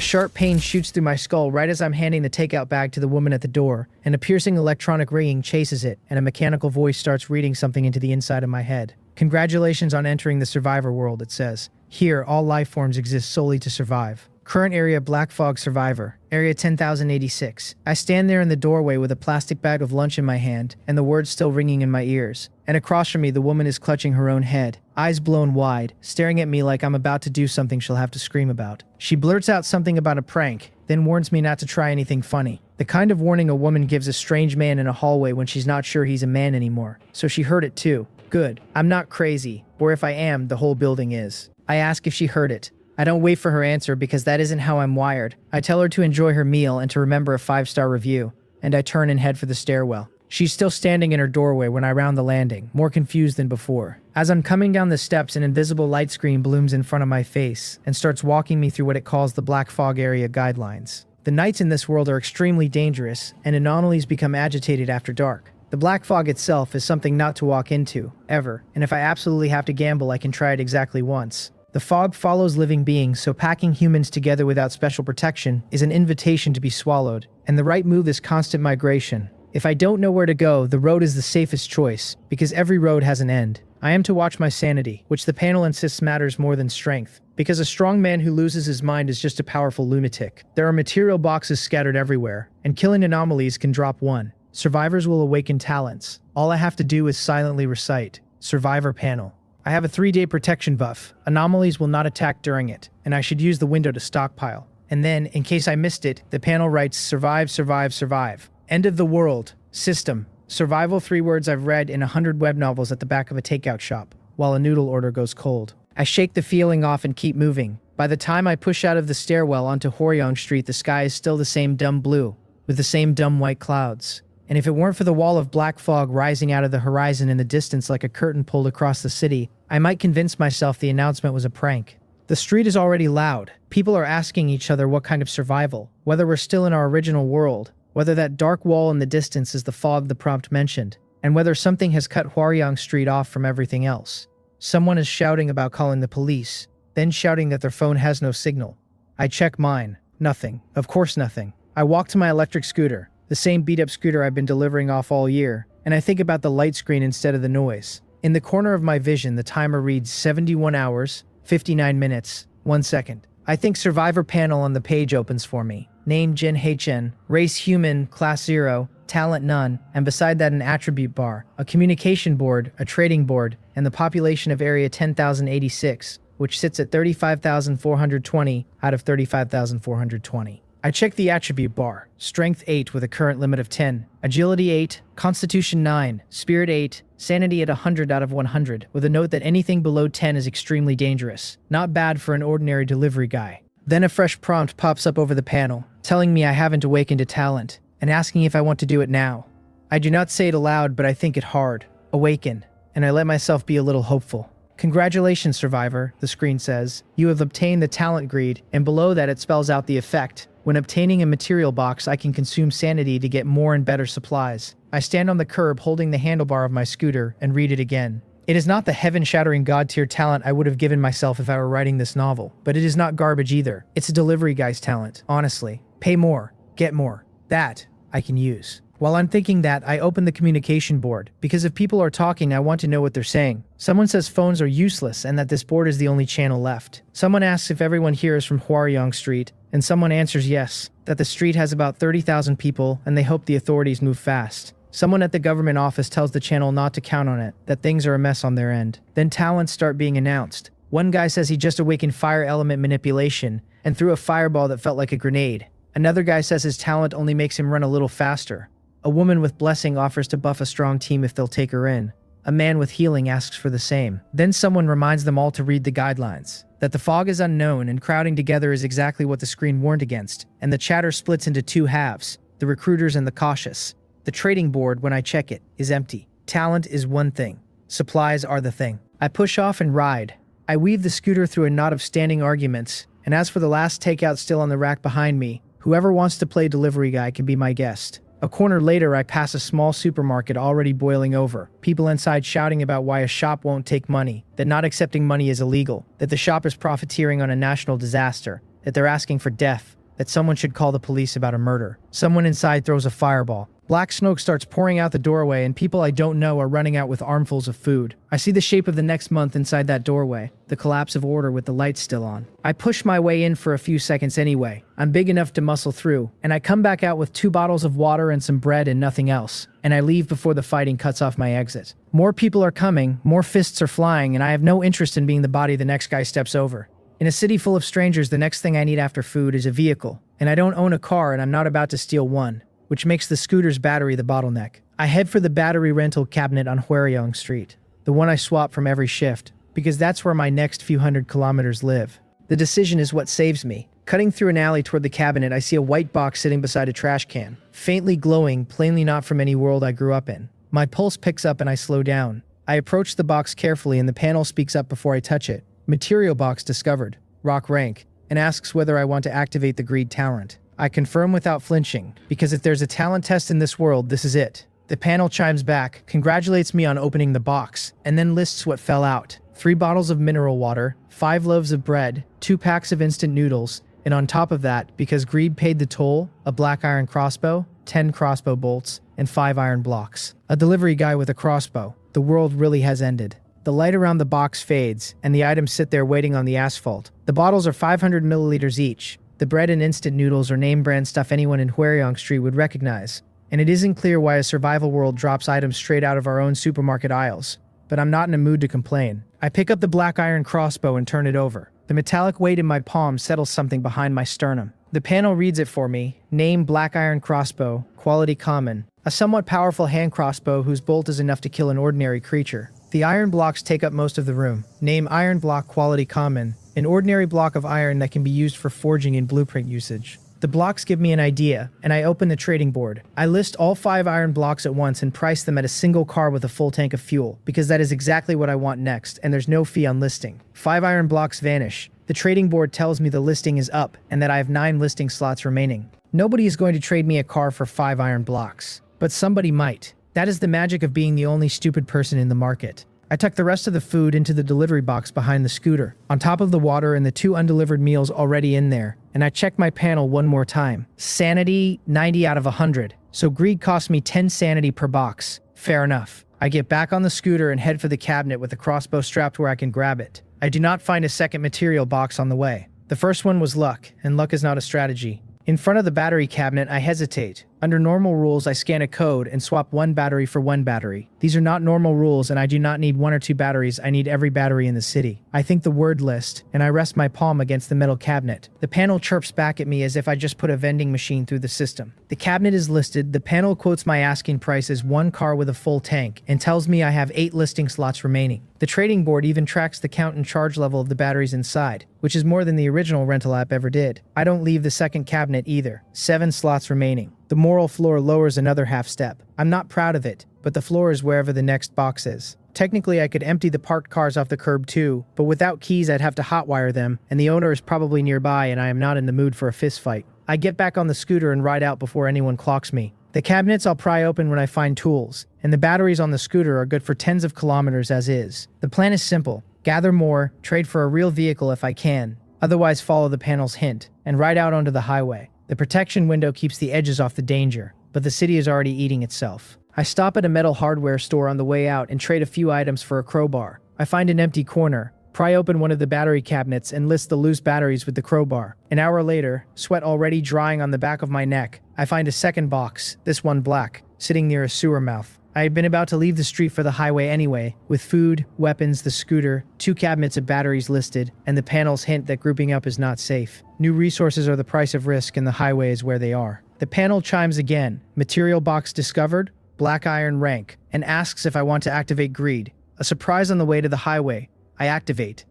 sharp pain shoots through my skull right as I'm handing the takeout bag to the woman at the door, and a piercing electronic ringing chases it, and a mechanical voice starts reading something into the inside of my head. Congratulations on entering the survivor world, it says. Here, all life forms exist solely to survive. Current area Black Fog Survivor, Area 10,086. I stand there in the doorway with a plastic bag of lunch in my hand, and the words still ringing in my ears. And across from me, the woman is clutching her own head, eyes blown wide, staring at me like I'm about to do something she'll have to scream about. She blurts out something about a prank, then warns me not to try anything funny. The kind of warning a woman gives a strange man in a hallway when she's not sure he's a man anymore. So she heard it too. Good. I'm not crazy, or if I am, the whole building is. I ask if she heard it. I don't wait for her answer because that isn't how I'm wired. I tell her to enjoy her meal and to remember a 5-star review, and I turn and head for the stairwell. She's still standing in her doorway when I round the landing, more confused than before. As I'm coming down the steps, an invisible light screen blooms in front of my face and starts walking me through what it calls the Black Fog Area guidelines. The nights in this world are extremely dangerous, and anomalies become agitated after dark. The black fog itself is something not to walk into, ever, and if I absolutely have to gamble, I can try it exactly once. The fog follows living beings, so packing humans together without special protection is an invitation to be swallowed, and the right move is constant migration. If I don't know where to go, the road is the safest choice, because every road has an end. I am to watch my sanity, which the panel insists matters more than strength, because a strong man who loses his mind is just a powerful lunatic. There are material boxes scattered everywhere, and killing anomalies can drop one. Survivors will awaken talents. All I have to do is silently recite, Survivor Panel. I have a 3-day protection buff. Anomalies will not attack during it, and I should use the window to stockpile. And then, in case I missed it, the panel writes survive, survive, survive. End of the world. System. Survival 3 words I've read in 100 web novels at the back of a takeout shop, while a noodle order goes cold. I shake the feeling off and keep moving. By the time I push out of the stairwell onto Horyong Street, the sky is still the same dumb blue, with the same dumb white clouds. And if it weren't for the wall of black fog rising out of the horizon in the distance like a curtain pulled across the city, I might convince myself the announcement was a prank. The street is already loud. People are asking each other what kind of survival, whether we're still in our original world, whether that dark wall in the distance is the fog the prompt mentioned, and whether something has cut Hwaryong Street off from everything else. Someone is shouting about calling the police, then shouting that their phone has no signal. I check mine. Nothing. Of course nothing. I walk to my electric scooter, the same beat-up scooter I've been delivering off all year, and I think about the light screen instead of the noise. In the corner of my vision, the timer reads 71 hours, 59 minutes, 1 second. I think Survivor Panel on the page opens for me. Name Jin Hei-chen, race human, class 0, talent none, and beside that an attribute bar, a communication board, a trading board, and the population of area 10,086, which sits at 35,420 out of 35,420. I check the attribute bar. Strength 8 with a current limit of 10, Agility 8, Constitution 9, Spirit 8, Sanity at 100 out of 100, with a note that anything below 10 is extremely dangerous. Not bad for an ordinary delivery guy. Then a fresh prompt pops up over the panel, telling me I haven't awakened a talent, and asking if I want to do it now. I do not say it aloud, but I think it hard. Awaken. And I let myself be a little hopeful. Congratulations, Survivor, the screen says. You have obtained the talent greed, and below that it spells out the effect. When obtaining a material box, I can consume sanity to get more and better supplies. I stand on the curb holding the handlebar of my scooter and read it again. It is not the heaven-shattering god-tier talent I would have given myself if I were writing this novel, but it is not garbage either. It's a delivery guy's talent, honestly. Pay more. Get more. That I can use. While I'm thinking that, I open the communication board, because if people are talking, I want to know what they're saying. Someone says phones are useless and that this board is the only channel left. Someone asks if everyone here is from Hwaryong Street, and someone answers yes, that the street has about 30,000 people and they hope the authorities move fast. Someone at the government office tells the channel not to count on it, that things are a mess on their end. Then talents start being announced. One guy says he just awakened fire element manipulation and threw a fireball that felt like a grenade. Another guy says his talent only makes him run a little faster. A woman with blessing offers to buff a strong team if they'll take her in. A man with healing asks for the same. Then someone reminds them all to read the guidelines. That the fog is unknown and crowding together is exactly what the screen warned against, and the chatter splits into 2 halves, the recruiters and the cautious. The trading board, when I check it, is empty. Talent is one thing. Supplies are the thing. I push off and ride. I weave the scooter through a knot of standing arguments, and as for the last takeout still on the rack behind me, whoever wants to play delivery guy can be my guest. A corner later, I pass a small supermarket already boiling over. People inside shouting about why a shop won't take money, that not accepting money is illegal, that the shop is profiteering on a national disaster, that they're asking for death, that someone should call the police about a murder. Someone inside throws a fireball. Black smoke starts pouring out the doorway and people I don't know are running out with armfuls of food. I see the shape of the next month inside that doorway, the collapse of order with the lights still on. I push my way in for a few seconds anyway. I'm big enough to muscle through, and I come back out with 2 bottles of water and some bread and nothing else, and I leave before the fighting cuts off my exit. More people are coming, more fists are flying, and I have no interest in being the body the next guy steps over. In a city full of strangers, the next thing I need after food is a vehicle, and I don't own a car and I'm not about to steal one, which makes the scooter's battery the bottleneck. I head for the battery rental cabinet on Hwaryong Street, the one I swap from every shift, because that's where my next few hundred kilometers live. The decision is what saves me. Cutting through an alley toward the cabinet, I see a white box sitting beside a trash can, faintly glowing, plainly not from any world I grew up in. My pulse picks up and I slow down. I approach the box carefully and the panel speaks up before I touch it. Material box discovered, rock rank, and asks whether I want to activate the greed talent. I confirm without flinching, because if there's a talent test in this world, this is it. The panel chimes back, congratulates me on opening the box, and then lists what fell out. 3 bottles of mineral water, 5 loaves of bread, 2 packs of instant noodles, and on top of that, because greed paid the toll, a black iron crossbow, 10 crossbow bolts, and 5 iron blocks. A delivery guy with a crossbow. The world really has ended. The light around the box fades, and the items sit there waiting on the asphalt. The bottles are 500 milliliters each. The bread and instant noodles are name brand stuff anyone in Hwaryong Street would recognize. And it isn't clear why a survival world drops items straight out of our own supermarket aisles. But I'm not in a mood to complain. I pick up the black iron crossbow and turn it over. The metallic weight in my palm settles something behind my sternum. The panel reads it for me. Name black iron crossbow, quality common. A somewhat powerful hand crossbow whose bolt is enough to kill an ordinary creature. The iron blocks take up most of the room. Name iron block, quality common. An ordinary block of iron that can be used for forging in blueprint usage. The blocks give me an idea, and I open the trading board. I list all 5 iron blocks at once and price them at a single car with a full tank of fuel, because that is exactly what I want next, and there's no fee on listing. 5 iron blocks vanish. The trading board tells me the listing is up, and that I have 9 listing slots remaining. Nobody is going to trade me a car for 5 iron blocks, but somebody might. That is the magic of being the only stupid person in the market. I tuck the rest of the food into the delivery box behind the scooter, on top of the water and the 2 undelivered meals already in there, and I check my panel one more time. Sanity, 90 out of 100. So greed cost me 10 sanity per box. Fair enough. I get back on the scooter and head for the cabinet with the crossbow strapped where I can grab it. I do not find a second material box on the way. The first one was luck, and luck is not a strategy. In front of the battery cabinet, I hesitate. Under normal rules, I scan a code and swap 1 battery for 1 battery. These are not normal rules, and I do not need 1 or 2 batteries, I need every battery in the city. I think the word list, and I rest my palm against the metal cabinet. The panel chirps back at me as if I just put a vending machine through the system. The cabinet is listed, the panel quotes my asking price as 1 car with a full tank, and tells me I have 8 listing slots remaining. The trading board even tracks the count and charge level of the batteries inside, which is more than the original rental app ever did. I don't leave the second cabinet either. 7 slots remaining. The moral floor lowers another half step. I'm not proud of it, but the floor is wherever the next box is. Technically, I could empty the parked cars off the curb too, but without keys I'd have to hotwire them, and the owner is probably nearby and I am not in the mood for a fist fight. I get back on the scooter and ride out before anyone clocks me. The cabinets I'll pry open when I find tools, and the batteries on the scooter are good for tens of kilometers as is. The plan is simple. Gather more, trade for a real vehicle if I can, otherwise follow the panel's hint, and ride out onto the highway. The protection window keeps the edges off the danger, but the city is already eating itself. I stop at a metal hardware store on the way out and trade a few items for a crowbar. I find an empty corner, pry open one of the battery cabinets and list the loose batteries with the crowbar. An hour later, sweat already drying on the back of my neck, I find a second box, this one black, sitting near a sewer mouth. I had been about to leave the street for the highway anyway, with food, weapons, the scooter, 2 cabinets of batteries listed, and the panel's hint that grouping up is not safe. New resources are the price of risk and the highway is where they are. The panel chimes again, material box discovered, black iron rank, and asks if I want to activate greed. A surprise on the way to the highway. I activate.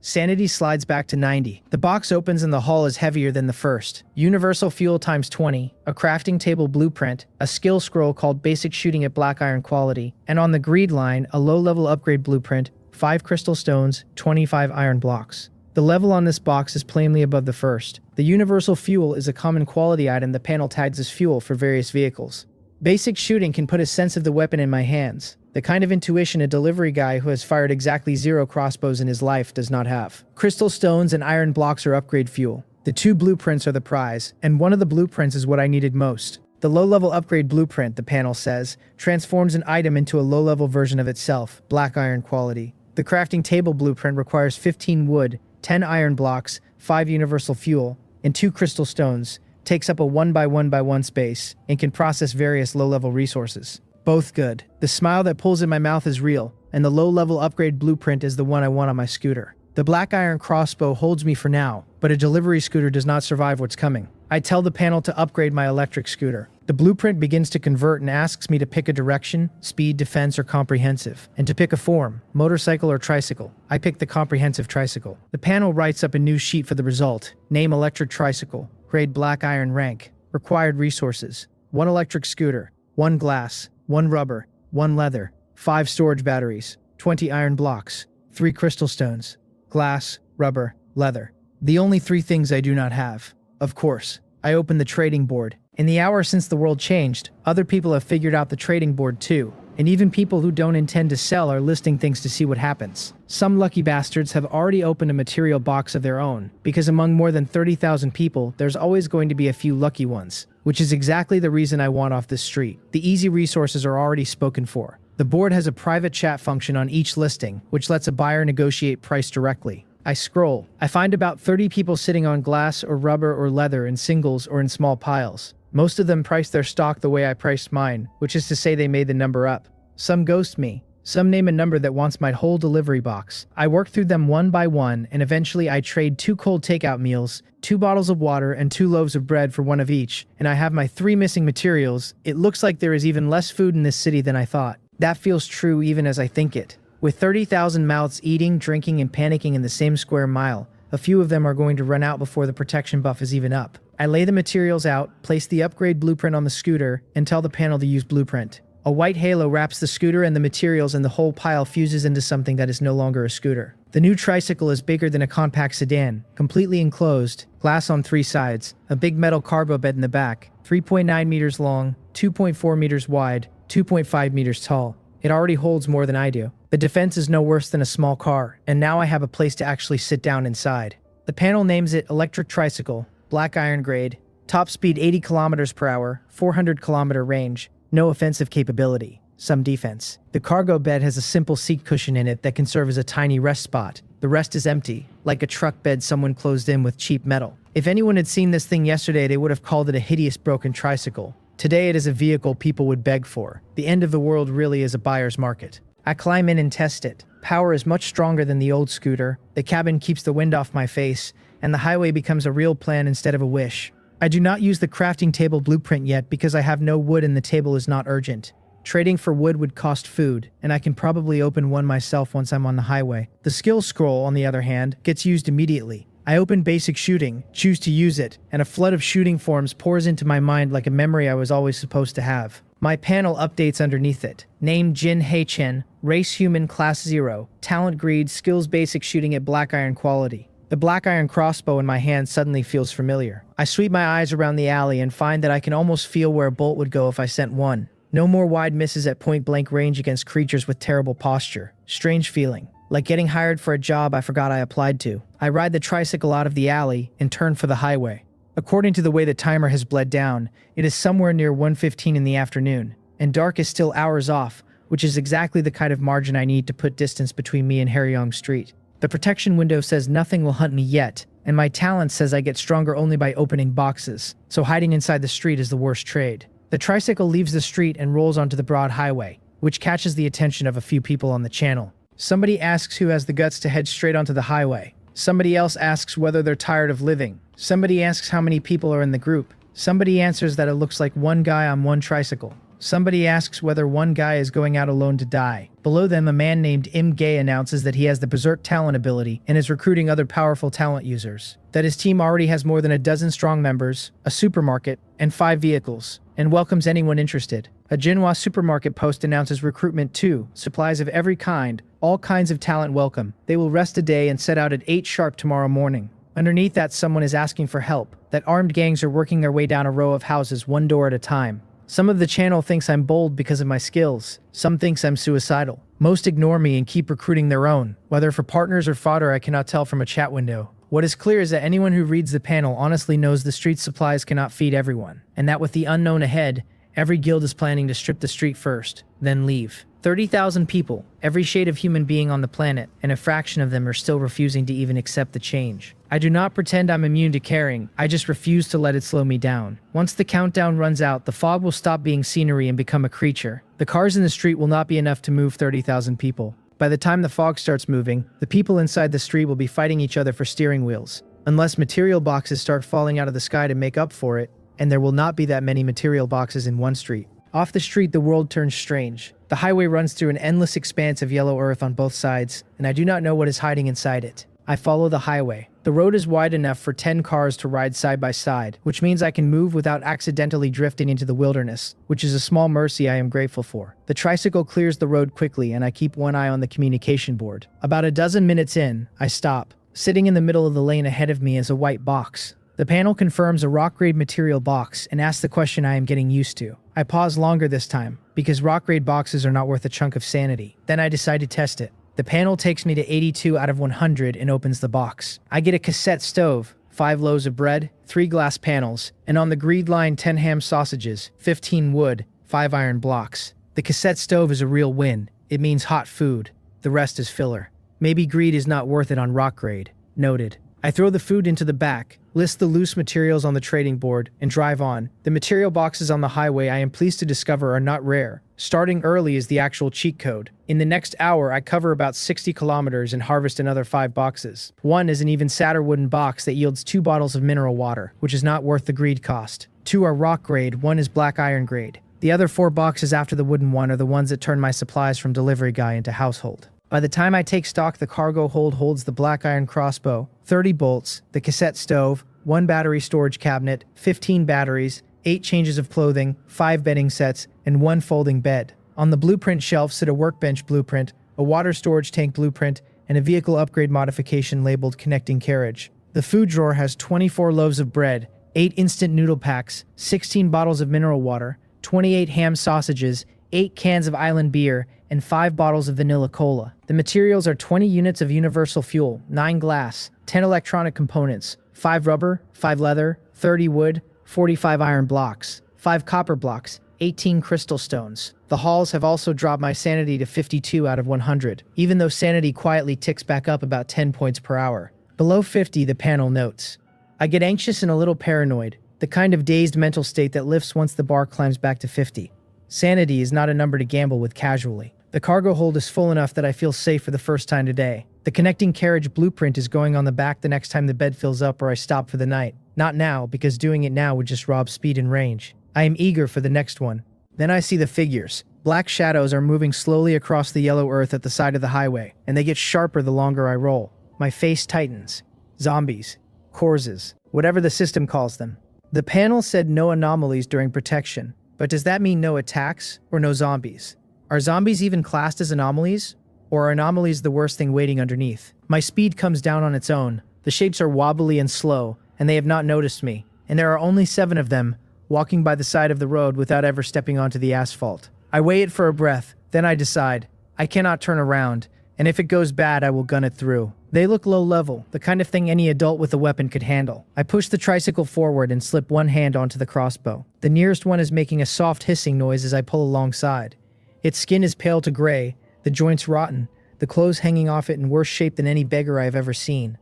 Sanity slides back to 90. The box opens and the hull is heavier than the first. Universal fuel times 20, a crafting table blueprint, a skill scroll called basic shooting at black iron quality, and on the greed line, a low-level upgrade blueprint, 5 crystal stones, 25 iron blocks. The level on this box is plainly above the first. The universal fuel is a common quality item the panel tags as fuel for various vehicles. Basic shooting can put a sense of the weapon in my hands, the kind of intuition a delivery guy who has fired exactly 0 crossbows in his life does not have. Crystal stones and iron blocks are upgrade fuel. The 2 blueprints are the prize, and one of the blueprints is what I needed most. The low-level upgrade blueprint, the panel says, transforms an item into a low-level version of itself, black iron quality. The crafting table blueprint requires 15 wood, 10 iron blocks, 5 universal fuel, and 2 crystal stones, takes up a 1x1x1 space, and can process various low-level resources. Both good. The smile that pulls in my mouth is real, and the low-level upgrade blueprint is the one I want on my scooter. The black iron crossbow holds me for now, but a delivery scooter does not survive what's coming. I tell the panel to upgrade my electric scooter. The blueprint begins to convert and asks me to pick a direction, speed, defense, or comprehensive, and to pick a form, motorcycle or tricycle. I pick the comprehensive tricycle. The panel writes up a new sheet for the result. Name electric tricycle. Grade black iron rank. Required resources. 1 electric scooter. 1 glass. 1 rubber. 1 leather. 5 storage batteries. 20 iron blocks. 3 crystal stones. Glass, rubber, leather. The only 3 things I do not have. Of course, I open the trading board. In the hour since the world changed, other people have figured out the trading board too, and even people who don't intend to sell are listing things to see what happens. Some lucky bastards have already opened a material box of their own, because among more than 30,000 people, there's always going to be a few lucky ones, which is exactly the reason I want off this street. The easy resources are already spoken for. The board has a private chat function on each listing, which lets a buyer negotiate price directly. I scroll. I find about 30 people sitting on glass or rubber or leather in singles or in small piles. Most of them price their stock the way I priced mine, which is to say they made the number up. Some ghost me. Some name a number that wants my whole delivery box. I work through them one by one, and eventually I trade 2 cold takeout meals, 2 bottles of water, and 2 loaves of bread for 1 of each, and I have my 3 missing materials. It looks like there is even less food in this city than I thought. That feels true even as I think it. With 30,000 mouths eating, drinking, and panicking in the same square mile, a few of them are going to run out before the protection buff is even up. I lay the materials out, place the upgrade blueprint on the scooter, and tell the panel to use blueprint. A white halo wraps the scooter and the materials, and the whole pile fuses into something that is no longer a scooter. The new tricycle is bigger than a compact sedan, completely enclosed, glass on 3 sides, a big metal cargo bed in the back, 3.9 meters long, 2.4 meters wide, 2.5 meters tall. It already holds more than I do. The defense is no worse than a small car, and now I have a place to actually sit down inside. The panel names it Electric Tricycle, black iron grade, top speed 80 kilometers per hour, 400 kilometer range, no offensive capability, some defense. The cargo bed has a simple seat cushion in it that can serve as a tiny rest spot. The rest is empty, like a truck bed someone closed in with cheap metal. If anyone had seen this thing yesterday, they would have called it a hideous broken tricycle. Today it is a vehicle people would beg for. The end of the world really is a buyer's market. I climb in and test it. Power is much stronger than the old scooter. The cabin keeps the wind off my face, and the highway becomes a real plan instead of a wish. I do not use the crafting table blueprint yet because I have no wood and the table is not urgent. Trading for wood would cost food, and I can probably open one myself once I'm on the highway. The skill scroll, on the other hand, gets used immediately. I open basic shooting, choose to use it, and a flood of shooting forms pours into my mind like a memory I was always supposed to have. My panel updates underneath it. Name Jin Hei-chen, race human, class 0, talent greed, skills basic shooting at black iron quality. The black iron crossbow in my hand suddenly feels familiar. I sweep my eyes around the alley and find that I can almost feel where a bolt would go if I sent one. No more wide misses at point-blank range against creatures with terrible posture. Strange feeling. Like getting hired for a job I forgot I applied to. I ride the tricycle out of the alley and turn for the highway. According to the way the timer has bled down, it is somewhere near 1:15 in the afternoon, and dark is still hours off, which is exactly the kind of margin I need to put distance between me and Haryong Street. The protection window says nothing will hunt me yet, and my talent says I get stronger only by opening boxes, so hiding inside the street is the worst trade. The tricycle leaves the street and rolls onto the broad highway, which catches the attention of a few people on the channel. Somebody asks who has the guts to head straight onto the highway. Somebody else asks whether they're tired of living. Somebody asks how many people are in the group. Somebody answers that it looks like one guy on one tricycle. Somebody asks whether one guy is going out alone to die. Below them, a man named Im Gay announces that he has the Berserk talent ability and is recruiting other powerful talent users. That his team already has more than a dozen strong members, a supermarket, and 5 vehicles, and welcomes anyone interested. A Jinhua supermarket post announces recruitment too, supplies of every kind, all kinds of talent welcome. They will rest a day and set out at 8 sharp tomorrow morning. Underneath that, someone is asking for help, that armed gangs are working their way down a row of houses one door at a time. Some of the channel thinks I'm bold because of my skills. Some thinks I'm suicidal. Most ignore me and keep recruiting their own. Whether for partners or fodder I cannot tell from a chat window. What is clear is that anyone who reads the panel honestly knows the street supplies cannot feed everyone, and that with the unknown ahead, every guild is planning to strip the street first, then leave. 30,000 people, every shade of human being on the planet, and a fraction of them are still refusing to even accept the change. I do not pretend I'm immune to caring, I just refuse to let it slow me down. Once the countdown runs out, the fog will stop being scenery and become a creature. The cars in the street will not be enough to move 30,000 people. By the time the fog starts moving, the people inside the street will be fighting each other for steering wheels. Unless material boxes start falling out of the sky to make up for it, and there will not be that many material boxes in one street. Off the street, the world turns strange. The highway runs through an endless expanse of yellow earth on both sides, and I do not know what is hiding inside it. I follow the highway. The road is wide enough for 10 cars to ride side by side, which means I can move without accidentally drifting into the wilderness, which is a small mercy I am grateful for. The tricycle clears the road quickly, and I keep one eye on the communication board. About a dozen minutes in, I stop. Sitting in the middle of the lane ahead of me is a white box. The panel confirms a rock-grade material box and asks the question I am getting used to. I pause longer this time, because rock-grade boxes are not worth a chunk of sanity. Then I decide to test it. The panel takes me to 82 out of 100 and opens the box. I get a cassette stove, 5 loaves of bread, 3 glass panels, and on the greed line 10 ham sausages, 15 wood, 5 iron blocks. The cassette stove is a real win. It means hot food. The rest is filler. Maybe greed is not worth it on rock grade. Noted. I throw the food into the back, list the loose materials on the trading board, and drive on. The material boxes on the highway I am pleased to discover are not rare. Starting early is the actual cheat code. In the next hour, I cover about 60 kilometers and harvest another 5 boxes. One is an even sadder wooden box that yields 2 bottles of mineral water, which is not worth the greed cost. 2 are rock grade, 1 is black iron grade. The other 4 boxes after the wooden one are the ones that turn my supplies from delivery guy into household. By the time I take stock, the cargo hold holds the black iron crossbow, 30 bolts, the cassette stove, 1 battery storage cabinet, 15 batteries, 8 changes of clothing, 5 bedding sets, and 1 folding bed. On the blueprint shelf sit a workbench blueprint, a water storage tank blueprint, and a vehicle upgrade modification labeled connecting carriage. The food drawer has 24 loaves of bread, 8 instant noodle packs, 16 bottles of mineral water, 28 ham sausages, 8 cans of island beer, and 5 bottles of vanilla cola. The materials are 20 units of universal fuel, 9 glass, 10 electronic components, 5 rubber, 5 leather, 30 wood, 45 iron blocks, 5 copper blocks, 18 crystal stones. The hauls have also dropped my sanity to 52 out of 100, even though sanity quietly ticks back up about 10 points per hour. Below 50, the panel notes. I get anxious and a little paranoid, the kind of dazed mental state that lifts once the bar climbs back to 50. Sanity is not a number to gamble with casually. The cargo hold is full enough that I feel safe for the first time today. The connecting carriage blueprint is going on the back the next time the bed fills up or I stop for the night. Not now, because doing it now would just rob speed and range. I am eager for the next one. Then I see the figures. Black shadows are moving slowly across the yellow earth at the side of the highway, and they get sharper the longer I roll. My face tightens. Zombies. Corpses. Whatever the system calls them. The panel said no anomalies during protection, but does that mean no attacks or no zombies? Are zombies even classed as anomalies? Or are anomalies the worst thing waiting underneath? My speed comes down on its own. The shapes are wobbly and slow, and they have not noticed me. And there are only 7 of them, walking by the side of the road without ever stepping onto the asphalt. I weigh it for a breath, then I decide. I cannot turn around, and if it goes bad, I will gun it through. They look low level, the kind of thing any adult with a weapon could handle. I push the tricycle forward and slip one hand onto the crossbow. The nearest one is making a soft hissing noise as I pull alongside. Its skin is pale to gray, the joints rotten, the clothes hanging off it in worse shape than any beggar I have ever seen.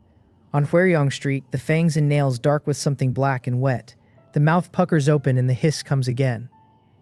On Hueryong Street, the fangs and nails dark with something black and wet. The mouth puckers open and the hiss comes again.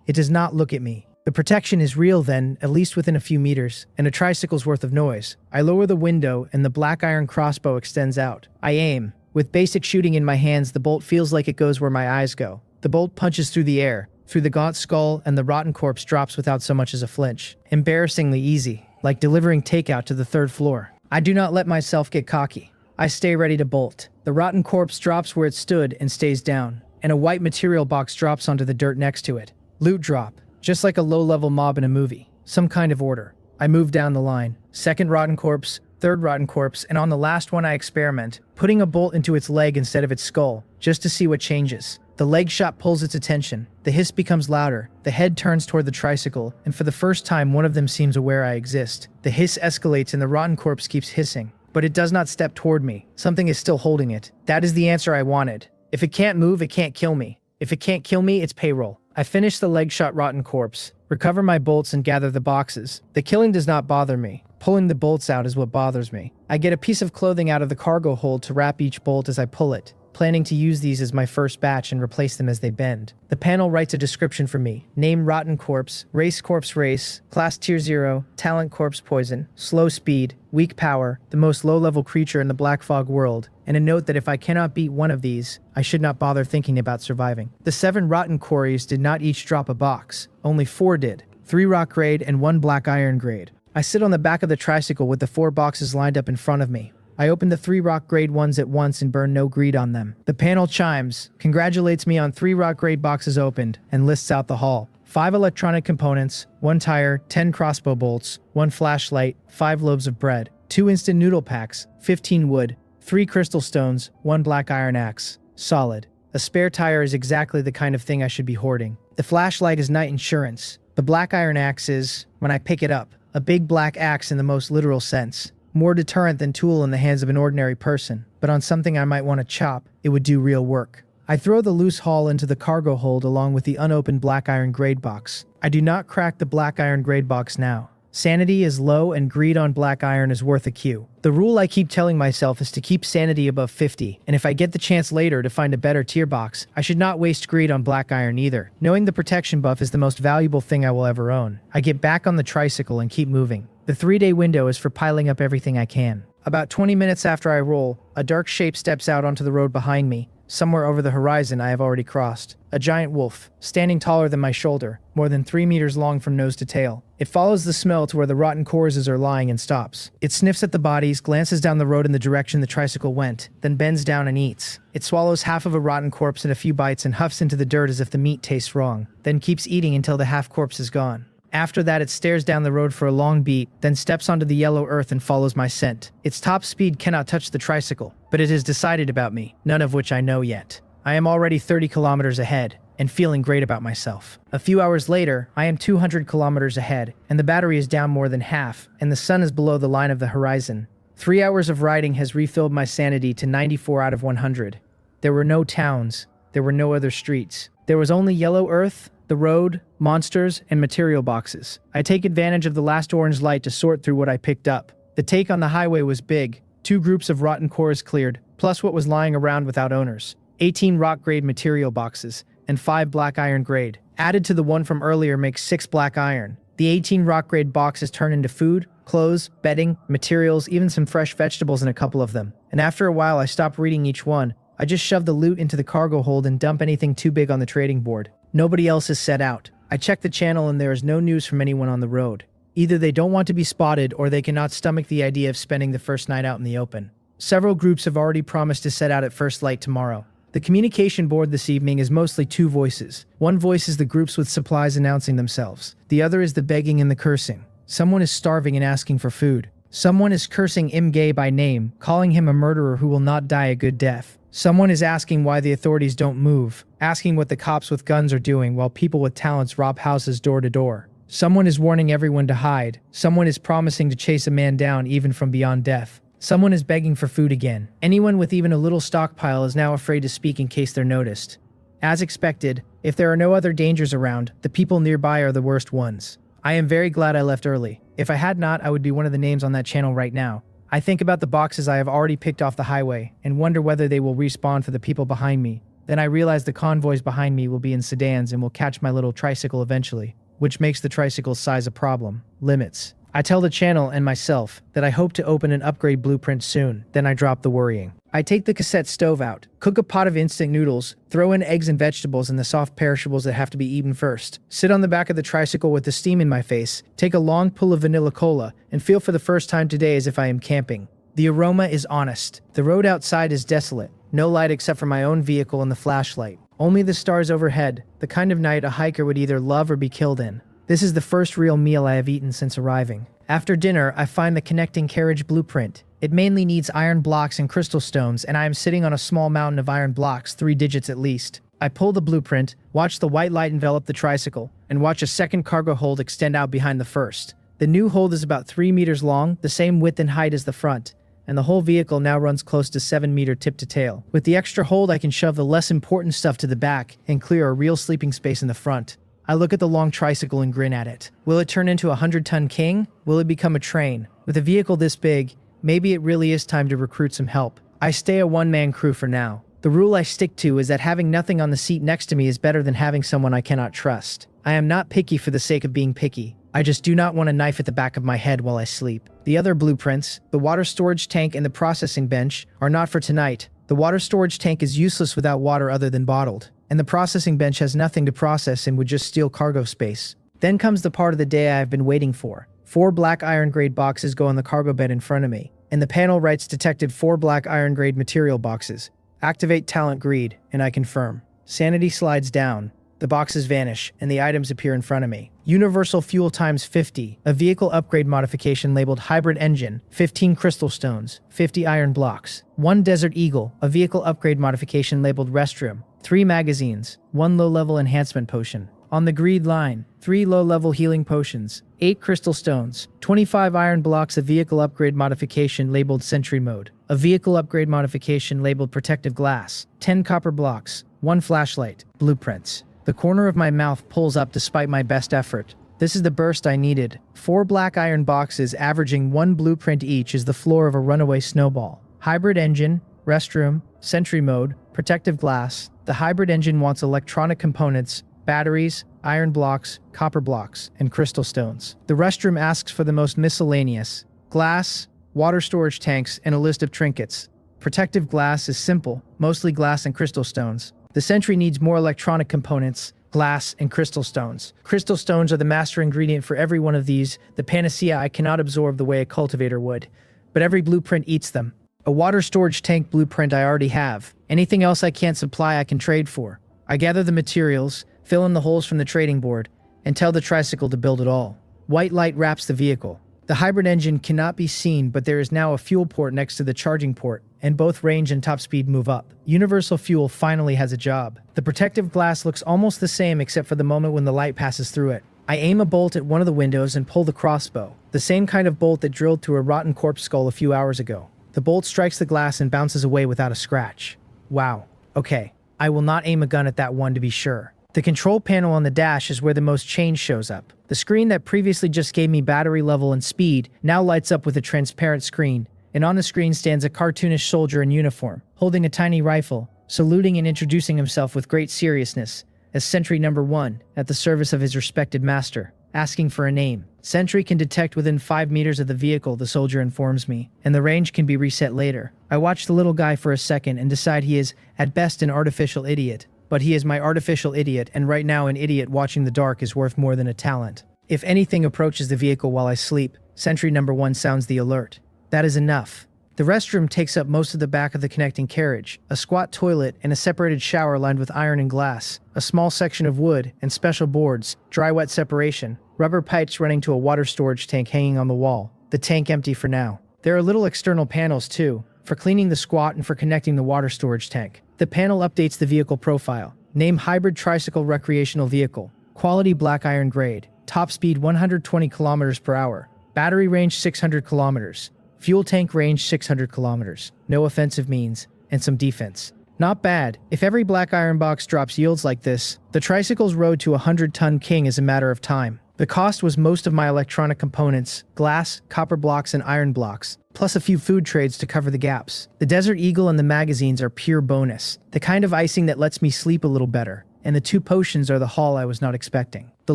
It does not look at me. The protection is real then, at least within a few meters, and a tricycle's worth of noise. I lower the window and the black iron crossbow extends out. I aim. With basic shooting in my hands, the bolt feels like it goes where my eyes go. The bolt punches through the air, through the gaunt skull, and the rotten corpse drops without so much as a flinch. Embarrassingly easy, like delivering takeout to the 3rd floor. I do not let myself get cocky. I stay ready to bolt. The rotten corpse drops where it stood and stays down, and a white material box drops onto the dirt next to it. Loot drop. Just like a low-level mob in a movie. Some kind of order. I move down the line. 2nd rotten corpse, 3rd rotten corpse, and on the last one I experiment, putting a bolt into its leg instead of its skull, just to see what changes. The leg shot pulls its attention. The hiss becomes louder. The head turns toward the tricycle, and for the first time one of them seems aware I exist. The hiss escalates and the rotten corpse keeps hissing. but it does not step toward me. Something is still holding it. That is the answer I wanted. If it can't move, it can't kill me. If it can't kill me, it's payroll. I finish the leg-shot rotten corpse, recover my bolts and gather the boxes. The killing does not bother me. Pulling the bolts out is what bothers me. I get a piece of clothing out of the cargo hold to wrap each bolt as I pull it, planning to use these as my first batch and replace them as they bend. The panel writes a description for me. Name Rotten Corpse, Race Corpse Race, Class Tier 0, Talent Corpse Poison, Slow Speed, Weak Power, the most low-level creature in the Black Fog world, and a note that if I cannot beat one of these, I should not bother thinking about surviving. The 7 Rotten Quarries did not each drop a box. Only 4 did. 3 rock grade and 1 black iron grade. I sit on the back of the tricycle with the 4 boxes lined up in front of me. I open the 3 rock grade ones at once and burn no greed on them. The panel chimes, congratulates me on 3 rock grade boxes opened, and lists out the haul. 5 electronic components, 1 tire, 10 crossbow bolts, 1 flashlight, 5 loaves of bread, 2 instant noodle packs, 15 wood, 3 crystal stones, 1 black iron axe. Solid. A spare tire is exactly the kind of thing I should be hoarding. The flashlight is night insurance. The black iron axe is, when I pick it up, a big black axe in the most literal sense. More deterrent than tool in the hands of an ordinary person, but on something I might want to chop, it would do real work. I throw the loose haul into the cargo hold along with the unopened black iron grade box. I do not crack the black iron grade box now. Sanity is low and greed on black iron is worth a Q. The rule I keep telling myself is to keep sanity above 50, and if I get the chance later to find a better tier box, I should not waste greed on black iron either. Knowing the protection buff is the most valuable thing I will ever own. I get back on the tricycle and keep moving. The 3-day window is for piling up everything I can. About 20 minutes after I roll, a dark shape steps out onto the road behind me. Somewhere over the horizon I have already crossed. A giant wolf, standing taller than my shoulder, more than 3 meters long from nose to tail. It follows the smell to where the rotten corpses are lying and stops. It sniffs at the bodies, glances down the road in the direction the tricycle went, then bends down and eats. It swallows half of a rotten corpse in a few bites and huffs into the dirt as if the meat tastes wrong, then keeps eating until the half corpse is gone. After that, it stares down the road for a long beat, then steps onto the yellow earth and follows my scent. Its top speed cannot touch the tricycle, but it has decided about me, none of which I know yet. I am already 30 kilometers ahead, and feeling great about myself. A few hours later, I am 200 kilometers ahead, and the battery is down more than half, and the sun is below the line of the horizon. 3 hours of riding has refilled my sanity to 94 out of 100. There were no towns. There were no other streets. There was only yellow earth, the road, monsters, and material boxes. I take advantage of the last orange light to sort through what I picked up. The take on the highway was big. 2 groups of rotten cores cleared, plus what was lying around without owners. 18 rock grade material boxes, and 5 black iron grade. Added to the one from earlier makes 6 black iron. The 18 rock grade boxes turn into food, clothes, bedding, materials, even some fresh vegetables in a couple of them. And after a while I stop reading each one. I just shove the loot into the cargo hold and dump anything too big on the trading board. Nobody else is set out. I check the channel and there is no news from anyone on the road. Either they don't want to be spotted or they cannot stomach the idea of spending the first night out in the open. Several groups have already promised to set out at first light tomorrow. The communication board this evening is mostly 2 voices. One voice is the groups with supplies announcing themselves. The other is the begging and the cursing. Someone is starving and asking for food. Someone is cursing Imgay by name, calling him a murderer who will not die a good death. Someone is asking why the authorities don't move, asking what the cops with guns are doing while people with talents rob houses door to door. Someone is warning everyone to hide. Someone is promising to chase a man down even from beyond death. Someone is begging for food again. Anyone with even a little stockpile is now afraid to speak in case they're noticed. As expected, if there are no other dangers around, the people nearby are the worst ones. I am very glad I left early. If I had not, I would be one of the names on that channel right now. I think about the boxes I have already picked off the highway and wonder whether they will respawn for the people behind me. Then I realize the convoys behind me will be in sedans and will catch my little tricycle eventually, which makes the tricycle's size a problem. Limits. I tell the channel and myself that I hope to open an upgrade blueprint soon, then I drop the worrying. I take the cassette stove out, cook a pot of instant noodles, throw in eggs and vegetables and the soft perishables that have to be eaten first, sit on the back of the tricycle with the steam in my face, take a long pull of vanilla cola, and feel for the first time today as if I am camping. The aroma is honest. The road outside is desolate. No light except for my own vehicle and the flashlight. Only the stars overhead, the kind of night a hiker would either love or be killed in. This is the first real meal I have eaten since arriving. After dinner, I find the connecting carriage blueprint. It mainly needs iron blocks and crystal stones, and I am sitting on a small mountain of iron blocks, 3 digits at least. I pull the blueprint, watch the white light envelop the tricycle, and watch a second cargo hold extend out behind the first. The new hold is about 3 meters long, the same width and height as the front. and the whole vehicle now runs close to 7-meter tip to tail. With the extra hold, I can shove the less important stuff to the back and clear a real sleeping space in the front. I look at the long tricycle and grin at it. Will it turn into a 100-ton king? Will it become a train? With a vehicle this big, maybe it really is time to recruit some help. I stay a one-man crew for now. The rule I stick to is that having nothing on the seat next to me is better than having someone I cannot trust. I am not picky for the sake of being picky. I just do not want a knife at the back of my head while I sleep. The other blueprints, the water storage tank and the processing bench, are not for tonight. The water storage tank is useless without water other than bottled, and the processing bench has nothing to process and would just steal cargo space. Then comes the part of the day I have been waiting for. 4 black iron-grade boxes go on the cargo bed in front of me, and the panel writes detected 4 black iron-grade material boxes. Activate talent greed, and I confirm. Sanity slides down. The boxes vanish, and the items appear in front of me. Universal fuel times 50, a vehicle upgrade modification labeled hybrid engine, 15 crystal stones, 50 iron blocks. 1 desert eagle, a vehicle upgrade modification labeled restroom, 3 magazines, 1 low-level enhancement potion. On the greed line, 3 low-level healing potions, 8 crystal stones, 25 iron blocks, a vehicle upgrade modification labeled sentry mode, a vehicle upgrade modification labeled protective glass, 10 copper blocks, 1 flashlight, blueprints. The corner of my mouth pulls up despite my best effort. This is the burst I needed. 4 black iron boxes averaging 1 blueprint each is the floor of a runaway snowball. Hybrid engine, restroom, sentry mode, protective glass. The hybrid engine wants electronic components, batteries, iron blocks, copper blocks, and crystal stones. The restroom asks for the most miscellaneous: glass, water storage tanks, and a list of trinkets. Protective glass is simple, mostly glass and crystal stones. The sentry needs more electronic components, glass, and crystal stones. Crystal stones are the master ingredient for every one of these, the panacea I cannot absorb the way a cultivator would. But every blueprint eats them. A water storage tank blueprint I already have. Anything else I can't supply I can trade for. I gather the materials, fill in the holes from the trading board, and tell the tricycle to build it all. White light wraps the vehicle. The hybrid engine cannot be seen, but there is now a fuel port next to the charging port, and both range and top speed move up. Universal fuel finally has a job. The protective glass looks almost the same except for the moment when the light passes through it. I aim a bolt at one of the windows and pull the crossbow, the same kind of bolt that drilled through a rotten corpse skull a few hours ago. The bolt strikes the glass and bounces away without a scratch. Wow. Okay. I will not aim a gun at that one to be sure. The control panel on the dash is where the most change shows up. The screen that previously just gave me battery level and speed now lights up with a transparent screen, and on the screen stands a cartoonish soldier in uniform, holding a tiny rifle, saluting and introducing himself with great seriousness as Sentry Number 1 at the service of his respected master, asking for a name. Sentry can detect within 5 meters of the vehicle, the soldier informs me, and the range can be reset later. I watch the little guy for a second and decide he is, at best, an artificial idiot. But he is my artificial idiot, and right now an idiot watching the dark is worth more than a talent. If anything approaches the vehicle while I sleep, Sentry Number 1 sounds the alert. That is enough. The restroom takes up most of the back of the connecting carriage, a squat toilet and a separated shower lined with iron and glass, a small section of wood and special boards, dry-wet separation, rubber pipes running to a water storage tank hanging on the wall, the tank empty for now. There are little external panels too, for cleaning the squat and for connecting the water storage tank. The panel updates the vehicle profile. Name hybrid tricycle recreational vehicle. Quality black iron grade. Top speed 120 kilometers per hour. Battery range 600 kilometers. Fuel tank range 600 kilometers. No offensive means, and some defense. Not bad. If every black iron box drops yields like this, the tricycle's road to a 100-ton king is a matter of time. The cost was most of my electronic components, glass, copper blocks, and iron blocks, plus a few food trades to cover the gaps. The Desert Eagle and the magazines are pure bonus, the kind of icing that lets me sleep a little better, and the 2 potions are the haul I was not expecting. The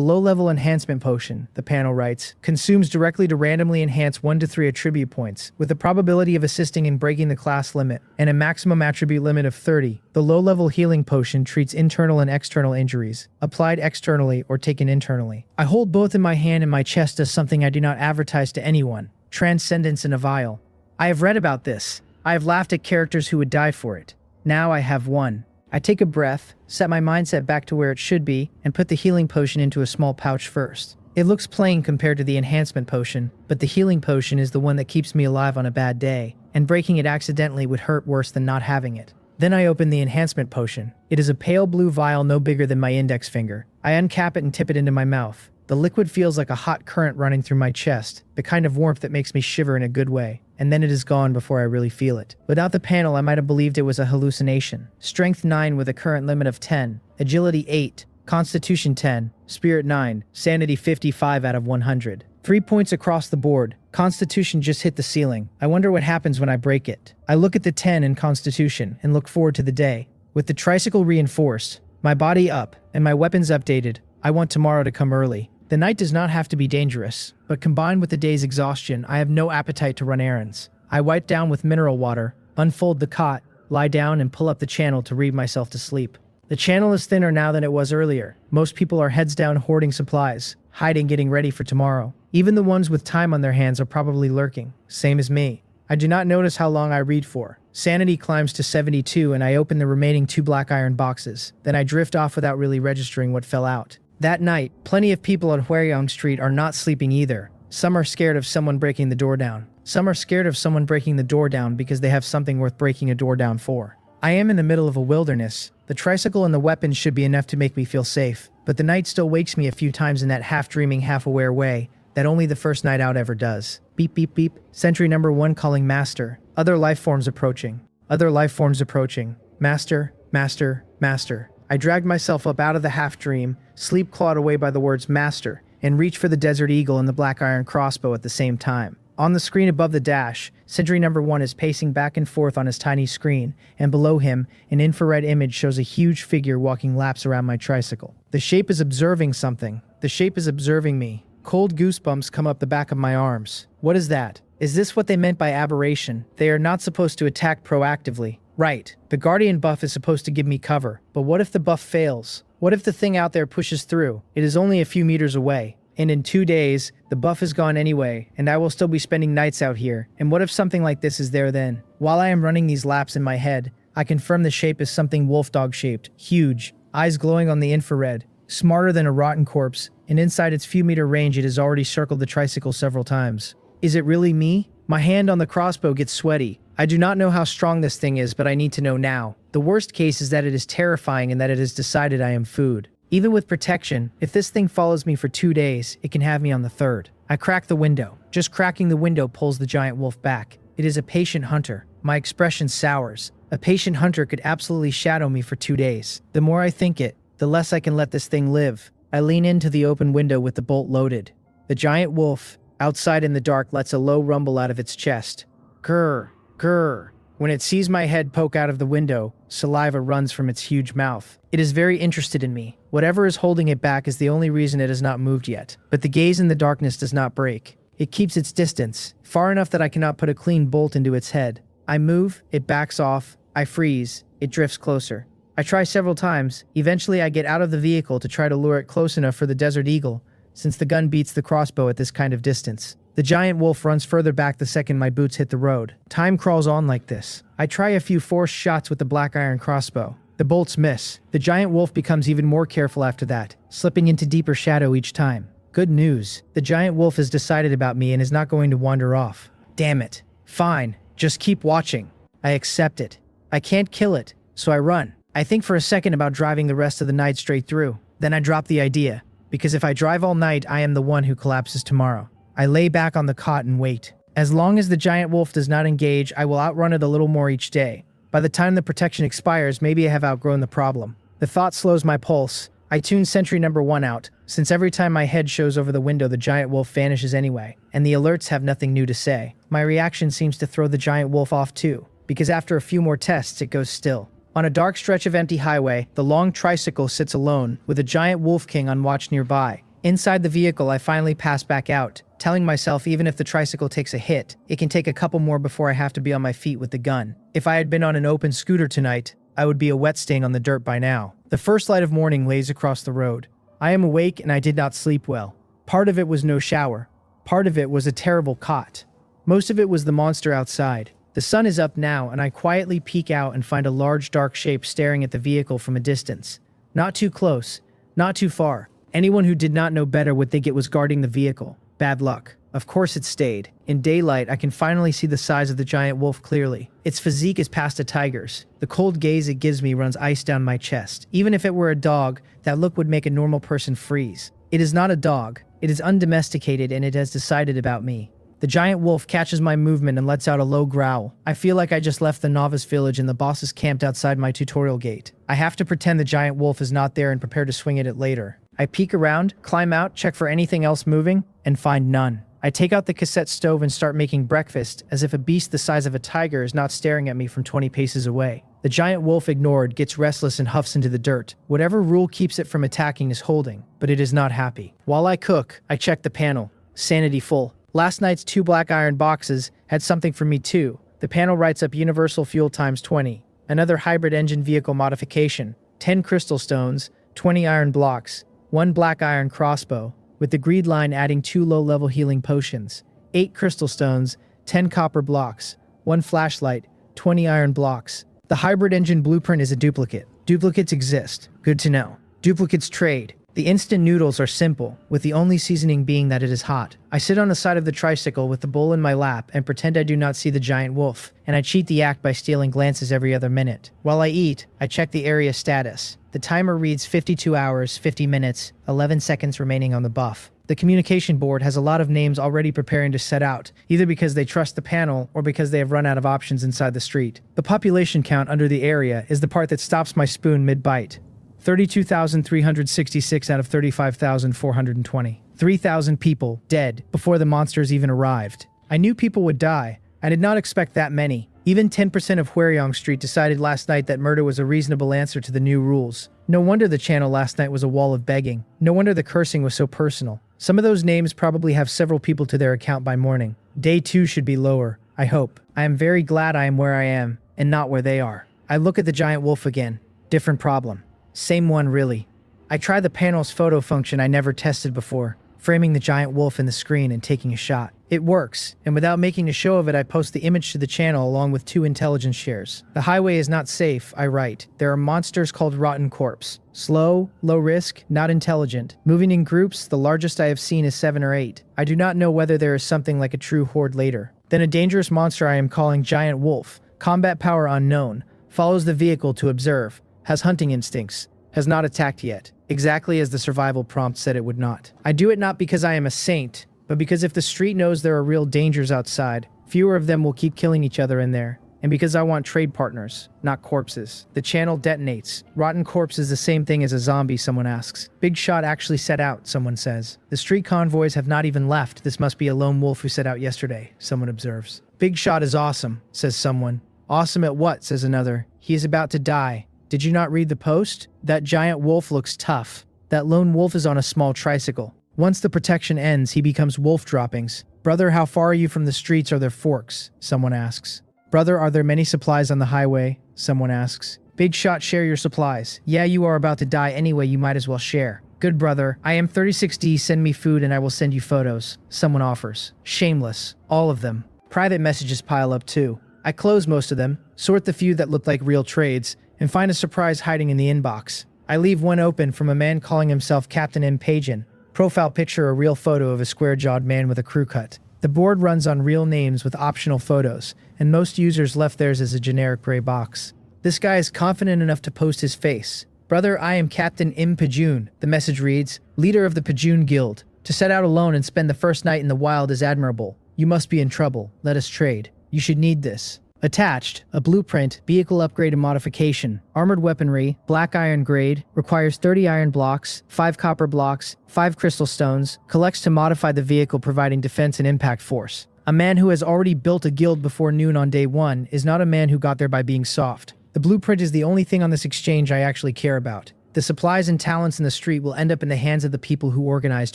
low-level enhancement potion, the panel writes, consumes directly to randomly enhance 1 to 3 attribute points, with the probability of assisting in breaking the class limit, and a maximum attribute limit of 30. The low-level healing potion treats internal and external injuries, applied externally or taken internally. I hold both in my hand and my chest as something I do not advertise to anyone. Transcendence in a vial. I have read about this. I have laughed at characters who would die for it. Now I have one. I take a breath, set my mindset back to where it should be, and put the healing potion into a small pouch first. It looks plain compared to the enhancement potion, but the healing potion is the one that keeps me alive on a bad day, and breaking it accidentally would hurt worse than not having it. Then I open the enhancement potion. It is a pale blue vial no bigger than my index finger. I uncap it and tip it into my mouth. The liquid feels like a hot current running through my chest, the kind of warmth that makes me shiver in a good way, and then it is gone before I really feel it. Without the panel, I might have believed it was a hallucination. Strength 9 with a current limit of 10, agility 8, constitution 10, spirit 9, sanity 55 out of 100. 3 points across the board. Constitution just hit the ceiling. I wonder what happens when I break it. I look at the 10 in Constitution and look forward to the day. With the tricycle reinforced, my body up, and my weapons updated, I want tomorrow to come early. The night does not have to be dangerous, but combined with the day's exhaustion, I have no appetite to run errands. I wipe down with mineral water, unfold the cot, lie down and pull up the channel to read myself to sleep. The channel is thinner now than it was earlier. Most people are heads down hoarding supplies, hiding, getting ready for tomorrow. Even the ones with time on their hands are probably lurking, same as me. I do not notice how long I read for. Sanity climbs to 72 and I open the remaining 2 black iron boxes. Then I drift off without really registering what fell out. That night, plenty of people on Hwaryong Street are not sleeping either. Some are scared of someone breaking the door down. Some are scared of someone breaking the door down because they have something worth breaking a door down for. I am in the middle of a wilderness. The tricycle and the weapons should be enough to make me feel safe, but the night still wakes me a few times in that half-dreaming, half-aware way that only the first night out ever does. Beep, beep, beep. Sentry number 1 calling master. Other life forms approaching. Other life forms approaching. Master, master, master. I dragged myself up out of the half-dream, sleep clawed away by the words master, and reached for the Desert Eagle and the black iron crossbow at the same time. On the screen above the dash, sentry number 1 is pacing back and forth on his tiny screen, and below him, an infrared image shows a huge figure walking laps around my tricycle. The shape is observing something. The shape is observing me. Cold goosebumps come up the back of my arms. What is that? Is this what they meant by aberration? They are not supposed to attack proactively. Right, the Guardian buff is supposed to give me cover, but what if the buff fails? What if the thing out there pushes through? It is only a few meters away, and in 2 days, the buff is gone anyway, and I will still be spending nights out here, and what if something like this is there then? While I am running these laps in my head, I confirm the shape is something wolf dog shaped, huge, eyes glowing on the infrared, smarter than a rotten corpse, and inside its few meter range it has already circled the tricycle several times. Is it really me? My hand on the crossbow gets sweaty. I do not know how strong this thing is, but I need to know now. The worst case is that it is terrifying and that it has decided I am food. Even with protection, if this thing follows me for 2 days, it can have me on the 3rd. I crack the window. Just cracking the window pulls the giant wolf back. It is a patient hunter. My expression sours. A patient hunter could absolutely shadow me for 2 days. The more I think it, the less I can let this thing live. I lean into the open window with the bolt loaded. The giant wolf, outside in the dark, lets a low rumble out of its chest. Grr, grr. When it sees my head poke out of the window, saliva runs from its huge mouth. It is very interested in me. Whatever is holding it back is the only reason it has not moved yet. But the gaze in the darkness does not break. It keeps its distance, far enough that I cannot put a clean bolt into its head. I move, it backs off, I freeze, it drifts closer. I try several times. Eventually I get out of the vehicle to try to lure it close enough for the Desert Eagle, since the gun beats the crossbow at this kind of distance. The giant wolf runs further back the second my boots hit the road. Time crawls on like this. I try a few forced shots with the black iron crossbow. The bolts miss. The giant wolf becomes even more careful after that, slipping into deeper shadow each time. Good news. The giant wolf has decided about me and is not going to wander off. Damn it. Fine. Just keep watching. I accept it. I can't kill it, so I run. I think for a second about driving the rest of the night straight through. Then I drop the idea, because if I drive all night, I am the one who collapses tomorrow. I lay back on the cot and wait. As long as the giant wolf does not engage, I will outrun it a little more each day. By the time the protection expires, maybe I have outgrown the problem. The thought slows my pulse. I tune sentry number 1 out, since every time my head shows over the window the giant wolf vanishes anyway, and the alerts have nothing new to say. My reaction seems to throw the giant wolf off too, because after a few more tests it goes still. On a dark stretch of empty highway, the long tricycle sits alone, with a giant wolf king on watch nearby. Inside the vehicle I finally pass back out, telling myself even if the tricycle takes a hit, it can take a couple more before I have to be on my feet with the gun. If I had been on an open scooter tonight, I would be a wet stain on the dirt by now. The first light of morning lays across the road. I am awake and I did not sleep well. Part of it was no shower. Part of it was a terrible cot. Most of it was the monster outside. The sun is up now and I quietly peek out and find a large dark shape staring at the vehicle from a distance. Not too close, not too far. Anyone who did not know better would think it was guarding the vehicle. Bad luck. Of course it stayed. In daylight, I can finally see the size of the giant wolf clearly. Its physique is past a tiger's. The cold gaze it gives me runs ice down my chest. Even if it were a dog, that look would make a normal person freeze. It is not a dog. It is undomesticated and it has decided about me. The giant wolf catches my movement and lets out a low growl. I feel like I just left the novice village and the boss is camped outside my tutorial gate. I have to pretend the giant wolf is not there and prepare to swing at it later. I peek around, climb out, check for anything else moving, and find none. I take out the cassette stove and start making breakfast, as if a beast the size of a tiger is not staring at me from 20 paces away. The giant wolf, ignored, gets restless and huffs into the dirt. Whatever rule keeps it from attacking is holding, but it is not happy. While I cook, I check the panel. Sanity full. Last night's 2 black iron boxes had something for me too. The panel writes up universal fuel times 20. Another hybrid engine vehicle modification. 10 crystal stones, 20 iron blocks, 1 black iron crossbow, with the greed line adding 2 low-level healing potions, 8 crystal stones, 10 copper blocks, 1 flashlight, 20 iron blocks. The hybrid engine blueprint is a duplicate. Duplicates exist. Good to know. Duplicates trade. The instant noodles are simple, with the only seasoning being that it is hot. I sit on the side of the tricycle with the bowl in my lap and pretend I do not see the giant wolf, and I cheat the act by stealing glances every other minute. While I eat, I check the area status. The timer reads 52 hours, 50 minutes, 11 seconds remaining on the buff. The communication board has a lot of names already preparing to set out, either because they trust the panel or because they have run out of options inside the street. The population count under the area is the part that stops my spoon mid-bite. 32,366 out of 35,420. 3,000 people dead before the monsters even arrived. I knew people would die. I did not expect that many. Even 10% of Hwaryong Street decided last night that murder was a reasonable answer to the new rules. No wonder the channel last night was a wall of begging. No wonder the cursing was so personal. Some of those names probably have several people to their account by morning. Day 2 should be lower, I hope. I am very glad I am where I am, and not where they are. I look at the giant wolf again. Different problem. Same one, really. I try the panel's photo function I never tested before, framing the giant wolf in the screen and taking a shot. It works, and without making a show of it, I post the image to the channel along with 2 intelligence shares. The highway is not safe, I write. There are monsters called rotten corpse. Slow, low risk, not intelligent. Moving in groups, the largest I have seen is 7 or 8. I do not know whether there is something like a true horde later. Then a dangerous monster I am calling Giant Wolf, combat power unknown, follows the vehicle to observe, has hunting instincts, has not attacked yet, exactly as the survival prompt said it would not. I do it not because I am a saint, but because if the street knows there are real dangers outside, fewer of them will keep killing each other in there, and because I want trade partners, not corpses. The channel detonates. Rotten corpse is the same thing as a zombie, someone asks. Big Shot actually set out, someone says. The street convoys have not even left. This must be a lone wolf who set out yesterday, someone observes. Big Shot is awesome, says someone. Awesome at what, says another. He is about to die. Did you not read the post? That giant wolf looks tough. That lone wolf is on a small tricycle. Once the protection ends, he becomes wolf droppings. Brother, how far are you from the streets? Are there forks? Someone asks. Brother, are there many supplies on the highway? Someone asks. Big Shot, share your supplies. Yeah, you are about to die anyway, you might as well share. Good brother, I am 36D, send me food and I will send you photos. Someone offers. Shameless. All of them. Private messages pile up too. I close most of them, sort the few that look like real trades, and find a surprise hiding in the inbox. I leave one open from a man calling himself Captain M. Pagan. Profile picture, a real photo of a square-jawed man with a crew cut. The board runs on real names with optional photos, and most users left theirs as a generic gray box. This guy is confident enough to post his face. Brother, I am Captain Im Pajun, the message reads, leader of the Pajun Guild. To set out alone and spend the first night in the wild is admirable. You must be in trouble. Let us trade. You should need this. Attached, a blueprint, vehicle upgrade and modification, armored weaponry, black iron grade, requires 30 iron blocks, 5 copper blocks, 5 crystal stones, collects to modify the vehicle providing defense and impact force. A man who has already built a guild before noon on day 1 is not a man who got there by being soft. The blueprint is the only thing on this exchange I actually care about. The supplies and talents in the street will end up in the hands of the people who organized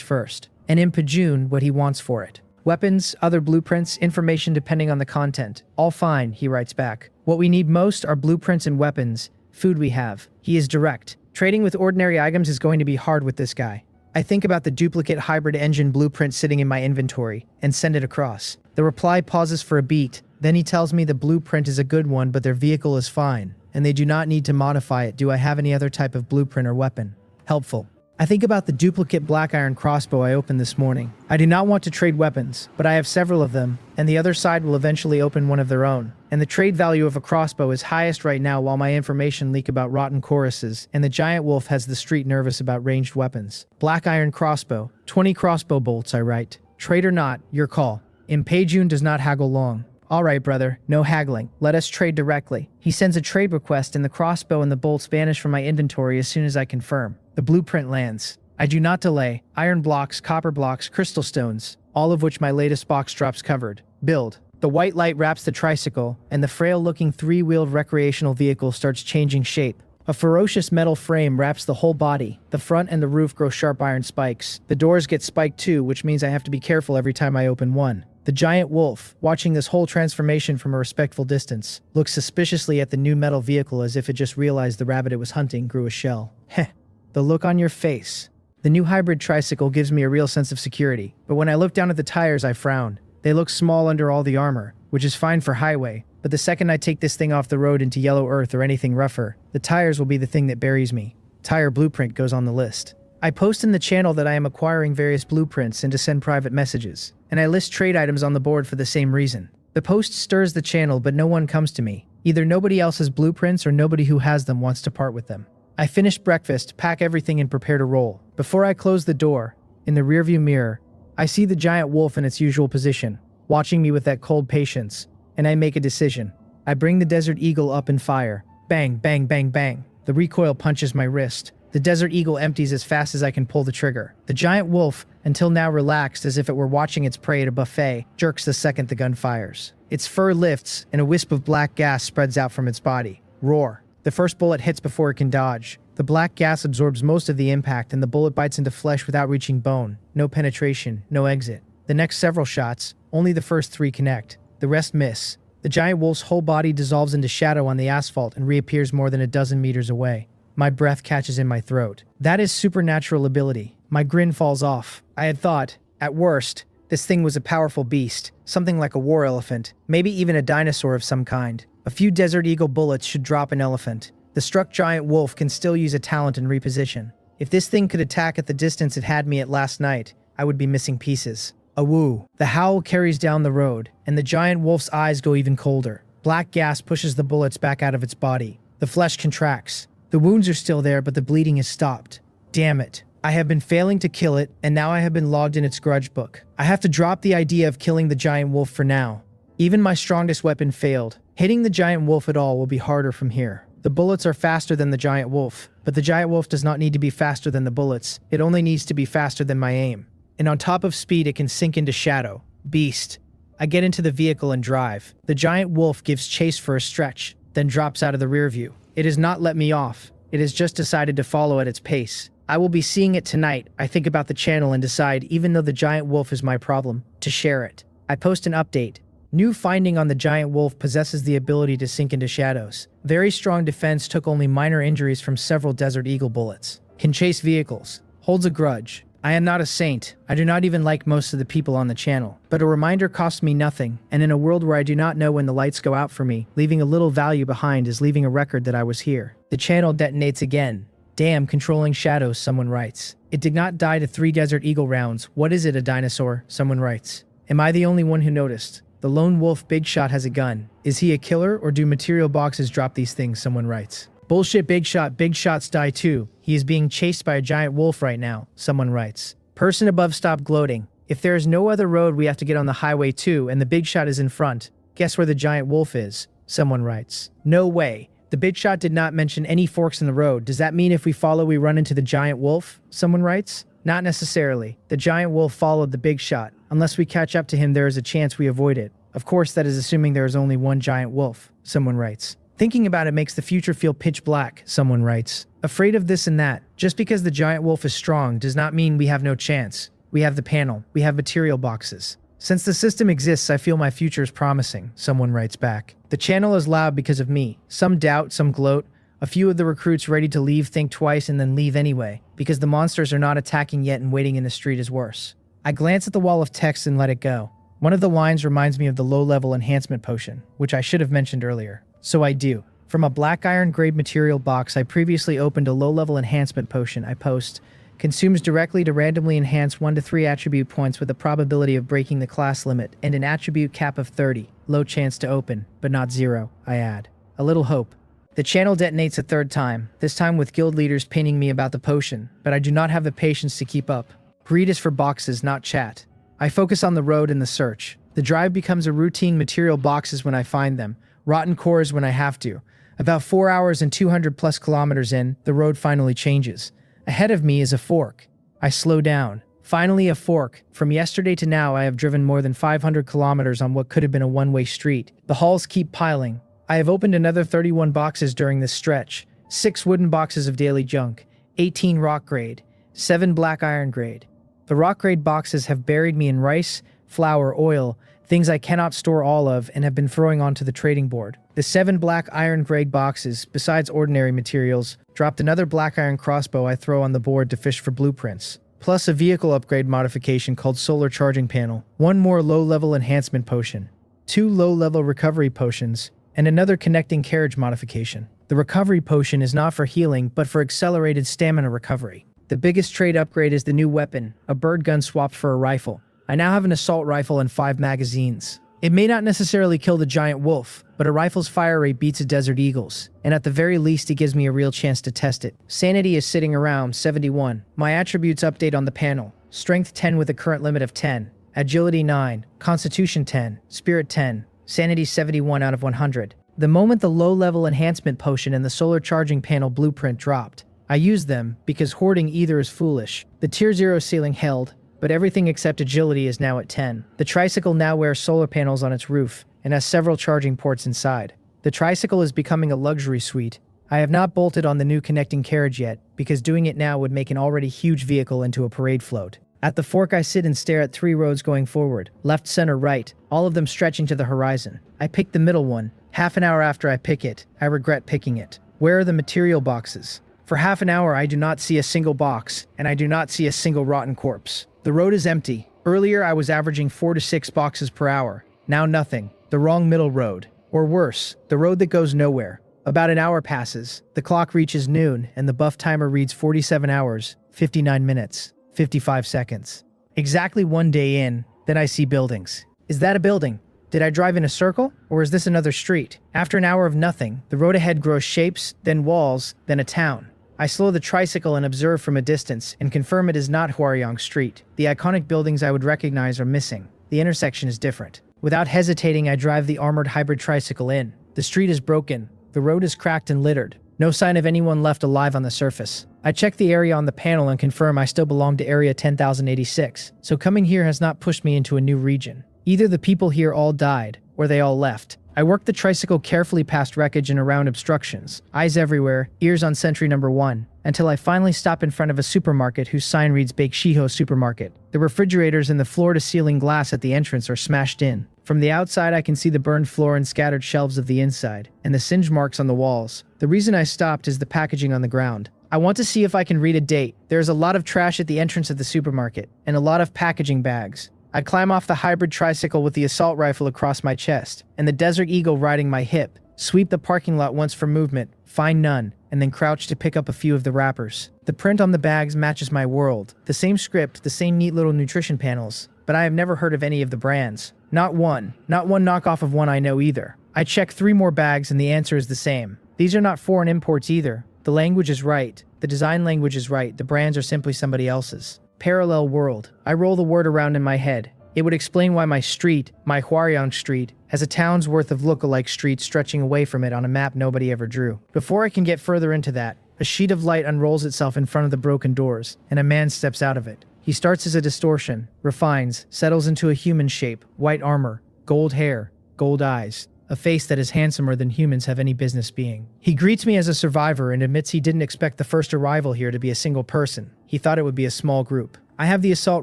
first. And in Pajun, what he wants for it. Weapons, other blueprints, information depending on the content. All fine, he writes back. What we need most are blueprints and weapons. Food we have. He is direct. Trading with ordinary items is going to be hard with this guy. I think about the duplicate hybrid engine blueprint sitting in my inventory and send it across. The reply pauses for a beat. Then he tells me the blueprint is a good one, but their vehicle is fine, and they do not need to modify it. Do I have any other type of blueprint or weapon? Helpful. I think about the duplicate black iron crossbow I opened this morning. I do not want to trade weapons, but I have several of them, and the other side will eventually open one of their own. And the trade value of a crossbow is highest right now while my information leak about rotten choruses, and the giant wolf has the street nervous about ranged weapons. Black iron crossbow, 20 crossbow bolts, I write. Trade or not, your call. Impejun does not haggle long. All right, brother, no haggling. Let us trade directly. He sends a trade request and the crossbow and the bolts vanish from my inventory as soon as I confirm. The blueprint lands. I do not delay. Iron blocks, copper blocks, crystal stones, all of which my latest box drops covered. Build. The white light wraps the tricycle, and the frail-looking three-wheeled recreational vehicle starts changing shape. A ferocious metal frame wraps the whole body. The front and the roof grow sharp iron spikes. The doors get spiked too, which means I have to be careful every time I open one. The giant wolf, watching this whole transformation from a respectful distance, looks suspiciously at the new metal vehicle as if it just realized the rabbit it was hunting grew a shell. Heh. The look on your face. The new hybrid tricycle gives me a real sense of security, but when I look down at the tires I frown. They look small under all the armor, which is fine for highway, but the second I take this thing off the road into yellow earth or anything rougher, the tires will be the thing that buries me. Tire blueprint goes on the list. I post in the channel that I am acquiring various blueprints and to send private messages, and I list trade items on the board for the same reason. The post stirs the channel, but no one comes to me. Either nobody else has blueprints or nobody who has them wants to part with them. I finish breakfast, pack everything and prepare to roll. Before I close the door, in the rearview mirror, I see the giant wolf in its usual position, watching me with that cold patience, and I make a decision. I bring the Desert Eagle up and fire. Bang, bang, bang, bang. The recoil punches my wrist. The Desert Eagle empties as fast as I can pull the trigger. The giant wolf, until now relaxed as if it were watching its prey at a buffet, jerks the second the gun fires. Its fur lifts, and a wisp of black gas spreads out from its body. Roar. The first bullet hits before it can dodge. The black gas absorbs most of the impact, and the bullet bites into flesh without reaching bone. No penetration, no exit. The next several shots, only the first 3 connect. The rest miss. The giant wolf's whole body dissolves into shadow on the asphalt and reappears more than a dozen meters away. My breath catches in my throat. That is supernatural ability. My grin falls off. I had thought, at worst, this thing was a powerful beast, something like a war elephant, maybe even a dinosaur of some kind. A few Desert Eagle bullets should drop an elephant. The struck giant wolf can still use a talent and reposition. If this thing could attack at the distance it had me at last night, I would be missing pieces. A woo. The howl carries down the road, and the giant wolf's eyes go even colder. Black gas pushes the bullets back out of its body. The flesh contracts. The wounds are still there, but the bleeding is stopped. Damn it. I have been failing to kill it, and now I have been logged in its grudge book. I have to drop the idea of killing the giant wolf for now. Even my strongest weapon failed. Hitting the giant wolf at all will be harder from here. The bullets are faster than the giant wolf, but the giant wolf does not need to be faster than the bullets. It only needs to be faster than my aim. And on top of speed, it can sink into shadow. Beast. I get into the vehicle and drive. The giant wolf gives chase for a stretch, then drops out of the rear view. It has not let me off. It has just decided to follow at its pace. I will be seeing it tonight. I think about the channel and decide, even though the giant wolf is my problem, to share it. I post an update. New finding on the giant wolf possesses the ability to sink into shadows. Very strong defense, took only minor injuries from several Desert Eagle bullets. Can chase vehicles. Holds a grudge. I am not a saint. I do not even like most of the people on the channel. But a reminder costs me nothing, and in a world where I do not know when the lights go out for me, leaving a little value behind is leaving a record that I was here. The channel detonates again. Damn, controlling shadows, someone writes. It did not die to 3 Desert Eagle rounds. What is it, a dinosaur? Someone writes. Am I the only one who noticed? The lone wolf Big Shot has a gun. Is he a killer, or do material boxes drop these things? Someone writes. Bullshit, Big Shot. Big Shots die too. He is being chased by a giant wolf right now. Someone writes. Person above, stop gloating. If there is no other road, we have to get on the highway too, and the Big Shot is in front. Guess where the giant wolf is? Someone writes. No way. The Big Shot did not mention any forks in the road. Does that mean if we follow, we run into the giant wolf? Someone writes. Not necessarily. The giant wolf followed the Big Shot. Unless we catch up to him, there is a chance we avoid it. Of course, that is assuming there is only one giant wolf. Someone writes. Thinking about it makes the future feel pitch black, someone writes. Afraid of this and that. Just because the giant wolf is strong does not mean we have no chance. We have the panel. We have material boxes. Since the system exists, I feel my future is promising, someone writes back. The channel is loud because of me. Some doubt, some gloat. A few of the recruits ready to leave think twice and then leave anyway, because the monsters are not attacking yet and waiting in the street is worse. I glance at the wall of text and let it go. One of the lines reminds me of the low-level enhancement potion, which I should have mentioned earlier. So I do. From a black iron grade material box I previously opened a low-level enhancement potion. I post, Consumes directly to randomly enhance 1 to 3 attribute points with a probability of breaking the class limit and an attribute cap of 30. Low chance to open, but not 0, I add. A little hope. The channel detonates a third time, this time with guild leaders pinging me about the potion, but I do not have the patience to keep up. Greed is for boxes, not chat. I focus on the road and the search. The drive becomes a routine material boxes when I find them, rotten cores when I have to. About 4 hours and 200 plus kilometers in, the road finally changes. Ahead of me is a fork. I slow down. Finally a fork. From yesterday to now I have driven more than 500 kilometers on what could have been a one-way street. The hauls keep piling. I have opened another 31 boxes during this stretch. 6 wooden boxes of daily junk, 18 rock grade, 7 black iron grade. The rock grade boxes have buried me in rice, flour, oil, things I cannot store all of and have been throwing onto the trading board. The 7 black iron grade boxes, besides ordinary materials, dropped another black iron crossbow I throw on the board to fish for blueprints, plus a vehicle upgrade modification called solar charging panel, 1 more low-level enhancement potion, 2 low-level recovery potions, and another connecting carriage modification. The recovery potion is not for healing, but for accelerated stamina recovery. The biggest trade upgrade is the new weapon, a bird gun swapped for a rifle. I now have an assault rifle and 5 magazines. It may not necessarily kill the giant wolf, but a rifle's fire rate beats a desert eagle's, and at the very least it gives me a real chance to test it. Sanity is sitting around 71. My attributes update on the panel. Strength 10 with a current limit of 10. Agility 9. Constitution 10. Spirit 10. Sanity 71 out of 100. The moment the low-level enhancement potion and the solar charging panel blueprint dropped, I used them because hoarding either is foolish. The tier 0 ceiling held, but everything except agility is now at 10. The tricycle now wears solar panels on its roof and has several charging ports inside. The tricycle is becoming a luxury suite. I have not bolted on the new connecting carriage yet because doing it now would make an already huge vehicle into a parade float. At the fork I sit and stare at 3 roads going forward, left, center, right, all of them stretching to the horizon. I pick the middle one. Half an hour after I pick it, I regret picking it. Where are the material boxes? For half an hour I do not see a single box, and I do not see a single rotten corpse. The road is empty. Earlier I was averaging 4 to 6 boxes per hour. Now nothing. The wrong middle road. Or worse, the road that goes nowhere. About an hour passes. The clock reaches noon, and the buff timer reads 47 hours, 59 minutes, 55 seconds. Exactly 1 day in, then I see buildings. Is that a building? Did I drive in a circle, or is this another street? After an hour of nothing, the road ahead grows shapes, then walls, then a town. I slow the tricycle and observe from a distance and confirm it is not Hwaryong Street. The iconic buildings I would recognize are missing. The intersection is different. Without hesitating, I drive the armored hybrid tricycle in. The street is broken. The road is cracked and littered. No sign of anyone left alive on the surface. I check the area on the panel and confirm I still belong to area 10,086, so coming here has not pushed me into a new region. Either the people here all died, or they all left. I work the tricycle carefully past wreckage and around obstructions, eyes everywhere, ears on sentry number 1, until I finally stop in front of a supermarket whose sign reads Bake Shiho Supermarket. The refrigerators and the floor-to-ceiling glass at the entrance are smashed in. From the outside I can see the burned floor and scattered shelves of the inside, and the singe marks on the walls. The reason I stopped is the packaging on the ground. I want to see if I can read a date. There's a lot of trash at the entrance of the supermarket, and a lot of packaging bags. I climb off the hybrid tricycle with the assault rifle across my chest, and the Desert Eagle riding my hip, sweep the parking lot once for movement, find none, and then crouch to pick up a few of the wrappers. The print on the bags matches my world. The same script, the same neat little nutrition panels, but I have never heard of any of the brands. Not one knockoff of one I know either. I check 3 more bags and the answer is the same. These are not foreign imports either. The language is right. The design language is right. The brands are simply somebody else's. Parallel world. I roll the word around in my head. It would explain why my street, my Hwaryong Street, has a town's worth of look-alike streets stretching away from it on a map nobody ever drew. Before I can get further into that, a sheet of light unrolls itself in front of the broken doors, and a man steps out of it. He starts as a distortion, refines, settles into a human shape, white armor, gold hair, gold eyes, a face that is handsomer than humans have any business being. He greets me as a survivor and admits he didn't expect the first arrival here to be a single person. He thought it would be a small group. I have the assault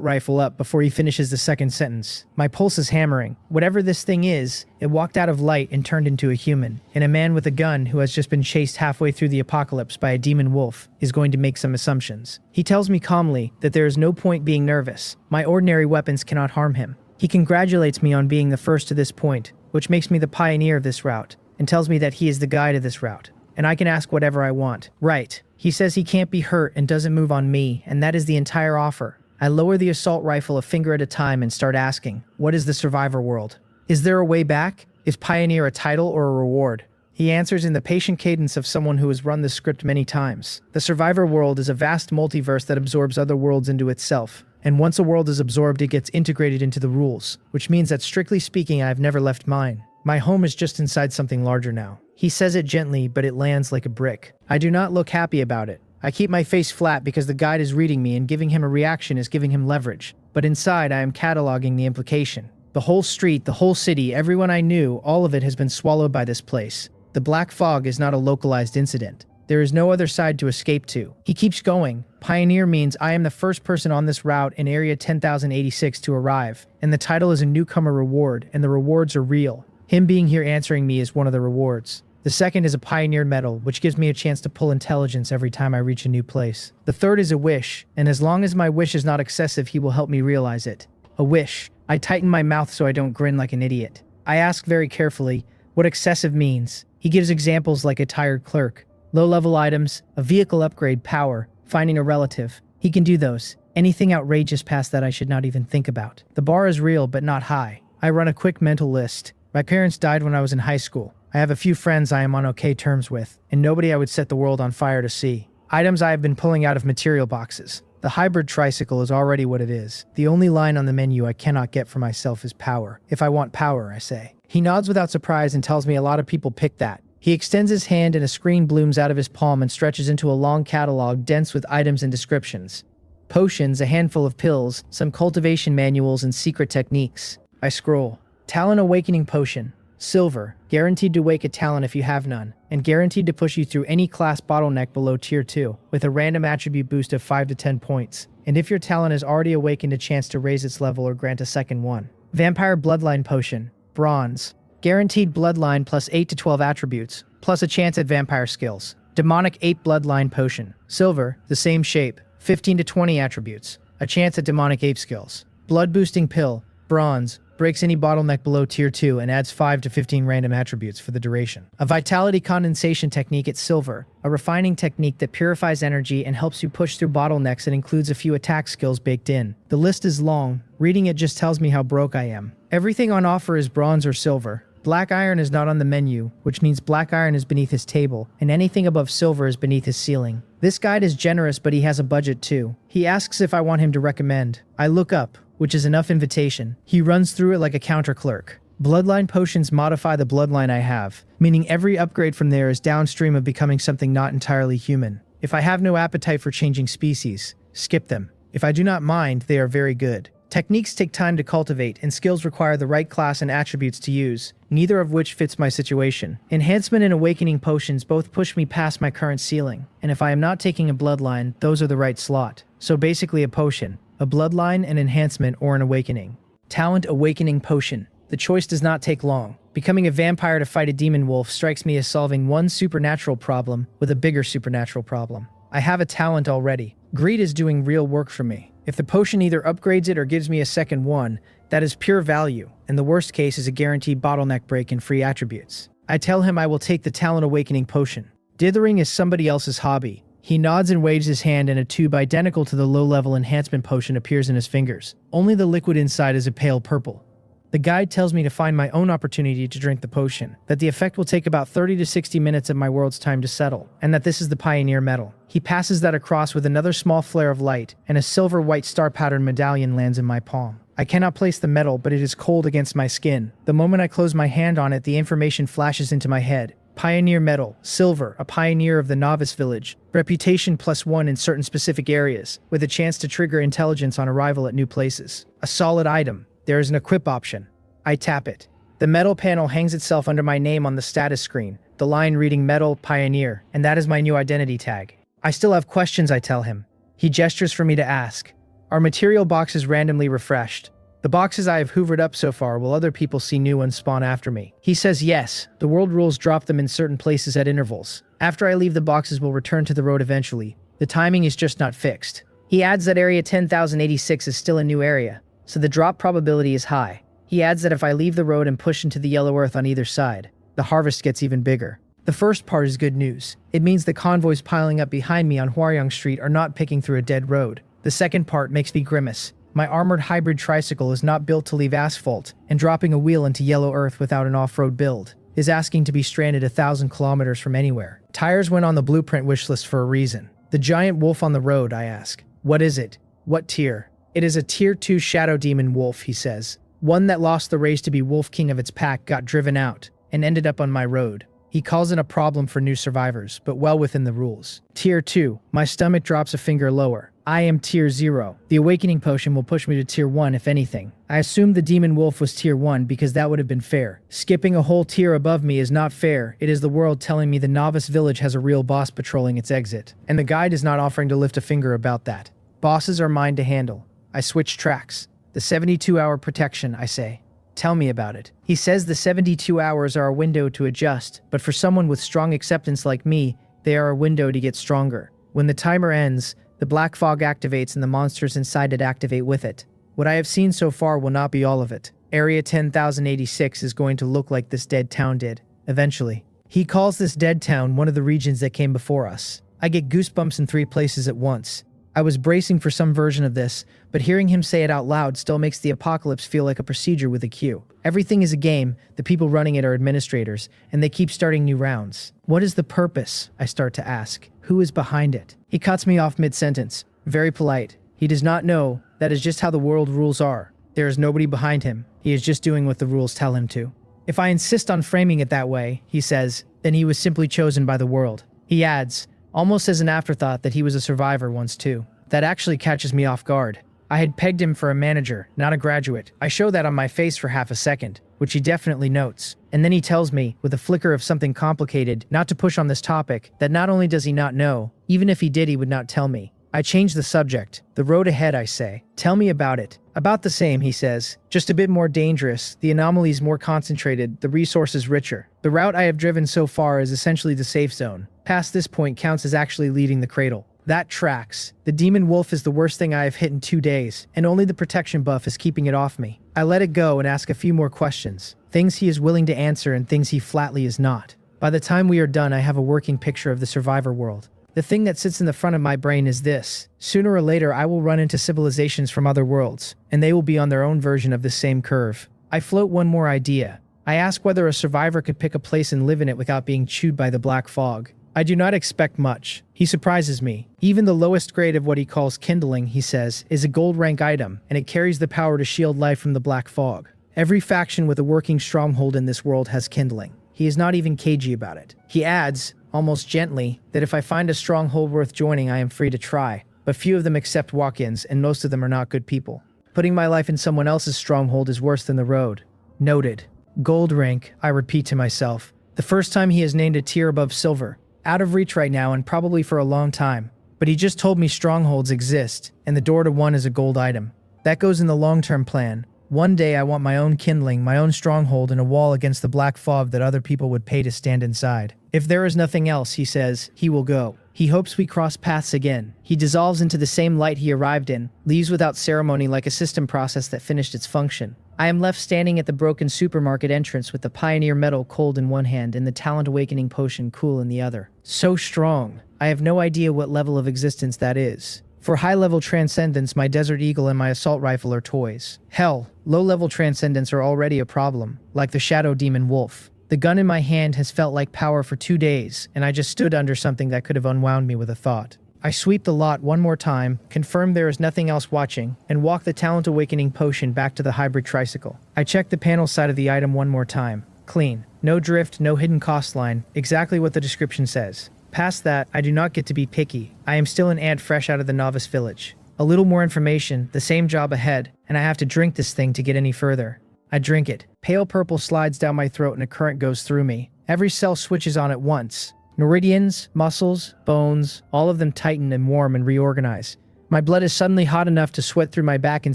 rifle up before he finishes the second sentence. My pulse is hammering. Whatever this thing is, it walked out of light and turned into a human. And a man with a gun who has just been chased halfway through the apocalypse by a demon wolf is going to make some assumptions. He tells me calmly that there is no point being nervous. My ordinary weapons cannot harm him. He congratulates me on being the first to this point, which makes me the pioneer of this route, and tells me that he is the guide of this route, and I can ask whatever I want. Right. He says he can't be hurt and doesn't move on me, and that is the entire offer. I lower the assault rifle a finger at a time and start asking, what is the survivor world? Is there a way back? Is Pioneer a title or a reward? He answers in the patient cadence of someone who has run this script many times. The survivor world is a vast multiverse that absorbs other worlds into itself. And once a world is absorbed, it gets integrated into the rules, which means that strictly speaking, I have never left mine. My home is just inside something larger now. He says it gently, but it lands like a brick. I do not look happy about it. I keep my face flat because the guide is reading me, and giving him a reaction is giving him leverage. But inside, I am cataloging the implication. The whole street, the whole city, everyone I knew, all of it has been swallowed by this place. The black fog is not a localized incident. There is no other side to escape to. He keeps going. Pioneer means I am the first person on this route in Area 10,086 to arrive, and the title is a newcomer reward, and the rewards are real. Him being here answering me is one of the rewards. The second is a Pioneer medal, which gives me a chance to pull intelligence every time I reach a new place. The third is a wish, and as long as my wish is not excessive, he will help me realize it. A wish. I tighten my mouth so I don't grin like an idiot. I ask very carefully what excessive means. He gives examples like a tired clerk, low-level items, a vehicle upgrade, power, finding a relative. He can do those. Anything outrageous past that I should not even think about. The bar is real, but not high. I run a quick mental list. My parents died when I was in high school. I have a few friends I am on okay terms with, and nobody I would set the world on fire to see. Items I have been pulling out of material boxes. The hybrid tricycle is already what it is. The only line on the menu I cannot get for myself is power. If I want power, I say. He nods without surprise and tells me a lot of people pick that. He extends his hand and a screen blooms out of his palm and stretches into a long catalog dense with items and descriptions. Potions, a handful of pills, some cultivation manuals and secret techniques. I scroll. Talent Awakening Potion. Silver, guaranteed to wake a talent if you have none, and guaranteed to push you through any class bottleneck below tier 2, with a random attribute boost of 5 to 10 points, and if your talent has already awakened, a chance to raise its level or grant a second one. Vampire Bloodline Potion. Bronze, guaranteed bloodline plus 8 to 12 attributes, plus a chance at vampire skills. Demonic Ape Bloodline Potion. Silver, the same shape, 15 to 20 attributes, a chance at demonic ape skills. Blood Boosting Pill. Bronze, breaks any bottleneck below tier 2 and adds 5 to 15 random attributes for the duration. A Vitality Condensation Technique at Silver, a refining technique that purifies energy and helps you push through bottlenecks and includes a few attack skills baked in. The list is long. Reading it just tells me how broke I am. Everything on offer is bronze or silver. Black iron is not on the menu, which means black iron is beneath his table, and anything above silver is beneath his ceiling. This guide is generous, but he has a budget too. He asks if I want him to recommend. I look up, which is enough invitation. He runs through it like a counter clerk. Bloodline potions modify the bloodline I have, meaning every upgrade from there is downstream of becoming something not entirely human. If I have no appetite for changing species, skip them. If I do not mind, they are very good. Techniques take time to cultivate, and skills require the right class and attributes to use, neither of which fits my situation. Enhancement and Awakening Potions both push me past my current ceiling, and if I am not taking a bloodline, those are the right slot. So basically a potion, a bloodline, an enhancement, or an awakening. Talent Awakening Potion. The choice does not take long. Becoming a vampire to fight a demon wolf strikes me as solving one supernatural problem with a bigger supernatural problem. I have a talent already. Greed is doing real work for me. If the potion either upgrades it or gives me a second one, that is pure value, and the worst case is a guaranteed bottleneck break and free attributes. I tell him I will take the Talent Awakening Potion. Dithering is somebody else's hobby. He nods and waves his hand, and a tube identical to the low-level enhancement potion appears in his fingers. Only the liquid inside is a pale purple. The guide tells me to find my own opportunity to drink the potion, that the effect will take about 30 to 60 minutes of my world's time to settle, and that this is the Pioneer medal. He passes that across with another small flare of light, and a silver-white star-patterned medallion lands in my palm. I cannot place the medal, but it is cold against my skin. The moment I close my hand on it, the information flashes into my head. Pioneer medal, silver, a pioneer of the novice village, reputation +1 in certain specific areas, with a chance to trigger intelligence on arrival at new places. A solid item. There is an equip option. I tap it. The medal panel hangs itself under my name on the status screen, the line reading Medal Pioneer, and that is my new identity tag. I still have questions, I tell him. He gestures for me to ask. Are material boxes randomly refreshed? The boxes I have hoovered up so far, will other people see new ones spawn after me? He says yes, the world rules drop them in certain places at intervals. After I leave, the boxes will return to the road eventually. The timing is just not fixed. He adds that Area 10,086 is still a new area, so the drop probability is high. He adds that if I leave the road and push into the yellow earth on either side, the harvest gets even bigger. The first part is good news. It means the convoys piling up behind me on Hwaryong Street are not picking through a dead road. The second part makes me grimace. My armored hybrid tricycle is not built to leave asphalt, and dropping a wheel into yellow earth without an off-road build is asking to be stranded 1,000 kilometers from anywhere. Tires went on the blueprint wish list for a reason. The giant wolf on the road, I ask. What is it? What tier? It is a tier 2 shadow demon wolf, he says. One that lost the race to be wolf king of its pack, got driven out, and ended up on my road. He calls it a problem for new survivors, but well within the rules. Tier 2. My stomach drops a finger lower. I am tier 0. The awakening potion will push me to tier 1 if anything. I assumed the demon wolf was tier 1 because that would have been fair. Skipping a whole tier above me is not fair. It is the world telling me the novice village has a real boss patrolling its exit, and the guide is not offering to lift a finger about that. Bosses are mine to handle. I switch tracks. The 72-hour protection, I say. Tell me about it. He says the 72 hours are a window to adjust, but for someone with strong acceptance like me, they are a window to get stronger. When the timer ends, the black fog activates and the monsters inside it activate with it. What I have seen so far will not be all of it. Area 10,086 is going to look like this dead town did, eventually. He calls this dead town one of the regions that came before us. I get goosebumps in 3 places at once. I was bracing for some version of this, but hearing him say it out loud still makes the apocalypse feel like a procedure with a queue. Everything is a game, the people running it are administrators, and they keep starting new rounds. What is the purpose? I start to ask. Who is behind it? He cuts me off mid-sentence. Very polite. He does not know that is just how the world rules are. There is nobody behind him. He is just doing what the rules tell him to. If I insist on framing it that way, he says, then he was simply chosen by the world. He adds, almost as an afterthought, that he was a survivor once too. That actually catches me off guard. I had pegged him for a manager, not a graduate. I show that on my face for half a second, which he definitely notes. And then he tells me, with a flicker of something complicated, not to push on this topic, that not only does he not know, even if he did, he would not tell me. I change the subject. The road ahead, I say. Tell me about it. About the same, he says. Just a bit more dangerous, the anomalies more concentrated, the resources richer. The route I have driven so far is essentially the safe zone. Past this point counts as actually leading the cradle. That tracks. The demon wolf is the worst thing I have hit in 2 days, and only the protection buff is keeping it off me. I let it go and ask a few more questions. Things he is willing to answer and things he flatly is not. By the time we are done, I have a working picture of the survivor world. The thing that sits in the front of my brain is this. Sooner or later, I will run into civilizations from other worlds, and they will be on their own version of this same curve. I float one more idea. I ask whether a survivor could pick a place and live in it without being chewed by the black fog. I do not expect much. He surprises me. Even the lowest grade of what he calls kindling, he says, is a gold rank item, and it carries the power to shield life from the black fog. Every faction with a working stronghold in this world has kindling. He is not even cagey about it. He adds, almost gently, that if I find a stronghold worth joining, I am free to try. But few of them accept walk-ins, and most of them are not good people. Putting my life in someone else's stronghold is worse than the road. Noted. Gold rank, I repeat to myself. The first time he has named a tier above silver. Out of reach right now and probably for a long time. But he just told me strongholds exist, and the door to one is a gold item. That goes in the long-term plan. One day I want my own kindling, my own stronghold, and a wall against the black fog that other people would pay to stand inside. If there is nothing else, he says, he will go. He hopes we cross paths again. He dissolves into the same light he arrived in, leaves without ceremony like a system process that finished its function. I am left standing at the broken supermarket entrance with the Pioneer Medal cold in one hand and the Talent Awakening potion cool in the other. So strong. I have no idea what level of existence that is. For high-level transcendence, my Desert Eagle and my assault rifle are toys. Hell, low-level transcendence are already a problem, like the Shadow Demon Wolf. The gun in my hand has felt like power for 2 days, and I just stood under something that could have unwound me with a thought. I sweep the lot one more time, confirm there is nothing else watching, and walk the Talent Awakening potion back to the hybrid tricycle. I check the panel side of the item one more time. Clean. No drift, no hidden cost line. Exactly what the description says. Past that, I do not get to be picky. I am still an ant fresh out of the novice village. A little more information, the same job ahead, and I have to drink this thing to get any further. I drink it. Pale purple slides down my throat and a current goes through me. Every cell switches on at once. Meridians, muscles, bones, all of them tighten and warm and reorganize. My blood is suddenly hot enough to sweat through my back in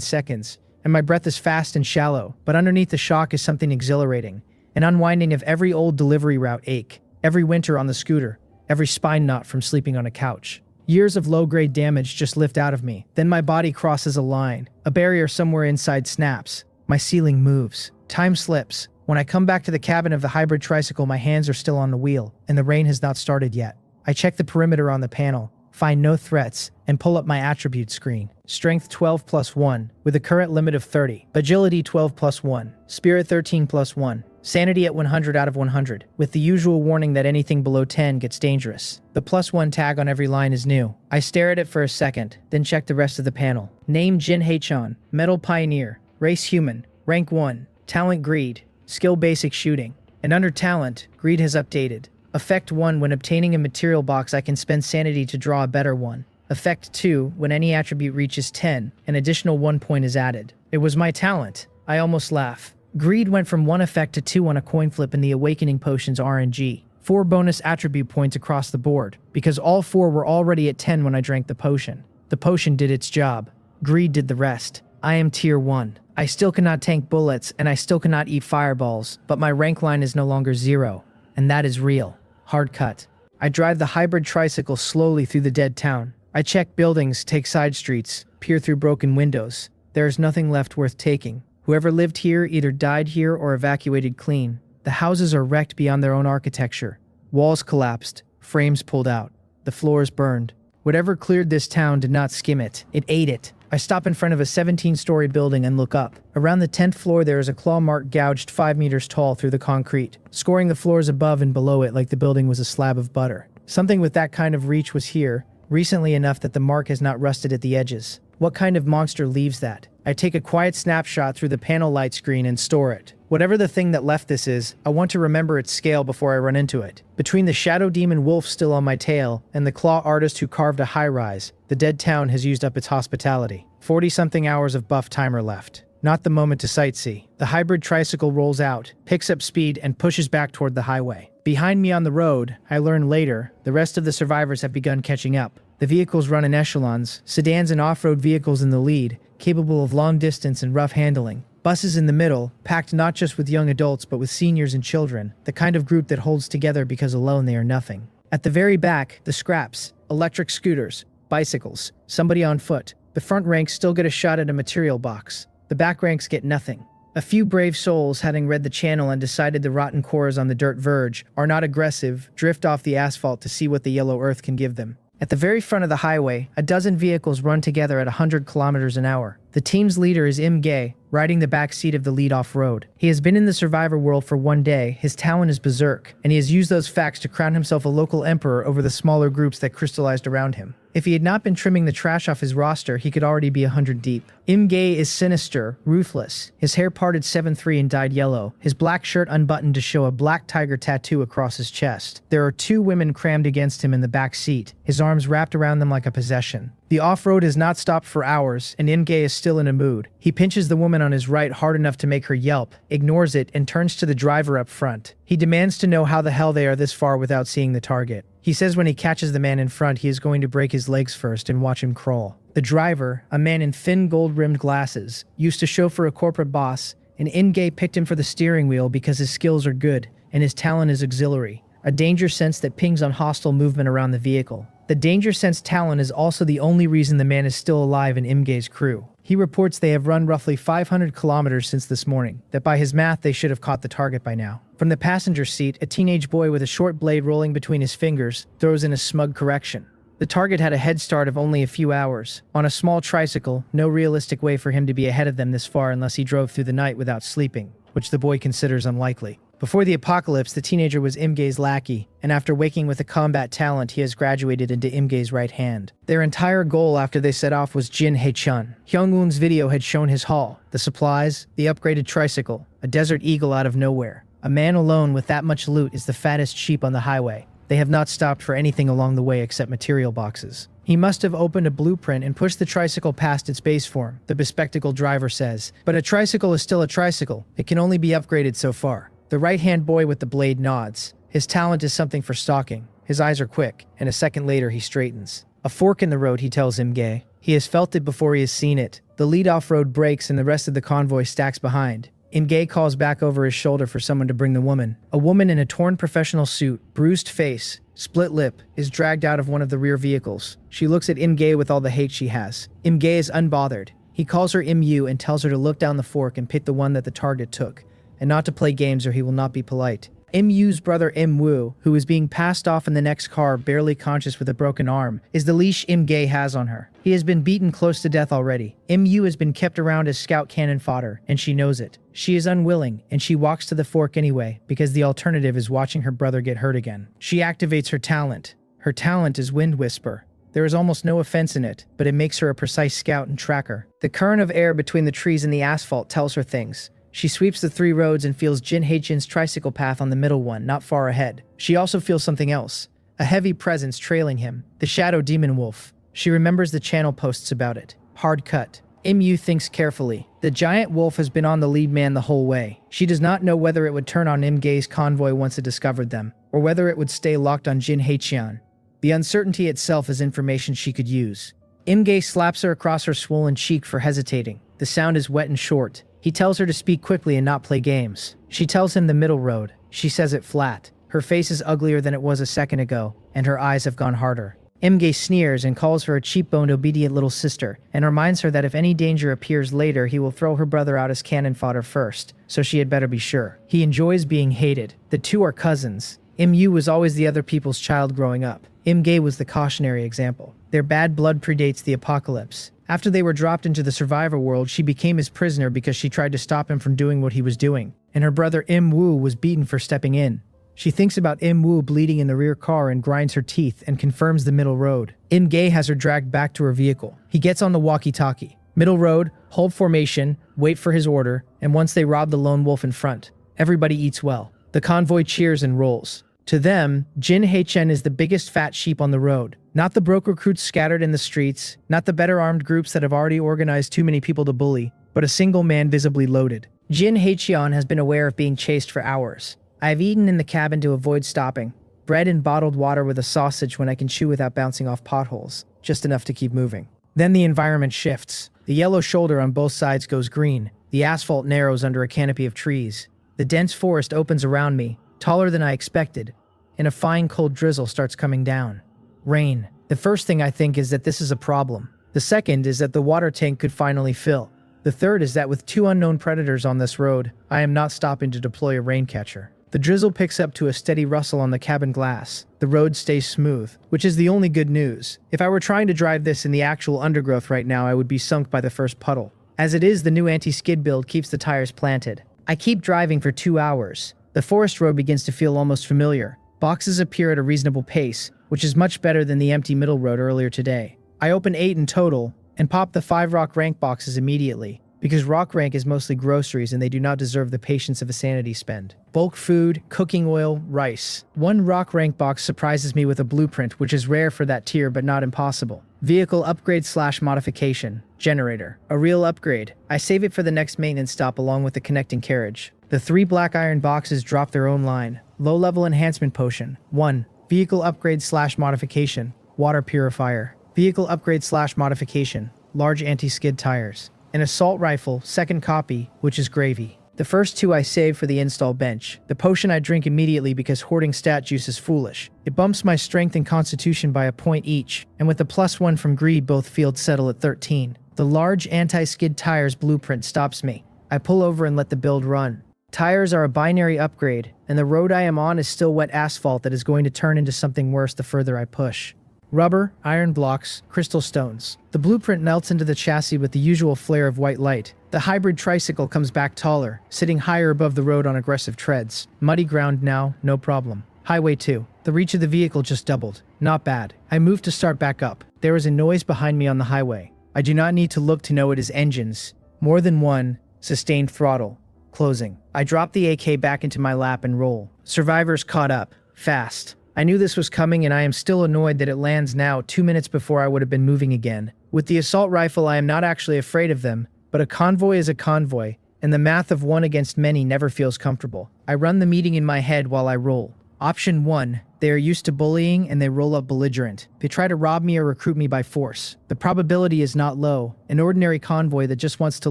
seconds, and my breath is fast and shallow, but underneath the shock is something exhilarating. An unwinding of every old delivery route ache, every winter on the scooter, every spine knot from sleeping on a couch. Years of low-grade damage just lift out of me. Then my body crosses a line. A barrier somewhere inside snaps. My ceiling moves. Time slips. When I come back to the cabin of the hybrid tricycle, my hands are still on the wheel, and the rain has not started yet. I check the perimeter on the panel, find no threats, and pull up my attribute screen. Strength 12 plus 1, with a current limit of 30. Agility 12 plus 1. Spirit 13 plus 1. Sanity at 100 out of 100, with the usual warning that anything below 10 gets dangerous. The +1 tag on every line is new. I stare at it for a second, then check the rest of the panel. Name Jin Haechan, Metal Pioneer, Race Human, Rank 1, Talent Greed, Skill Basic Shooting. And under Talent, Greed has updated. Effect 1, when obtaining a material box I can spend Sanity to draw a better one. Effect 2, when any attribute reaches 10, an additional 1 point is added. It was my talent. I almost laugh. Greed went from 1 effect to 2 on a coin flip in the Awakening Potions RNG. 4 bonus attribute points across the board, because all 4 were already at 10 when I drank the potion. The potion did its job. Greed did the rest. I am tier 1. I still cannot tank bullets, and I still cannot eat fireballs, but my rank line is no longer 0. And that is real. Hard cut. I drive the hybrid tricycle slowly through the dead town. I check buildings, take side streets, peer through broken windows. There is nothing left worth taking. Whoever lived here either died here or evacuated clean. The houses are wrecked beyond their own architecture. Walls collapsed, frames pulled out. The floors burned. Whatever cleared this town did not skim it. It ate it. I stop in front of a 17-story building and look up. Around the 10th floor there is a claw mark gouged 5 meters tall through the concrete, scoring the floors above and below it like the building was a slab of butter. Something with that kind of reach was here, recently enough that the mark has not rusted at the edges. What kind of monster leaves that? I take a quiet snapshot through the panel light screen and store it. Whatever the thing that left this is, I want to remember its scale before I run into it. Between the shadow demon wolf still on my tail and the claw artist who carved a high-rise, the dead town has used up its hospitality. 40-something hours of buff timer left. Not the moment to sightsee. The hybrid tricycle rolls out, picks up speed, and pushes back toward the highway. Behind me on the road, I learn later, the rest of the survivors have begun catching up. The vehicles run in echelons, sedans and off-road vehicles in the lead, capable of long distance and rough handling. Buses in the middle, packed not just with young adults but with seniors and children, the kind of group that holds together because alone they are nothing. At the very back, the scraps, electric scooters, bicycles, somebody on foot. The front ranks still get a shot at a material box. The back ranks get nothing. A few brave souls, having read the channel and decided the rotten cores on the dirt verge are not aggressive, drift off the asphalt to see what the yellow earth can give them. At the very front of the highway, a dozen vehicles run together at 100 kilometers an hour. The team's leader is Im-Gae, riding the back seat of the lead off-road. He has been in the survivor world for 1 day, his talent is berserk, and he has used those facts to crown himself a local emperor over the smaller groups that crystallized around him. If he had not been trimming the trash off his roster, he could already be 100 deep. Im-Gae is sinister, ruthless. His hair parted 7-3 and dyed yellow, his black shirt unbuttoned to show a black tiger tattoo across his chest. There are 2 women crammed against him in the back seat, his arms wrapped around them like a possession. The off-road has not stopped for hours, and Im-Gae is still in a mood. He pinches the woman on his right hard enough to make her yelp, ignores it, and turns to the driver up front. He demands to know how the hell they are this far without seeing the target. He says when he catches the man in front, he is going to break his legs first and watch him crawl. The driver, a man in thin gold-rimmed glasses, used to chauffeur a corporate boss, and Im-Gae picked him for the steering wheel because his skills are good, and his talent is auxiliary, a danger sense that pings on hostile movement around the vehicle. The danger sense talent is also the only reason the man is still alive in Im-Gae's crew. He reports they have run roughly 500 kilometers since this morning, that by his math they should have caught the target by now. From the passenger seat, a teenage boy with a short blade rolling between his fingers throws in a smug correction. The target had a head start of only a few hours. On a small tricycle, no realistic way for him to be ahead of them this far unless he drove through the night without sleeping, which the boy considers unlikely. Before the apocalypse, the teenager was Im-Gae's lackey, and after waking with a combat talent, he has graduated into Im-Gae's right hand. Their entire goal after they set off was Jin Haechan. Hyungwoo's video had shown his haul, the supplies, the upgraded tricycle, a desert eagle out of nowhere. A man alone with that much loot is the fattest sheep on the highway. They have not stopped for anything along the way except material boxes. He must have opened a blueprint and pushed the tricycle past its base form, the bespectacled driver says. But a tricycle is still a tricycle. It can only be upgraded so far. The right-hand boy with the blade nods. His talent is something for stalking. His eyes are quick, and a second later he straightens. A fork in the road, he tells Im-Gae. He has felt it before he has seen it. The lead off-road brakes and the rest of the convoy stacks behind. Im-Gae calls back over his shoulder for someone to bring the woman. A woman in a torn professional suit, bruised face, split lip, is dragged out of one of the rear vehicles. She looks at Im-Gae with all the hate she has. Im-Gae is unbothered. He calls her Im-Yu and tells her to look down the fork and pick the one that the target took. and not to play games or he will not be polite. Im-Yu's brother Im-Woo, who is being passed off in the next car barely conscious with a broken arm, is the leash Im-Gae has on her. He has been beaten close to death already. Im-Yu has been kept around as scout cannon fodder, and she knows it. She is unwilling, and she walks to the fork anyway, because the alternative is watching her brother get hurt again. She activates her talent. Her talent is Wind Whisper. There is almost no offense in it, but it makes her a precise scout and tracker. The current of air between the trees and the asphalt tells her things. She sweeps the 3 roads and feels Jin Haechin's tricycle path on the middle one, not far ahead. She also feels something else. A heavy presence trailing him. The Shadow Demon Wolf. She remembers the channel posts about it. Hard cut. Im-Yu thinks carefully. The giant wolf has been on the lead man the whole way. She does not know whether it would turn on Im-Gae's convoy once it discovered them, or whether it would stay locked on Jin Haechin. The uncertainty itself is information she could use. Im-Gae slaps her across her swollen cheek for hesitating. The sound is wet and short. He tells her to speak quickly and not play games. She tells him the middle road. She says it flat. Her face is uglier than it was a second ago, and her eyes have gone harder. Im-Gae sneers and calls her a cheap-boned, obedient little sister, and reminds her that if any danger appears later, he will throw her brother out as cannon fodder first, so she had better be sure. He enjoys being hated. The two are cousins. Im-Yu was always the other people's child growing up. Im-Gae was the cautionary example. Their bad blood predates the apocalypse. After they were dropped into the survivor world, she became his prisoner because she tried to stop him from doing what he was doing, and her brother Im-Woo was beaten for stepping in. She thinks about Im-Woo bleeding in the rear car and grinds her teeth and confirms the middle road. Im-Gae has her dragged back to her vehicle. He gets on the walkie-talkie. Middle road, hold formation, wait for his order, and once they rob the lone wolf in front, everybody eats well. The convoy cheers and rolls. To them, Jin Haechin is the biggest fat sheep on the road. Not the broke recruits scattered in the streets, not the better armed groups that have already organized too many people to bully, but a single man visibly loaded. Jin Haechin has been aware of being chased for hours. I have eaten in the cabin to avoid stopping. Bread and bottled water with a sausage when I can chew without bouncing off potholes, just enough to keep moving. Then the environment shifts. The yellow shoulder on both sides goes green. The asphalt narrows under a canopy of trees. The dense forest opens around me, taller than I expected, and a fine cold drizzle starts coming down. Rain. The first thing I think is that this is a problem. The second is that the water tank could finally fill. The third is that with 2 unknown predators on this road, I am not stopping to deploy a rain catcher. The drizzle picks up to a steady rustle on the cabin glass. The road stays smooth, which is the only good news. If I were trying to drive this in the actual undergrowth right now, I would be sunk by the first puddle. As it is, the new anti-skid build keeps the tires planted. I keep driving for 2 hours. The forest road begins to feel almost familiar. Boxes appear at a reasonable pace, which is much better than the empty middle road earlier today. I open 8 in total, and pop the 5 rock rank boxes immediately, because rock rank is mostly groceries and they do not deserve the patience of a sanity spend. Bulk food, cooking oil, rice. 1 rock rank box surprises me with a blueprint, which is rare for that tier but not impossible. Vehicle upgrade / modification. Generator. A real upgrade. I save it for the next maintenance stop along with the connecting carriage. The 3 black iron boxes drop their own line. Low-level enhancement potion. 1. Vehicle upgrade / modification. Water purifier. Vehicle upgrade / modification. Large anti-skid tires. An assault rifle, 2nd copy, which is gravy. The first 2 I save for the install bench. The potion I drink immediately because hoarding stat juice is foolish. It bumps my strength and constitution by a point each, and with the +1 from greed both fields settle at 13. The large anti-skid tires blueprint stops me. I pull over and let the build run. Tires are a binary upgrade, and the road I am on is still wet asphalt that is going to turn into something worse the further I push. Rubber, iron blocks, crystal stones. The blueprint melts into the chassis with the usual flare of white light. The hybrid tricycle comes back taller, sitting higher above the road on aggressive treads. Muddy ground now, no problem. Highway 2. The reach of the vehicle just doubled. Not bad. I move to start back up. There is a noise behind me on the highway. I do not need to look to know it is engines. More than one. Sustained throttle. Closing. I drop the AK back into my lap and roll. Survivors caught up. Fast. I knew this was coming and I am still annoyed that it lands now 2 minutes before I would have been moving again. With the assault rifle I am not actually afraid of them, but a convoy is a convoy, and the math of 1 against many never feels comfortable. I run the meeting in my head while I roll. Option 1. They are used to bullying and they roll up belligerent. They try to rob me or recruit me by force. The probability is not low. An ordinary convoy that just wants to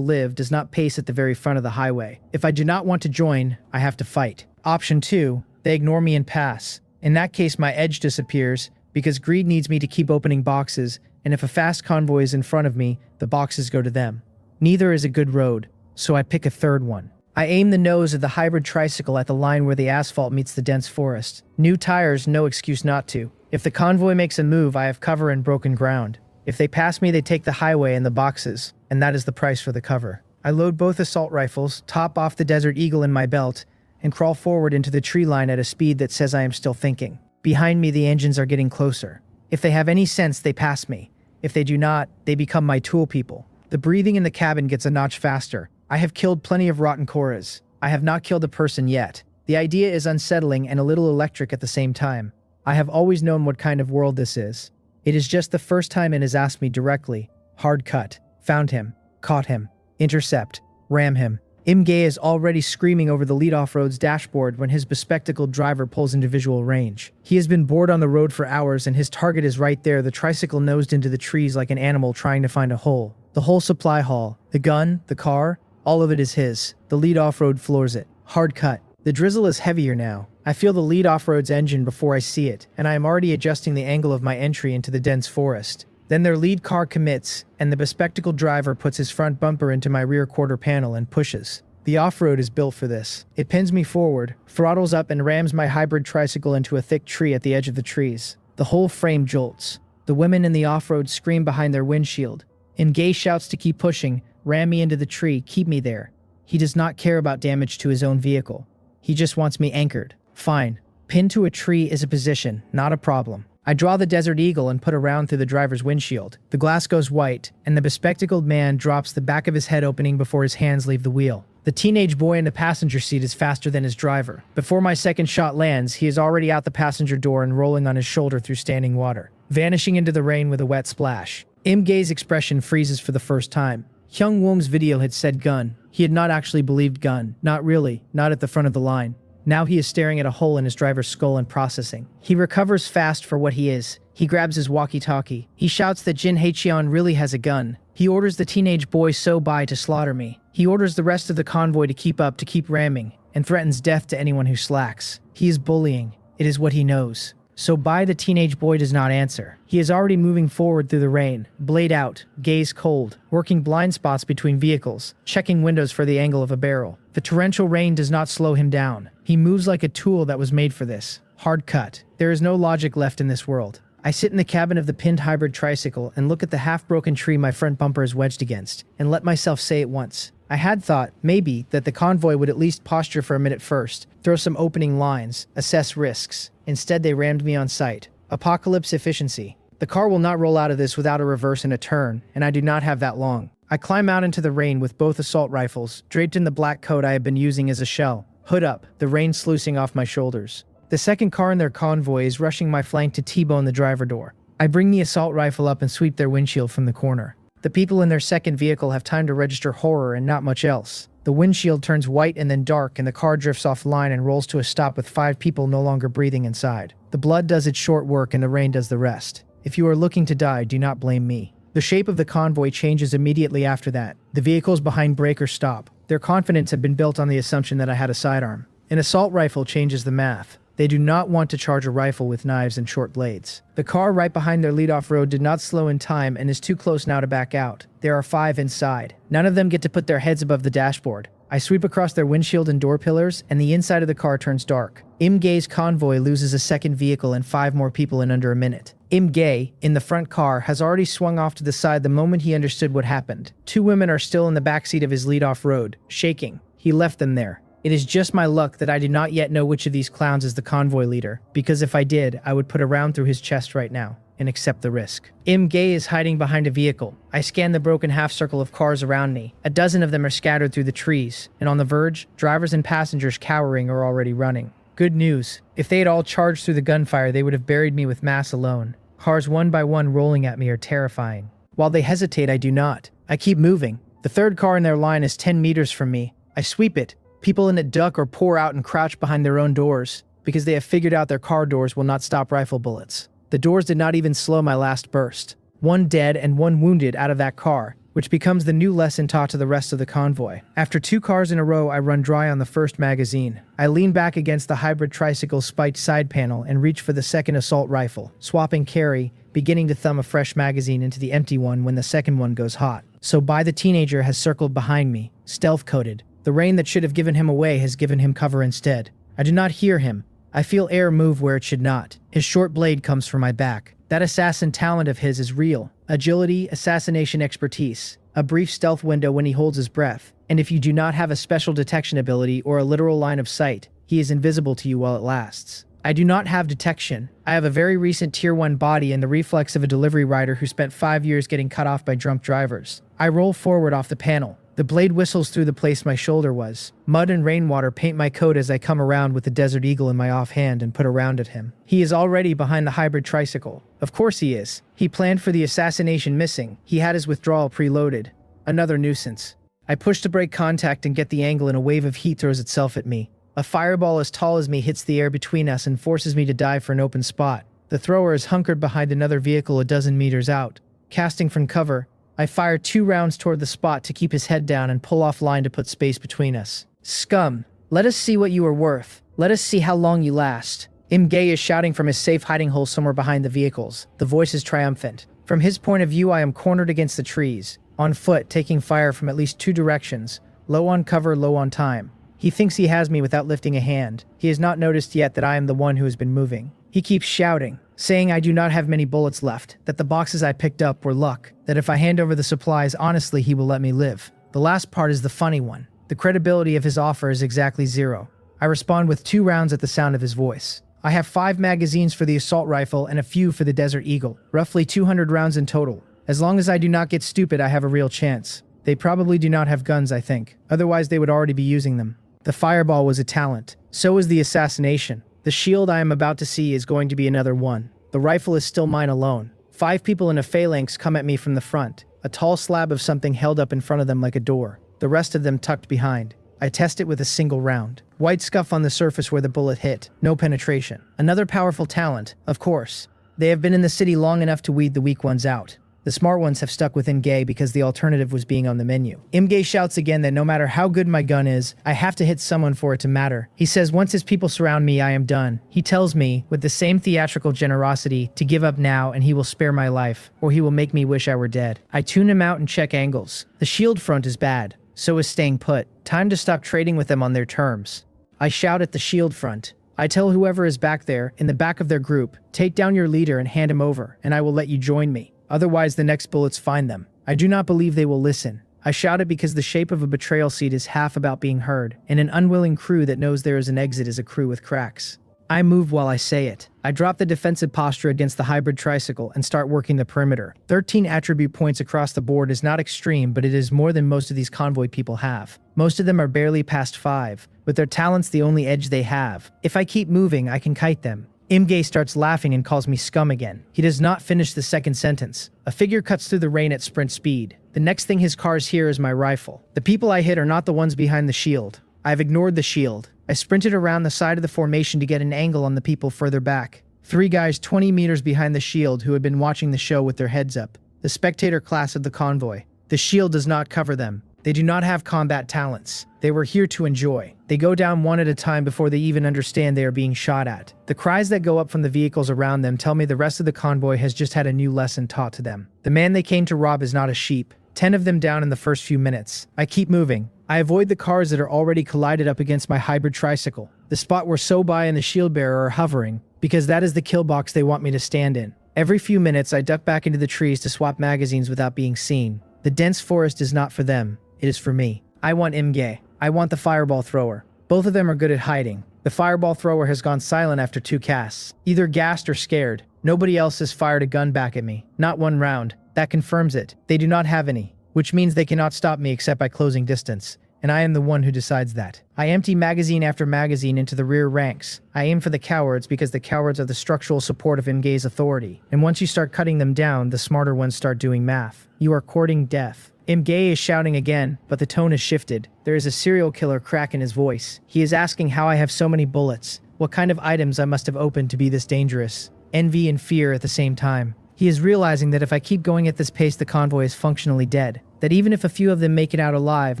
live does not pace at the very front of the highway. If I do not want to join, I have to fight. Option 2. They ignore me and pass. In that case, my edge disappears because greed needs me to keep opening boxes, and if a fast convoy is in front of me, the boxes go to them. Neither is a good road, so I pick a third one. I aim the nose of the hybrid tricycle at the line where the asphalt meets the dense forest. New tires, no excuse not to. If the convoy makes a move, I have cover and broken ground. If they pass me, they take the highway and the boxes, and that is the price for the cover. I load both assault rifles, top off the Desert Eagle in my belt, and crawl forward into the tree line at a speed that says I am still thinking. Behind me, the engines are getting closer. If they have any sense, they pass me. If they do not, they become my tool people. The breathing in the cabin gets a notch faster. I have killed plenty of rotten Koras. I have not killed a person yet. The idea is unsettling and a little electric at the same time. I have always known what kind of world this is. It is just the first time it has asked me directly. Hard cut. Found him. Caught him. Intercept. Ram him. Imge is already screaming over the lead off-road's dashboard when his bespectacled driver pulls into visual range. He has been bored on the road for hours and his target is right there, the tricycle nosed into the trees like an animal trying to find a hole. The whole supply haul, the gun, the car, all of it is his. The lead off-road floors it. Hard cut. The drizzle is heavier now. I feel the lead off-road's engine before I see it, and I am already adjusting the angle of my entry into the dense forest. Then their lead car commits, and the bespectacled driver puts his front bumper into my rear quarter panel and pushes. The off-road is built for this. It pins me forward, throttles up and rams my hybrid tricycle into a thick tree at the edge of the trees. The whole frame jolts. The women in the off-road scream behind their windshield. Imge shouts to keep pushing, ram me into the tree, keep me there. He does not care about damage to his own vehicle. He just wants me anchored. Fine. Pinned to a tree is a position, not a problem. I draw the Desert Eagle and put a round through the driver's windshield. The glass goes white, and the bespectacled man drops the back of his head opening before his hands leave the wheel. The teenage boy in the passenger seat is faster than his driver. Before my second shot lands, he is already out the passenger door and rolling on his shoulder through standing water, vanishing into the rain with a wet splash. Imge's expression freezes for the first time. Hyung Wong's video had said gun. He had not actually believed gun. Not really. Not at the front of the line. Now he is staring at a hole in his driver's skull and processing. He recovers fast for what he is. He grabs his walkie-talkie. He shouts that Jin Haecheon really has a gun. He orders the teenage boy So Bai to slaughter me. He orders the rest of the convoy to keep up, to keep ramming, and threatens death to anyone who slacks. He is bullying. It is what he knows. So Bai, the teenage boy, does not answer. He is already moving forward through the rain, blade out, gaze cold, working blind spots between vehicles, checking windows for the angle of a barrel. The torrential rain does not slow him down. He moves like a tool that was made for this. Hard cut. There is no logic left in this world. I sit in the cabin of the pinned hybrid tricycle and look at the half-broken tree my front bumper is wedged against, and let myself say at once. I had thought, maybe, that the convoy would at least posture for a minute first, throw some opening lines, assess risks. Instead, they rammed me on sight. Apocalypse efficiency. The car will not roll out of this without a reverse and a turn, and I do not have that long. I climb out into the rain with both assault rifles, draped in the black coat I have been using as a shell. Hood up, the rain sluicing off my shoulders. The second car in their convoy is rushing my flank to T-bone the driver door. I bring the assault rifle up and sweep their windshield from the corner. The people in their second vehicle have time to register horror and not much else. The windshield turns white and then dark, and the car drifts offline and rolls to a stop with 5 people no longer breathing inside. The blood does its short work and the rain does the rest. If you are looking to die, do not blame me. The shape of the convoy changes immediately after that. The vehicles behind brake or stop. Their confidence had been built on the assumption that I had a sidearm. An assault rifle changes the math. They do not want to charge a rifle with knives and short blades. The car right behind their lead off-road did not slow in time and is too close now to back out. There are 5 inside. None of them get to put their heads above the dashboard. I sweep across their windshield and door pillars, and the inside of the car turns dark. Imge's convoy loses a second vehicle and 5 more people in under a minute. Imge, in the front car, has already swung off to the side the moment he understood what happened. 2 women are still in the backseat of his lead off-road, shaking. He left them there. It is just my luck that I do not yet know which of these clowns is the convoy leader, because if I did, I would put a round through his chest right now and accept the risk. Imge is hiding behind a vehicle. I scan the broken half-circle of cars around me. A dozen of them are scattered through the trees, and on the verge, drivers and passengers cowering are already running. Good news. If they had all charged through the gunfire, they would have buried me with mass alone. Cars one by one rolling at me are terrifying. While they hesitate, I do not. I keep moving. The third car in their line is 10 meters from me. I sweep it. People in it duck or pour out and crouch behind their own doors, because they have figured out their car doors will not stop rifle bullets. The doors did not even slow my last burst. 1 dead and 1 wounded out of that car, which becomes the new lesson taught to the rest of the convoy. After 2 cars in a row, I run dry on the first magazine. I lean back against the hybrid tricycle's spiked side panel and reach for the second assault rifle, swapping carry, beginning to thumb a fresh magazine into the empty one when the second one goes hot. So Bai the teenager has circled behind me, stealth-coated. The rain that should have given him away has given him cover instead. I do not hear him. I feel air move where it should not. His short blade comes from my back. That assassin talent of his is real. Agility, assassination expertise. A brief stealth window when he holds his breath. And if you do not have a special detection ability or a literal line of sight, he is invisible to you while it lasts. I do not have detection. I have a very recent tier 1 body and the reflex of a delivery rider who spent 5 years getting cut off by drunk drivers. I roll forward off the panel. The blade whistles through the place my shoulder was. Mud and rainwater paint my coat as I come around with the Desert Eagle in my offhand and put a round at him. He is already behind the hybrid tricycle. Of course he is. He planned for the assassination missing. He had his withdrawal preloaded. Another nuisance. I push to break contact and get the angle and a wave of heat throws itself at me. A fireball as tall as me hits the air between us and forces me to dive for an open spot. The thrower is hunkered behind another vehicle a dozen meters out. Casting from cover, I fire 2 rounds toward the spot to keep his head down and pull off line to put space between us. Scum, let us see what you are worth. Let us see how long you last. Gay is shouting from his safe hiding hole somewhere behind the vehicles. The voice is triumphant. From his point of view, I am cornered against the trees, on foot, taking fire from at least 2 directions, low on cover, low on time. He thinks he has me without lifting a hand. He has not noticed yet that I am the one who has been moving. He keeps shouting, saying I do not have many bullets left, that the boxes I picked up were luck, that if I hand over the supplies honestly he will let me live. The last part is the funny one. The credibility of his offer is exactly 0. I respond with 2 rounds at the sound of his voice. I have 5 magazines for the assault rifle and a few for the Desert Eagle, roughly 200 rounds in total. As long as I do not get stupid, I have a real chance. They probably do not have guns, I think. Otherwise they would already be using them. The fireball was a talent. So is the assassination. The shield I am about to see is going to be another one. The rifle is still mine alone. 5 people in a phalanx come at me from the front. A tall slab of something held up in front of them like a door. The rest of them tucked behind. I test it with a single round. White scuff on the surface where the bullet hit. No penetration. Another powerful talent, of course. They have been in the city long enough to weed the weak ones out. The smart ones have stuck with Gay because the alternative was being on the menu. Gay shouts again that no matter how good my gun is, I have to hit someone for it to matter. He says once his people surround me, I am done. He tells me, with the same theatrical generosity, to give up now and he will spare my life, or he will make me wish I were dead. I tune him out and check angles. The shield front is bad. So is staying put. Time to stop trading with them on their terms. I shout at the shield front. I tell whoever is back there, in the back of their group, take down your leader and hand him over, and I will let you join me. Otherwise, the next bullets find them. I do not believe they will listen. I shout it because the shape of a betrayal seat is half about being heard, and an unwilling crew that knows there is an exit is a crew with cracks. I move while I say it. I drop the defensive posture against the hybrid tricycle and start working the perimeter. 13 attribute points across the board is not extreme, but it is more than most of these convoy people have. Most of them are barely past 5, with their talents the only edge they have. If I keep moving, I can kite them. Gay starts laughing and calls me scum again. He does not finish the second sentence. A figure cuts through the rain at sprint speed. The next thing his cars hear is my rifle. The people I hit are not the ones behind the shield. I've ignored the shield. I sprinted around the side of the formation to get an angle on the people further back. 3 guys 20 meters behind the shield who had been watching the show with their heads up. The spectator class of the convoy. The shield does not cover them. They do not have combat talents. They were here to enjoy. They go down one at a time before they even understand they are being shot at. The cries that go up from the vehicles around them tell me the rest of the convoy has just had a new lesson taught to them. The man they came to rob is not a sheep. 10 of them down in the first few minutes. I keep moving. I avoid the cars that are already collided up against my hybrid tricycle. The spot where Sobai and the shield bearer are hovering, because that is the kill box they want me to stand in. Every few minutes I duck back into the trees to swap magazines without being seen. The dense forest is not for them. It is for me. I want Gay. I want the fireball thrower. Both of them are good at hiding. The fireball thrower has gone silent after 2 casts, either gassed or scared. Nobody else has fired a gun back at me. Not 1 round. That confirms it. They do not have any, which means they cannot stop me except by closing distance. And I am the one who decides that. I empty magazine after magazine into the rear ranks. I aim for the cowards because the cowards are the structural support of Gay's authority. And once you start cutting them down, the smarter ones start doing math. You are courting death. Gay is shouting again, but the tone has shifted. There is a serial killer crack in his voice. He is asking how I have so many bullets, what kind of items I must have opened to be this dangerous. Envy and fear at the same time. He is realizing that if I keep going at this pace, the convoy is functionally dead. That even if a few of them make it out alive,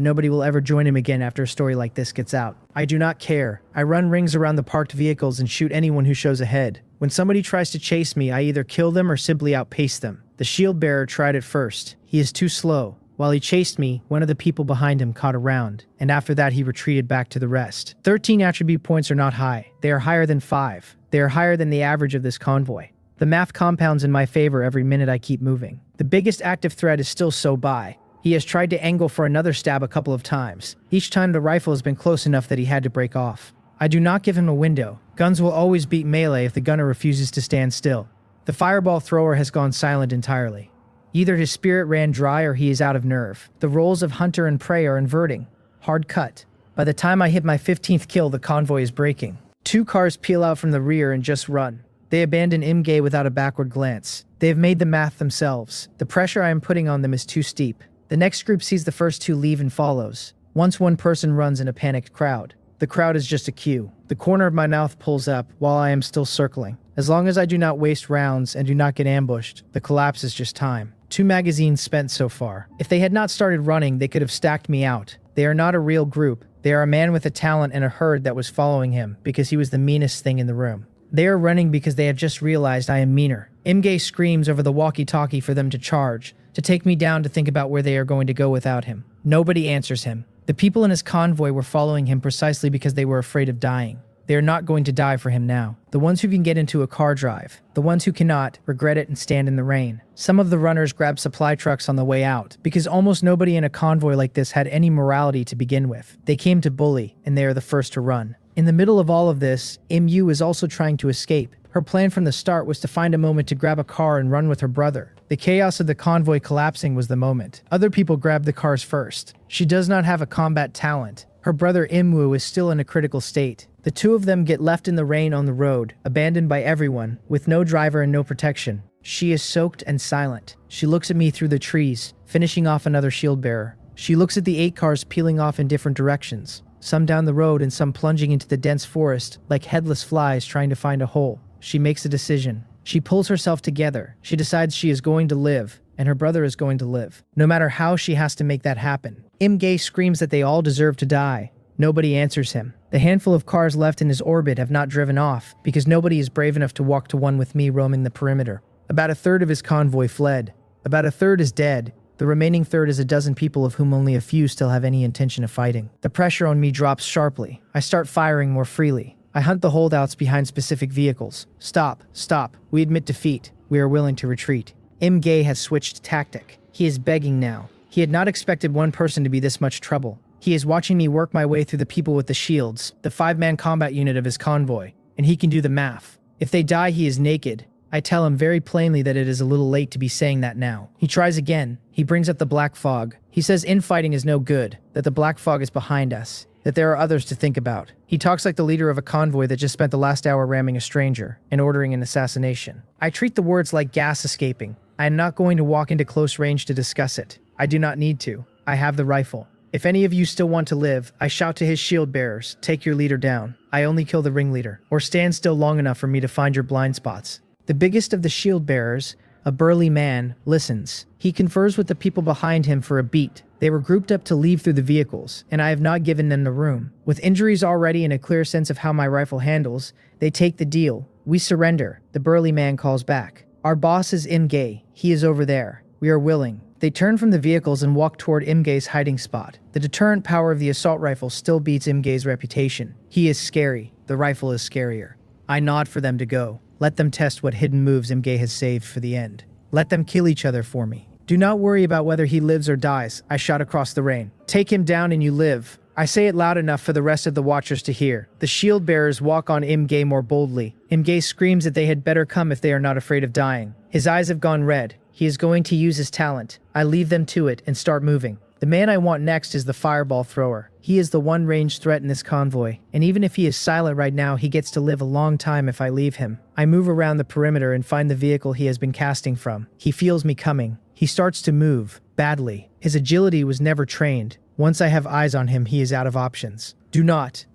nobody will ever join him again after a story like this gets out. I do not care. I run rings around the parked vehicles and shoot anyone who shows ahead. When somebody tries to chase me, I either kill them or simply outpace them. The shield bearer tried it first. He is too slow. While he chased me, one of the people behind him caught a round, and after that he retreated back to the rest. 13 attribute points are not high. They are higher than 5. They are higher than the average of this convoy. The math compounds in my favor every minute I keep moving. The biggest active threat is still Sobai. He has tried to angle for another stab a couple of times. Each time the rifle has been close enough that he had to break off. I do not give him a window. Guns will always beat melee if the gunner refuses to stand still. The fireball thrower has gone silent entirely. Either his spirit ran dry or he is out of nerve. The roles of hunter and prey are inverting. Hard cut. By the time I hit my 15th kill, the convoy is breaking. 2 cars peel out from the rear and just run. They abandon Imge without a backward glance. They have made the math themselves. The pressure I am putting on them is too steep. The next group sees the first 2 leave and follows. Once one person runs in a panicked crowd. The crowd is just a queue. The corner of my mouth pulls up while I am still circling. As long as I do not waste rounds and do not get ambushed, the collapse is just time. 2 magazines spent so far. If they had not started running, they could have stacked me out. They are not a real group. They are a man with a talent and a herd that was following him because he was the meanest thing in the room. They are running because they have just realized I am meaner. Imge screams over the walkie-talkie for them to charge, to take me down to think about where they are going to go without him. Nobody answers him. The people in his convoy were following him precisely because they were afraid of dying. They are not going to die for him now. The ones who can get into a car drive. The ones who cannot, regret it and stand in the rain. Some of the runners grab supply trucks on the way out, because almost nobody in a convoy like this had any morality to begin with. They came to bully, and they are the first to run. In the middle of all of this, MU is also trying to escape. Her plan from the start was to find a moment to grab a car and run with her brother. The chaos of the convoy collapsing was the moment. Other people grabbed the cars first. She does not have a combat talent. Her brother Imwu is still in a critical state. The 2 of them get left in the rain on the road, abandoned by everyone, with no driver and no protection. She is soaked and silent. She looks at me through the trees, finishing off another shield bearer. She looks at the 8 cars peeling off in different directions, some down the road and some plunging into the dense forest, like headless flies trying to find a hole. She makes a decision. She pulls herself together. She decides she is going to live, and her brother is going to live. No matter how, she has to make that happen. Imge screams that they all deserve to die. Nobody answers him. The handful of cars left in his orbit have not driven off, because nobody is brave enough to walk to one with me roaming the perimeter. About a third of his convoy fled. About a third is dead. The remaining third is a dozen people of whom only a few still have any intention of fighting. The pressure on me drops sharply. I start firing more freely. I hunt the holdouts behind specific vehicles. Stop, stop. We admit defeat. We are willing to retreat. Imge has switched tactic. He is begging now. He had not expected one person to be this much trouble. He is watching me work my way through the people with the shields, the 5-man combat unit of his convoy, and he can do the math. If they die, he is naked. I tell him very plainly that it is a little late to be saying that now. He tries again. He brings up the black fog. He says infighting is no good, that the black fog is behind us, that there are others to think about. He talks like the leader of a convoy that just spent the last hour ramming a stranger and ordering an assassination. I treat the words like gas escaping. I am not going to walk into close range to discuss it. I do not need to. I have the rifle. If any of you still want to live, I shout to his shield bearers, take your leader down. I only kill the ringleader, or stand still long enough for me to find your blind spots. The biggest of the shield bearers, a burly man, listens. He confers with the people behind him for a beat. They were grouped up to leave through the vehicles, and I have not given them the room. With injuries already and a clear sense of how my rifle handles, they take the deal. We surrender, the burly man calls back. Our boss is Imge. He is over there. We are willing. They turn from the vehicles and walk toward Imge's hiding spot. The deterrent power of the assault rifle still beats Imge's reputation. He is scary. The rifle is scarier. I nod for them to go. Let them test what hidden moves Imge has saved for the end. Let them kill each other for me. Do not worry about whether he lives or dies, I shout across the rain. Take him down and you live. I say it loud enough for the rest of the watchers to hear. The shield bearers walk on Imge more boldly. Imge screams that they had better come if they are not afraid of dying. His eyes have gone red. He is going to use his talent. I leave them to it and start moving. The man I want next is the fireball thrower. He is the one ranged threat in this convoy, and even if he is silent right now, he gets to live a long time if I leave him. I move around the perimeter and find the vehicle he has been casting from. He feels me coming. He starts to move, badly. His agility was never trained. Once I have eyes on him, he is out of options. Do not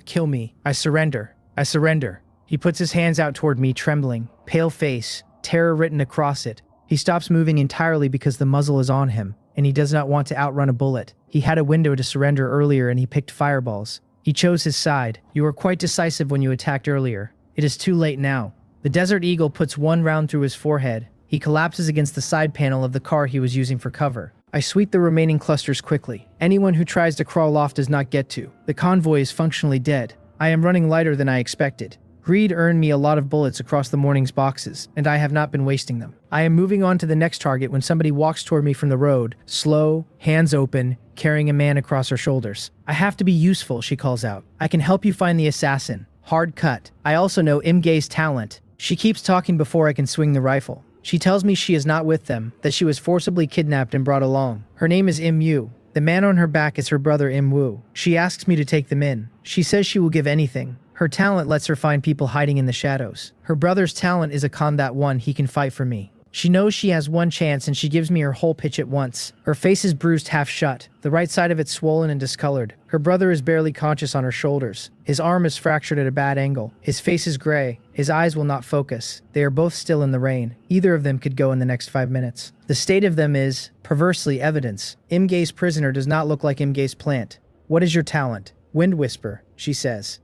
kill me. I surrender. I surrender. He puts his hands out toward me, trembling, pale face, terror written across it. He stops moving entirely because the muzzle is on him, and he does not want to outrun a bullet. He had a window to surrender earlier and he picked fireballs. He chose his side. You were quite decisive when you attacked earlier. It is too late now. The Desert Eagle puts one round through his forehead. He collapses against the side panel of the car he was using for cover. I sweep the remaining clusters quickly. Anyone who tries to crawl off does not get to. The convoy is functionally dead. I am running lighter than I expected. Greed earned me a lot of bullets across the morning's boxes, and I have not been wasting them. I am moving on to the next target when somebody walks toward me from the road, slow, hands open, carrying a man across her shoulders. I have to be useful, she calls out. I can help you find the assassin. Hard cut. I also know Imge's talent. She keeps talking before I can swing the rifle. She tells me she is not with them, that she was forcibly kidnapped and brought along. Her name is Im-Yu. The man on her back is her brother Im-Woo. She asks me to take them in. She says she will give anything. Her talent lets her find people hiding in the shadows. Her brother's talent is a combat one, he can fight for me. She knows she has one chance and she gives me her whole pitch at once. Her face is bruised half shut, the right side of it swollen and discolored. Her brother is barely conscious on her shoulders. His arm is fractured at a bad angle. His face is gray. His eyes will not focus. They are both still in the rain. Either of them could go in the next 5 minutes. The state of them is, perversely, evidence. Imge's prisoner does not look like Imge's plant. What is your talent? Wind whisper, she says.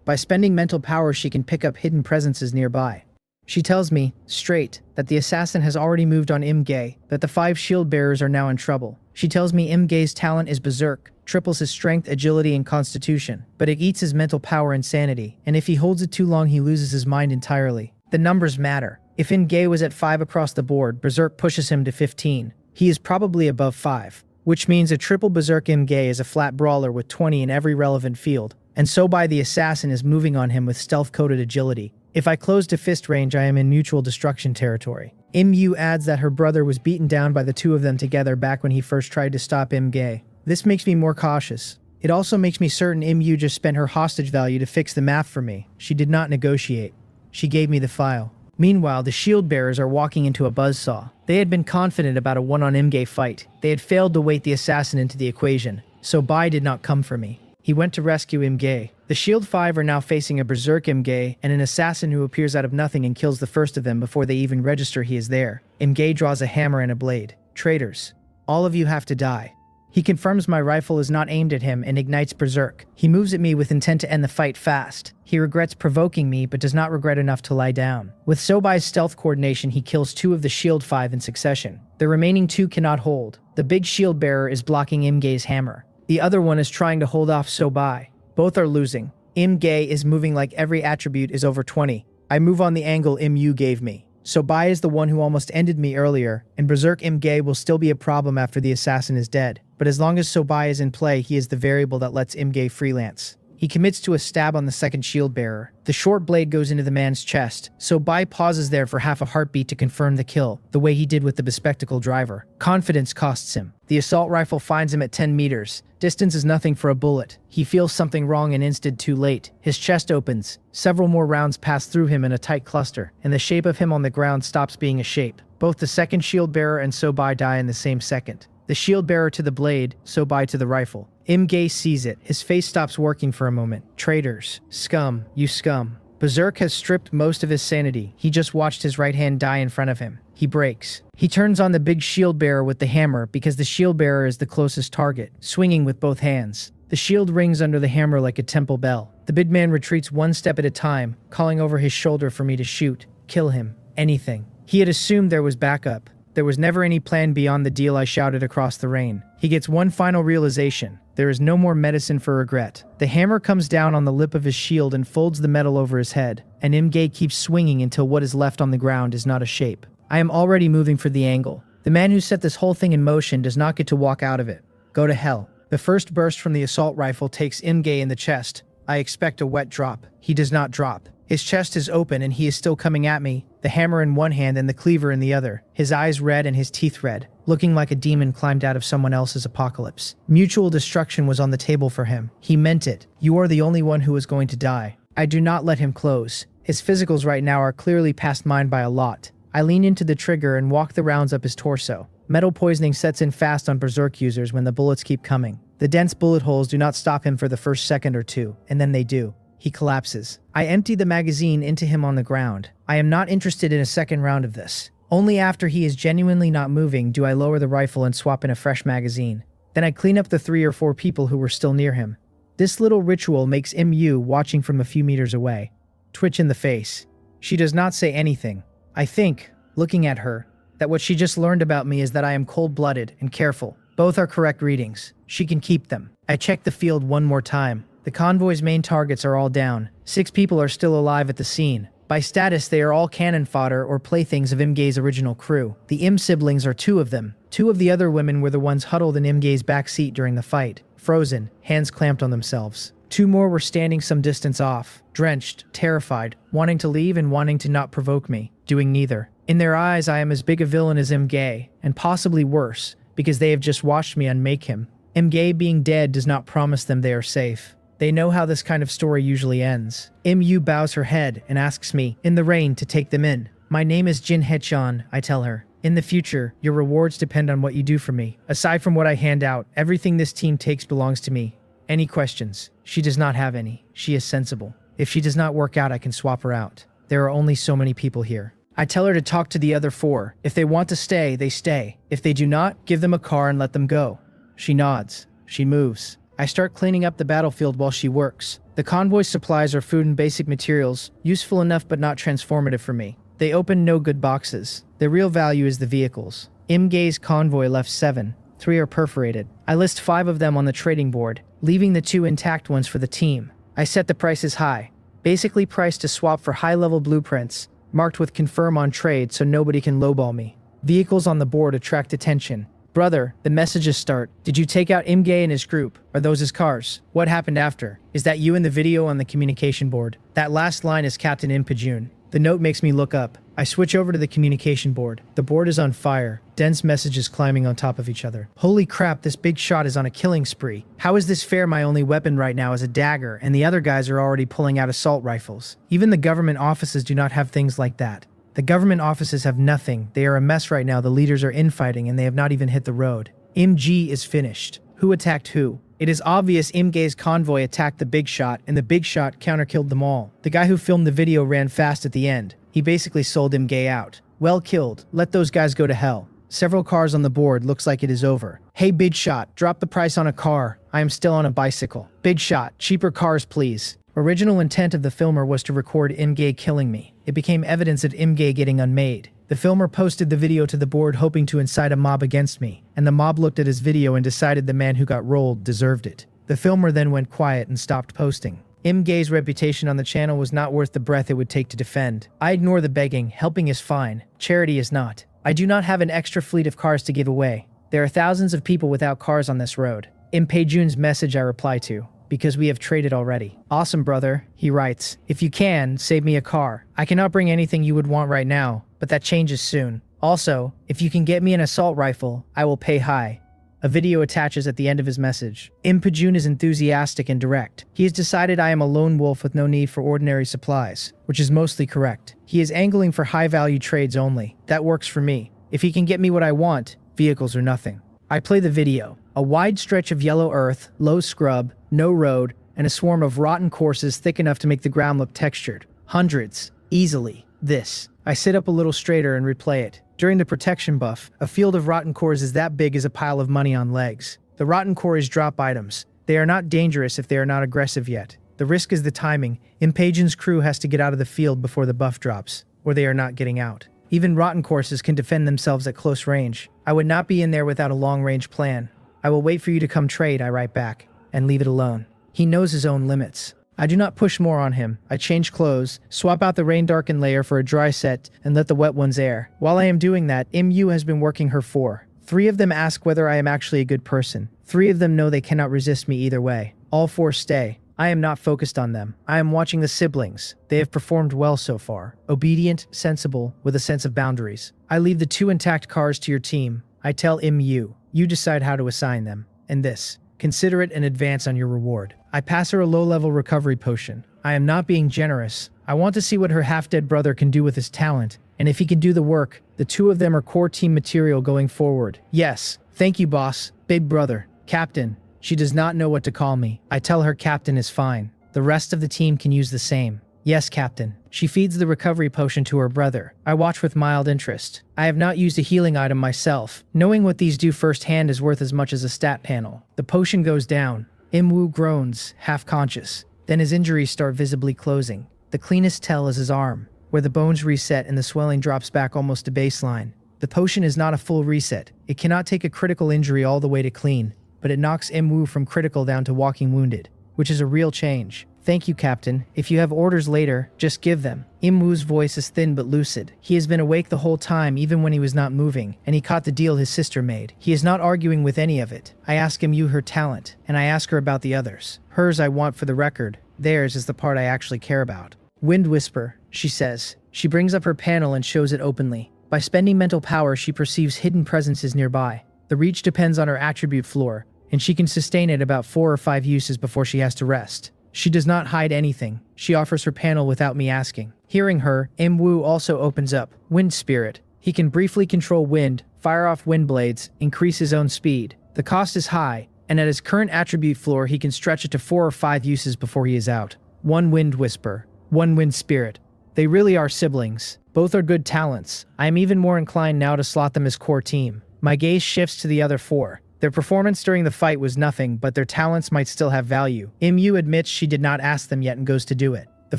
By spending mental power, she can pick up hidden presences nearby. She tells me, straight, that the assassin has already moved on Imge, that the 5 shield bearers are now in trouble. She tells me Imge's talent is berserk, triples his strength, agility, and constitution, but it eats his mental power and sanity, and if he holds it too long he loses his mind entirely. The numbers matter. If Imge was at 5 across the board, berserk pushes him to 15. He is probably above 5, which means a triple berserk Imge is a flat brawler with 20 in every relevant field, and so by the assassin is moving on him with stealth-coded agility. If I close to fist range, I am in mutual destruction territory. Im-Yu adds that her brother was beaten down by the two of them together back when he first tried to stop Imge. This makes me more cautious. It also makes me certain Im-Yu just spent her hostage value to fix the math for me. She did not negotiate. She gave me the file. Meanwhile, the shield bearers are walking into a buzzsaw. They had been confident about a one-on-Imge fight. They had failed to weight the assassin into the equation, so Bai did not come for me. He went to rescue Imge. The Shield 5 are now facing a berserk Imge and an assassin who appears out of nothing and kills the first of them before they even register he is there. Imge draws a hammer and a blade. Traitors. All of you have to die. He confirms my rifle is not aimed at him and ignites berserk. He moves at me with intent to end the fight fast. He regrets provoking me but does not regret enough to lie down. With Sobai's stealth coordination, he kills 2 of the Shield 5 in succession. The remaining 2 cannot hold. The big shield bearer is blocking Imge's hammer. The other one is trying to hold off Sobai. Both are losing. Imge is moving like every attribute is over 20. I move on the angle Im-Yu gave me. Sobai is the one who almost ended me earlier, and Berserk Imge will still be a problem after the assassin is dead. But as long as Sobai is in play, he is the variable that lets Imge freelance. He commits to a stab on the second shield bearer. The short blade goes into the man's chest, so Bai pauses there for half a heartbeat to confirm the kill, the way he did with the bespectacled driver. Confidence costs him. The assault rifle finds him at 10 meters. Distance is nothing for a bullet. He feels something wrong and instant too late. His chest opens. Several more rounds pass through him in a tight cluster, and the shape of him on the ground stops being a shape. Both the second shield bearer and Sobai die in the same second. The shield bearer to the blade, Sobai to the rifle. Imge sees it. His face stops working for a moment. Traitors. Scum. You scum. Berserk has stripped most of his sanity. He just watched his right hand die in front of him. He breaks. He turns on the big shield bearer with the hammer because the shield bearer is the closest target, swinging with both hands. The shield rings under the hammer like a temple bell. The big man retreats one step at a time, calling over his shoulder for me to shoot, kill him, anything. He had assumed there was backup. There was never any plan beyond the deal I shouted across the rain. He gets one final realization. There is no more medicine for regret. The hammer comes down on the lip of his shield and folds the metal over his head, and Imge keeps swinging until what is left on the ground is not a shape. I am already moving for the angle. The man who set this whole thing in motion does not get to walk out of it. Go to hell. The first burst from the assault rifle takes Imge in the chest. I expect a wet drop. He does not drop. His chest is open and he is still coming at me, the hammer in one hand and the cleaver in the other, his eyes red and his teeth red, looking like a demon climbed out of someone else's apocalypse. Mutual destruction was on the table for him. He meant it. You are the only one who is going to die. I do not let him close. His physicals right now are clearly past mine by a lot. I lean into the trigger and walk the rounds up his torso. Metal poisoning sets in fast on Berserk users when the bullets keep coming. The dense bullet holes do not stop him for the first second or two, and then they do. He collapses. I empty the magazine into him on the ground. I am not interested in a second round of this. Only after he is genuinely not moving do I lower the rifle and swap in a fresh magazine. Then I clean up the 3 or 4 people who were still near him. This little ritual makes Im-Yu, watching from a few meters away, twitch in the face. She does not say anything. I think, looking at her, that what she just learned about me is that I am cold-blooded and careful. Both are correct readings. She can keep them. I checked the field one more time. The convoy's main targets are all down. 6 people are still alive at the scene. By status, they are all cannon fodder or playthings of Imge's original crew. The Im siblings are 2 of them. 2 of the other women were the ones huddled in Imge's back seat during the fight, frozen, hands clamped on themselves. 2 more were standing some distance off, drenched, terrified, wanting to leave and wanting to not provoke me, doing neither. In their eyes, I am as big a villain as Imge, and possibly worse, because they have just watched me unmake him. Imge being dead does not promise them they are safe. They know how this kind of story usually ends. Mu bows her head and asks me, in the rain, to take them in. My name is Jin Hechan, I tell her. In the future, your rewards depend on what you do for me. Aside from what I hand out, everything this team takes belongs to me. Any questions? She does not have any. She is sensible. If she does not work out, I can swap her out. There are only so many people here. I tell her to talk to the other 4. If they want to stay, they stay. If they do not, give them a car and let them go. She nods. She moves. I start cleaning up the battlefield while she works. The convoy's supplies are food and basic materials, useful enough but not transformative for me. They open no good boxes. The real value is the vehicles. Imge's convoy left 7. 3 are perforated. I list 5 of them on the trading board, leaving the 2 intact ones for the team. I set the prices high, basically priced to swap for high-level blueprints, marked with confirm on trade so nobody can lowball me. Vehicles on the board attract attention. Brother, the messages start. Did you take out Imge and his group? Are those his cars? What happened after? Is that you in the video on the communication board? That last line is Captain Impajun. The note makes me look up. I switch over to the communication board. The board is on fire. Dense messages climbing on top of each other. Holy crap, this big shot is on a killing spree. How is this fair? My only weapon right now is a dagger, and the other guys are already pulling out assault rifles. Even the government offices do not have things like that. The government offices have nothing. They are a mess right now. The leaders are infighting and they have not even hit the road. Imge is finished. Who attacked who? It is obvious Imge's convoy attacked the big shot and the big shot counter-killed them all. The guy who filmed the video ran fast at the end. He basically sold Imge out. Well killed. Let those guys go to hell. Several cars on the board. Looks like it is over. Hey big shot, drop the price on a car. I am still on a bicycle. Big shot, cheaper cars please. Original intent of the filmer was to record Imge killing me. It became evidence of Imge getting unmade. The filmer posted the video to the board hoping to incite a mob against me, and the mob looked at his video and decided the man who got rolled deserved it. The filmer then went quiet and stopped posting. Imge's reputation on the channel was not worth the breath it would take to defend. I ignore the begging. Helping is fine. Charity is not. I do not have an extra fleet of cars to give away. There are thousands of people without cars on this road. Impajun's message I reply to. Because we have traded already. Awesome, brother, he writes. If you can, save me a car. I cannot bring anything you would want right now, but that changes soon. Also, if you can get me an assault rifle, I will pay high. A video attaches at the end of his message. Impajun is enthusiastic and direct. He has decided I am a lone wolf with no need for ordinary supplies, which is mostly correct. He is angling for high-value trades only. That works for me. If he can get me what I want, vehicles are nothing. I play the video. A wide stretch of yellow earth, low scrub, no road, and a swarm of rotten courses thick enough to make the ground look textured. Hundreds. Easily. This. I sit up a little straighter and replay it. During the protection buff, a field of rotten cores is that big as a pile of money on legs. The rotten cores drop items. They are not dangerous if they are not aggressive yet. The risk is the timing. Impajun's crew has to get out of the field before the buff drops, or they are not getting out. Even rotten courses can defend themselves at close range. I would not be in there without a long-range plan. I will wait for you to come trade, I write back, and leave it alone. He knows his own limits. I do not push more on him. I change clothes, swap out the rain-darkened layer for a dry set, and let the wet ones air. While I am doing that, Mu has been working her 4. 3 of them ask whether I am actually a good person. 3 of them know they cannot resist me either way. All 4 stay. I am not focused on them. I am watching the siblings. They have performed well so far. Obedient, sensible, with a sense of boundaries. I leave the 2 intact cars to your team. I tell Mu, you decide how to assign them. And this. Consider it an advance on your reward. I pass her a low-level recovery potion. I am not being generous. I want to see what her half-dead brother can do with his talent, and if he can do the work, the 2 of them are core team material going forward. Yes, thank you, boss. Big brother. Captain. She does not know what to call me. I tell her Captain is fine. The rest of the team can use the same. Yes, Captain. She feeds the recovery potion to her brother. I watch with mild interest. I have not used a healing item myself. Knowing what these do firsthand is worth as much as a stat panel. The potion goes down. Imwu groans, half-conscious. Then his injuries start visibly closing. The cleanest tell is his arm, where the bones reset and the swelling drops back almost to baseline. The potion is not a full reset. It cannot take a critical injury all the way to clean, but it knocks Imwoo from critical down to walking wounded, which is a real change. Thank you, Captain. If you have orders later, just give them. Imwoo's voice is thin but lucid. He has been awake the whole time, even when he was not moving, and he caught the deal his sister made. He is not arguing with any of it. I ask Imwoo her talent, and I ask her about the others. Hers I want for the record. Theirs is the part I actually care about. Wind Whisper, she says. She brings up her panel and shows it openly. By spending mental power, she perceives hidden presences nearby. The reach depends on her attribute floor, and she can sustain it about 4 or 5 uses before she has to rest. She does not hide anything. She offers her panel without me asking. Hearing her, Imwoo also opens up. Wind Spirit. He can briefly control wind, fire off wind blades, increase his own speed. The cost is high, and at his current attribute floor, he can stretch it to 4 or 5 uses before he is out. 1 Wind Whisper. 1 Wind Spirit. They really are siblings. Both are good talents. I am even more inclined now to slot them as core team. My gaze shifts to the other 4. Their performance during the fight was nothing, but their talents might still have value. Imwoo admits she did not ask them yet and goes to do it. The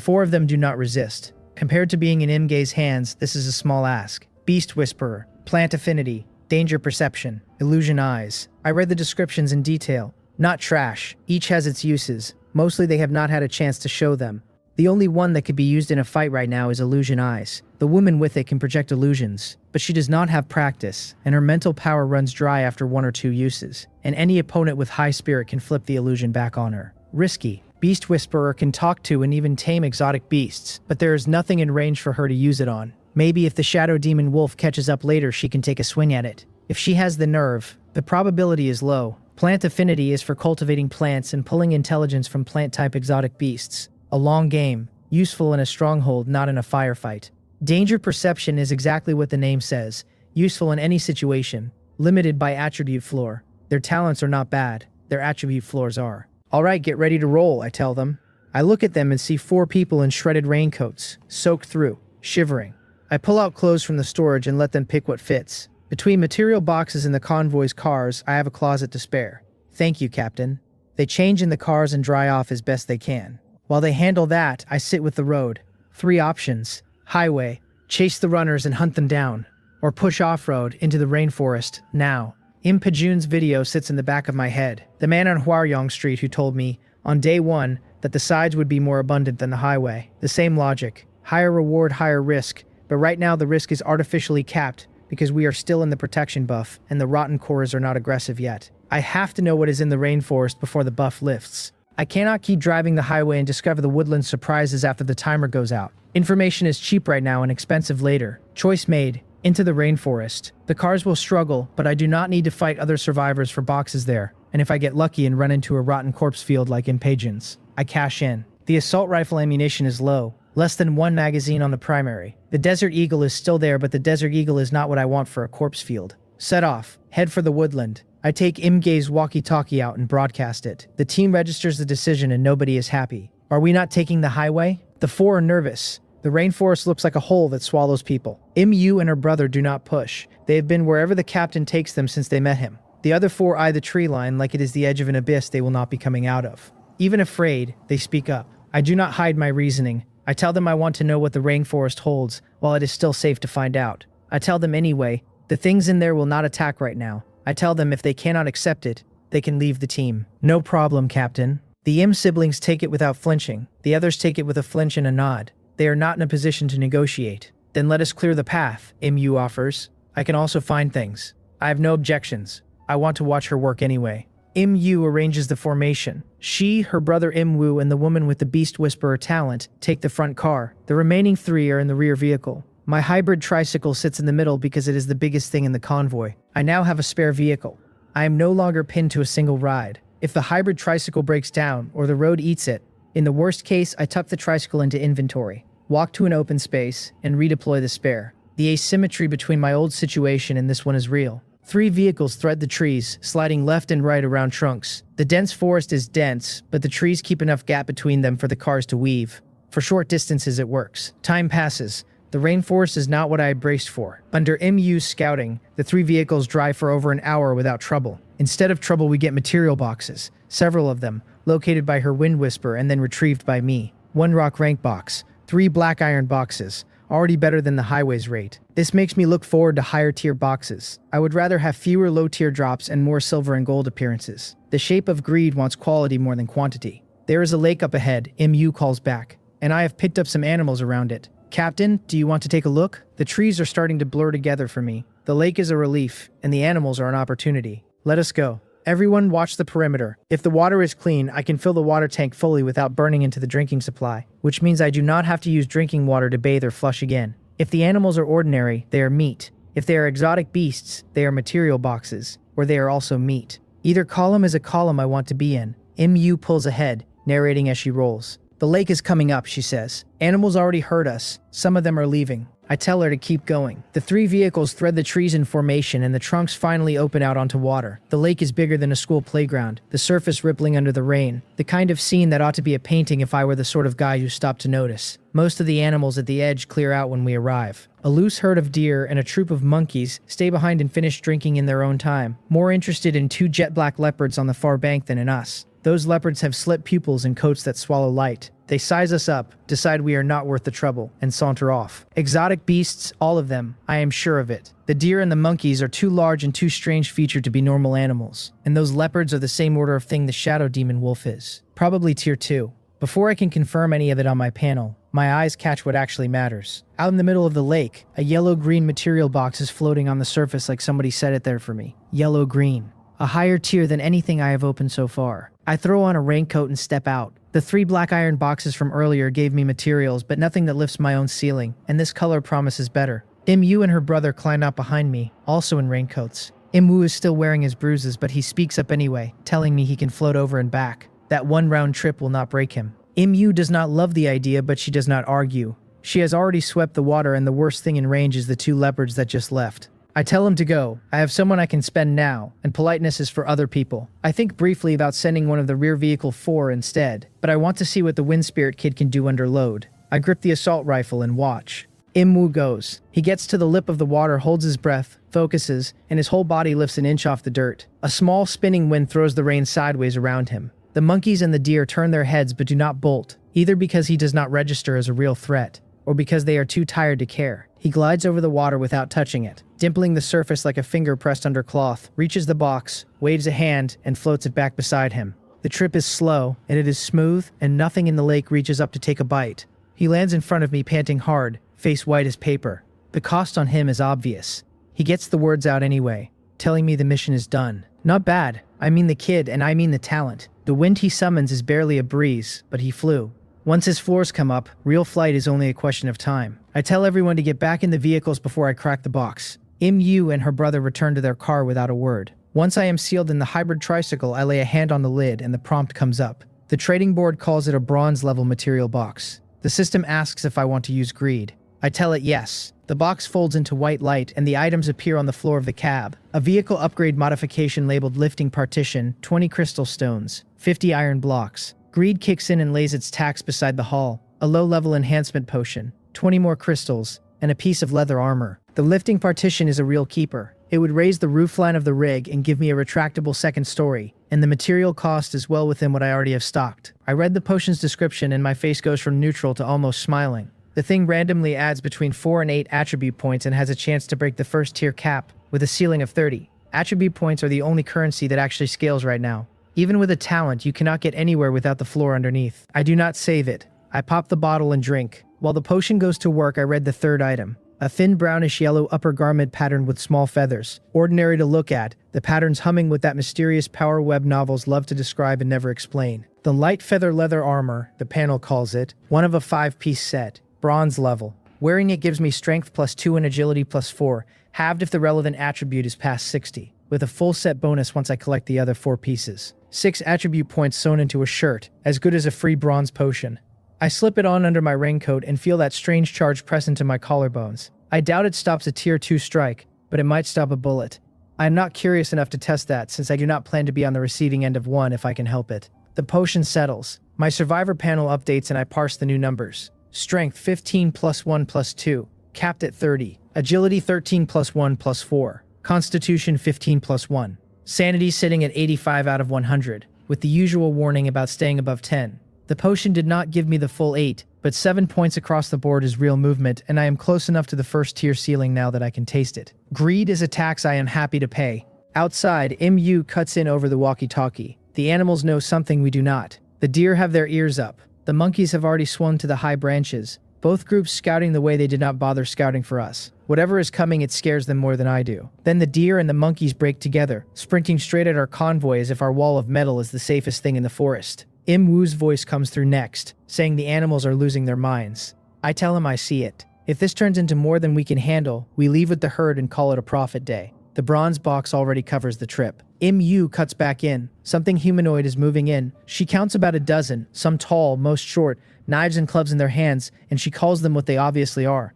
4 of them do not resist. Compared to being in Imge's hands, this is a small ask. Beast Whisperer, Plant Affinity, Danger Perception, Illusion Eyes. I read the descriptions in detail. Not trash. Each has its uses. Mostly they have not had a chance to show them. The only one that could be used in a fight right now is Illusion Eyes. The woman with it can project illusions, but she does not have practice, and her mental power runs dry after 1 or 2 uses, and any opponent with high spirit can flip the illusion back on her. Risky. Beast Whisperer can talk to and even tame exotic beasts, but there is nothing in range for her to use it on. Maybe if the Shadow Demon Wolf catches up later, she can take a swing at it. If she has the nerve, the probability is low. Plant Affinity is for cultivating plants and pulling intelligence from plant-type exotic beasts. A long game, useful in a stronghold, not in a firefight. Danger Perception is exactly what the name says, useful in any situation, limited by attribute floor. Their talents are not bad, their attribute floors are. Alright, get ready to roll, I tell them. I look at them and see 4 people in shredded raincoats, soaked through, shivering. I pull out clothes from the storage and let them pick what fits. Between material boxes in the convoy's cars, I have a closet to spare. Thank you, Captain. They change in the cars and dry off as best they can. While they handle that, I sit with the road. 3 options. Highway, chase the runners and hunt them down. Or push off-road into the rainforest, now. Im Pajun's video sits in the back of my head. The man on Hwaryong Street who told me, on day 1, that the sides would be more abundant than the highway. The same logic. Higher reward, higher risk. But right now the risk is artificially capped because we are still in the protection buff and the rotten cores are not aggressive yet. I have to know what is in the rainforest before the buff lifts. I cannot keep driving the highway and discover the woodland surprises after the timer goes out. Information is cheap right now and expensive later. Choice made. Into the rainforest. The cars will struggle, but I do not need to fight other survivors for boxes there. And if I get lucky and run into a rotten corpse field like in Pajun's, I cash in. The assault rifle ammunition is low. Less than 1 magazine on the primary. The Desert Eagle is still there, but the Desert Eagle is not what I want for a corpse field. Set off. Head for the woodland. I take Imge's walkie-talkie out and broadcast it. The team registers the decision and nobody is happy. Are we not taking the highway? The 4 are nervous. The rainforest looks like a hole that swallows people. Imwoo and her brother do not push. They have been wherever the captain takes them since they met him. The other 4 eye the tree line like it is the edge of an abyss they will not be coming out of. Even afraid, they speak up. I do not hide my reasoning. I tell them I want to know what the rainforest holds, while it is still safe to find out. I tell them anyway, the things in there will not attack right now. I tell them if they cannot accept it, they can leave the team. No problem, Captain. The Im siblings take it without flinching. The others take it with a flinch and a nod. They are not in a position to negotiate. Then let us clear the path, Imwoo offers. I can also find things. I have no objections. I want to watch her work anyway. Imwoo arranges the formation. She, her brother Imwoo, and the woman with the Beast Whisperer talent take the front car. The remaining 3 are in the rear vehicle. My hybrid tricycle sits in the middle because it is the biggest thing in the convoy. I now have a spare vehicle. I am no longer pinned to a single ride. If the hybrid tricycle breaks down or the road eats it, in the worst case, I tuck the tricycle into inventory, walk to an open space, and redeploy the spare. The asymmetry between my old situation and this one is real. 3 vehicles thread the trees, sliding left and right around trunks. The dense forest is dense, but the trees keep enough gap between them for the cars to weave. For short distances, it works. Time passes. The rainforest is not what I had braced for. Under Imwoo's scouting, the 3 vehicles drive for over an hour without trouble. Instead of trouble, we get material boxes. Several of them, located by her Wind Whisper and then retrieved by me. 1 rock rank box, 3 black iron boxes, already better than the highways rate. This makes me look forward to higher tier boxes. I would rather have fewer low tier drops and more silver and gold appearances. The shape of greed wants quality more than quantity. There is a lake up ahead, MU calls back, and I have picked up some animals around it. Captain, do you want to take a look? The trees are starting to blur together for me. The lake is a relief, and the animals are an opportunity. Let us go. Everyone watch the perimeter. If the water is clean, I can fill the water tank fully without burning into the drinking supply, which means I do not have to use drinking water to bathe or flush again. If the animals are ordinary, they are meat. If they are exotic beasts, they are material boxes, or they are also meat. Either column is a column I want to be in. MU pulls ahead, narrating as she rolls. The lake is coming up, she says. Animals already heard us. Some of them are leaving. I tell her to keep going. The 3 vehicles thread the trees in formation and the trunks finally open out onto water. The lake is bigger than a school playground, the surface rippling under the rain. The kind of scene that ought to be a painting if I were the sort of guy who stopped to notice. Most of the animals at the edge clear out when we arrive. A loose herd of deer and a troop of monkeys stay behind and finish drinking in their own time, more interested in 2 jet black leopards on the far bank than in us. Those leopards have slit pupils and coats that swallow light. They size us up, decide we are not worth the trouble, and saunter off. Exotic beasts, all of them, I am sure of it. The deer and the monkeys are too large and too strange featured to be normal animals, and those leopards are the same order of thing the shadow demon wolf is. Probably tier 2. Before I can confirm any of it on my panel, my eyes catch what actually matters. Out in the middle of the lake, a yellow-green material box is floating on the surface like somebody set it there for me. Yellow-green. A higher tier than anything I have opened so far. I throw on a raincoat and step out. The 3 black iron boxes from earlier gave me materials, but nothing that lifts my own ceiling, and this color promises better. Imwu and her brother climb out behind me, also in raincoats. Imwu is still wearing his bruises, but he speaks up anyway, telling me he can float over and back. That 1 round trip will not break him. Imwu does not love the idea, but she does not argue. She has already swept the water, and the worst thing in range is the 2 leopards that just left. I tell him to go. I have someone I can spend now, and politeness is for other people. I think briefly about sending one of the rear vehicle 4 instead, but I want to see what the Wind Spirit kid can do under load. I grip the assault rifle and watch. Imwu goes. He gets to the lip of the water, holds his breath, focuses, and his whole body lifts an inch off the dirt. A small spinning wind throws the rain sideways around him. The monkeys and the deer turn their heads but do not bolt, either because he does not register as a real threat, or because they are too tired to care. He glides over the water without touching it, dimpling the surface like a finger pressed under cloth, reaches the box, waves a hand, and floats it back beside him. The trip is slow, and it is smooth, and nothing in the lake reaches up to take a bite. He lands in front of me, panting hard, face white as paper. The cost on him is obvious. He gets the words out anyway, telling me the mission is done. Not bad. I mean the kid, and I mean the talent. The wind he summons is barely a breeze, but he flew. Once his floors come up, real flight is only a question of time. I tell everyone to get back in the vehicles before I crack the box. Imwu and her brother return to their car without a word. Once I am sealed in the hybrid tricycle, I lay a hand on the lid and the prompt comes up. The trading board calls it a bronze-level material box. The system asks if I want to use greed. I tell it yes. The box folds into white light and the items appear on the floor of the cab. A vehicle upgrade modification labeled lifting partition, 20 crystal stones, 50 iron blocks. Greed kicks in and lays its tax beside the hull. A low-level enhancement potion, 20 more crystals, and a piece of leather armor. The lifting partition is a real keeper. It would raise the roofline of the rig and give me a retractable second story, and the material cost is well within what I already have stocked. I read the potion's description and my face goes from neutral to almost smiling. The thing randomly adds between 4 and 8 attribute points and has a chance to break the first tier cap, with a ceiling of 30. Attribute points are the only currency that actually scales right now. Even with a talent, you cannot get anywhere without the floor underneath. I do not save it. I pop the bottle and drink. While the potion goes to work, I read the third item. A thin brownish-yellow upper garment patterned with small feathers. Ordinary to look at, the pattern's humming with that mysterious power web novels love to describe and never explain. The light feather leather armor, the panel calls it, one of a 5-piece set. Bronze level. Wearing it gives me strength +2 and agility +4, halved if the relevant attribute is past 60, with a full set bonus once I collect the other 4 pieces. 6 attribute points sewn into a shirt, as good as a free bronze potion. I slip it on under my raincoat and feel that strange charge press into my collarbones. I doubt it stops a tier 2 strike, but it might stop a bullet. I am not curious enough to test that since I do not plan to be on the receiving end of one if I can help it. The potion settles. My survivor panel updates and I parse the new numbers. Strength 15 +1 +2, capped at 30. Agility 13 +1 +4. Constitution 15 +1. Sanity sitting at 85 out of 100, with the usual warning about staying above 10. The potion did not give me the full 8, but 7 points across the board is real movement, and I am close enough to the first tier ceiling now that I can taste it. Greed is a tax I am happy to pay. Outside, MU cuts in over the walkie-talkie. The animals know something we do not. The deer have their ears up. The monkeys have already swung to the high branches, both groups scouting the way they did not bother scouting for us. Whatever is coming, it scares them more than I do. Then the deer and the monkeys break together, sprinting straight at our convoy as if our wall of metal is the safest thing in the forest. Im Woo's voice comes through next, saying the animals are losing their minds. I tell him I see it. If this turns into more than we can handle, we leave with the herd and call it a profit day. The bronze box already covers the trip. Im Yu cuts back in. Something humanoid is moving in. She counts about a dozen, some tall, most short, knives and clubs in their hands, and she calls them what they obviously are.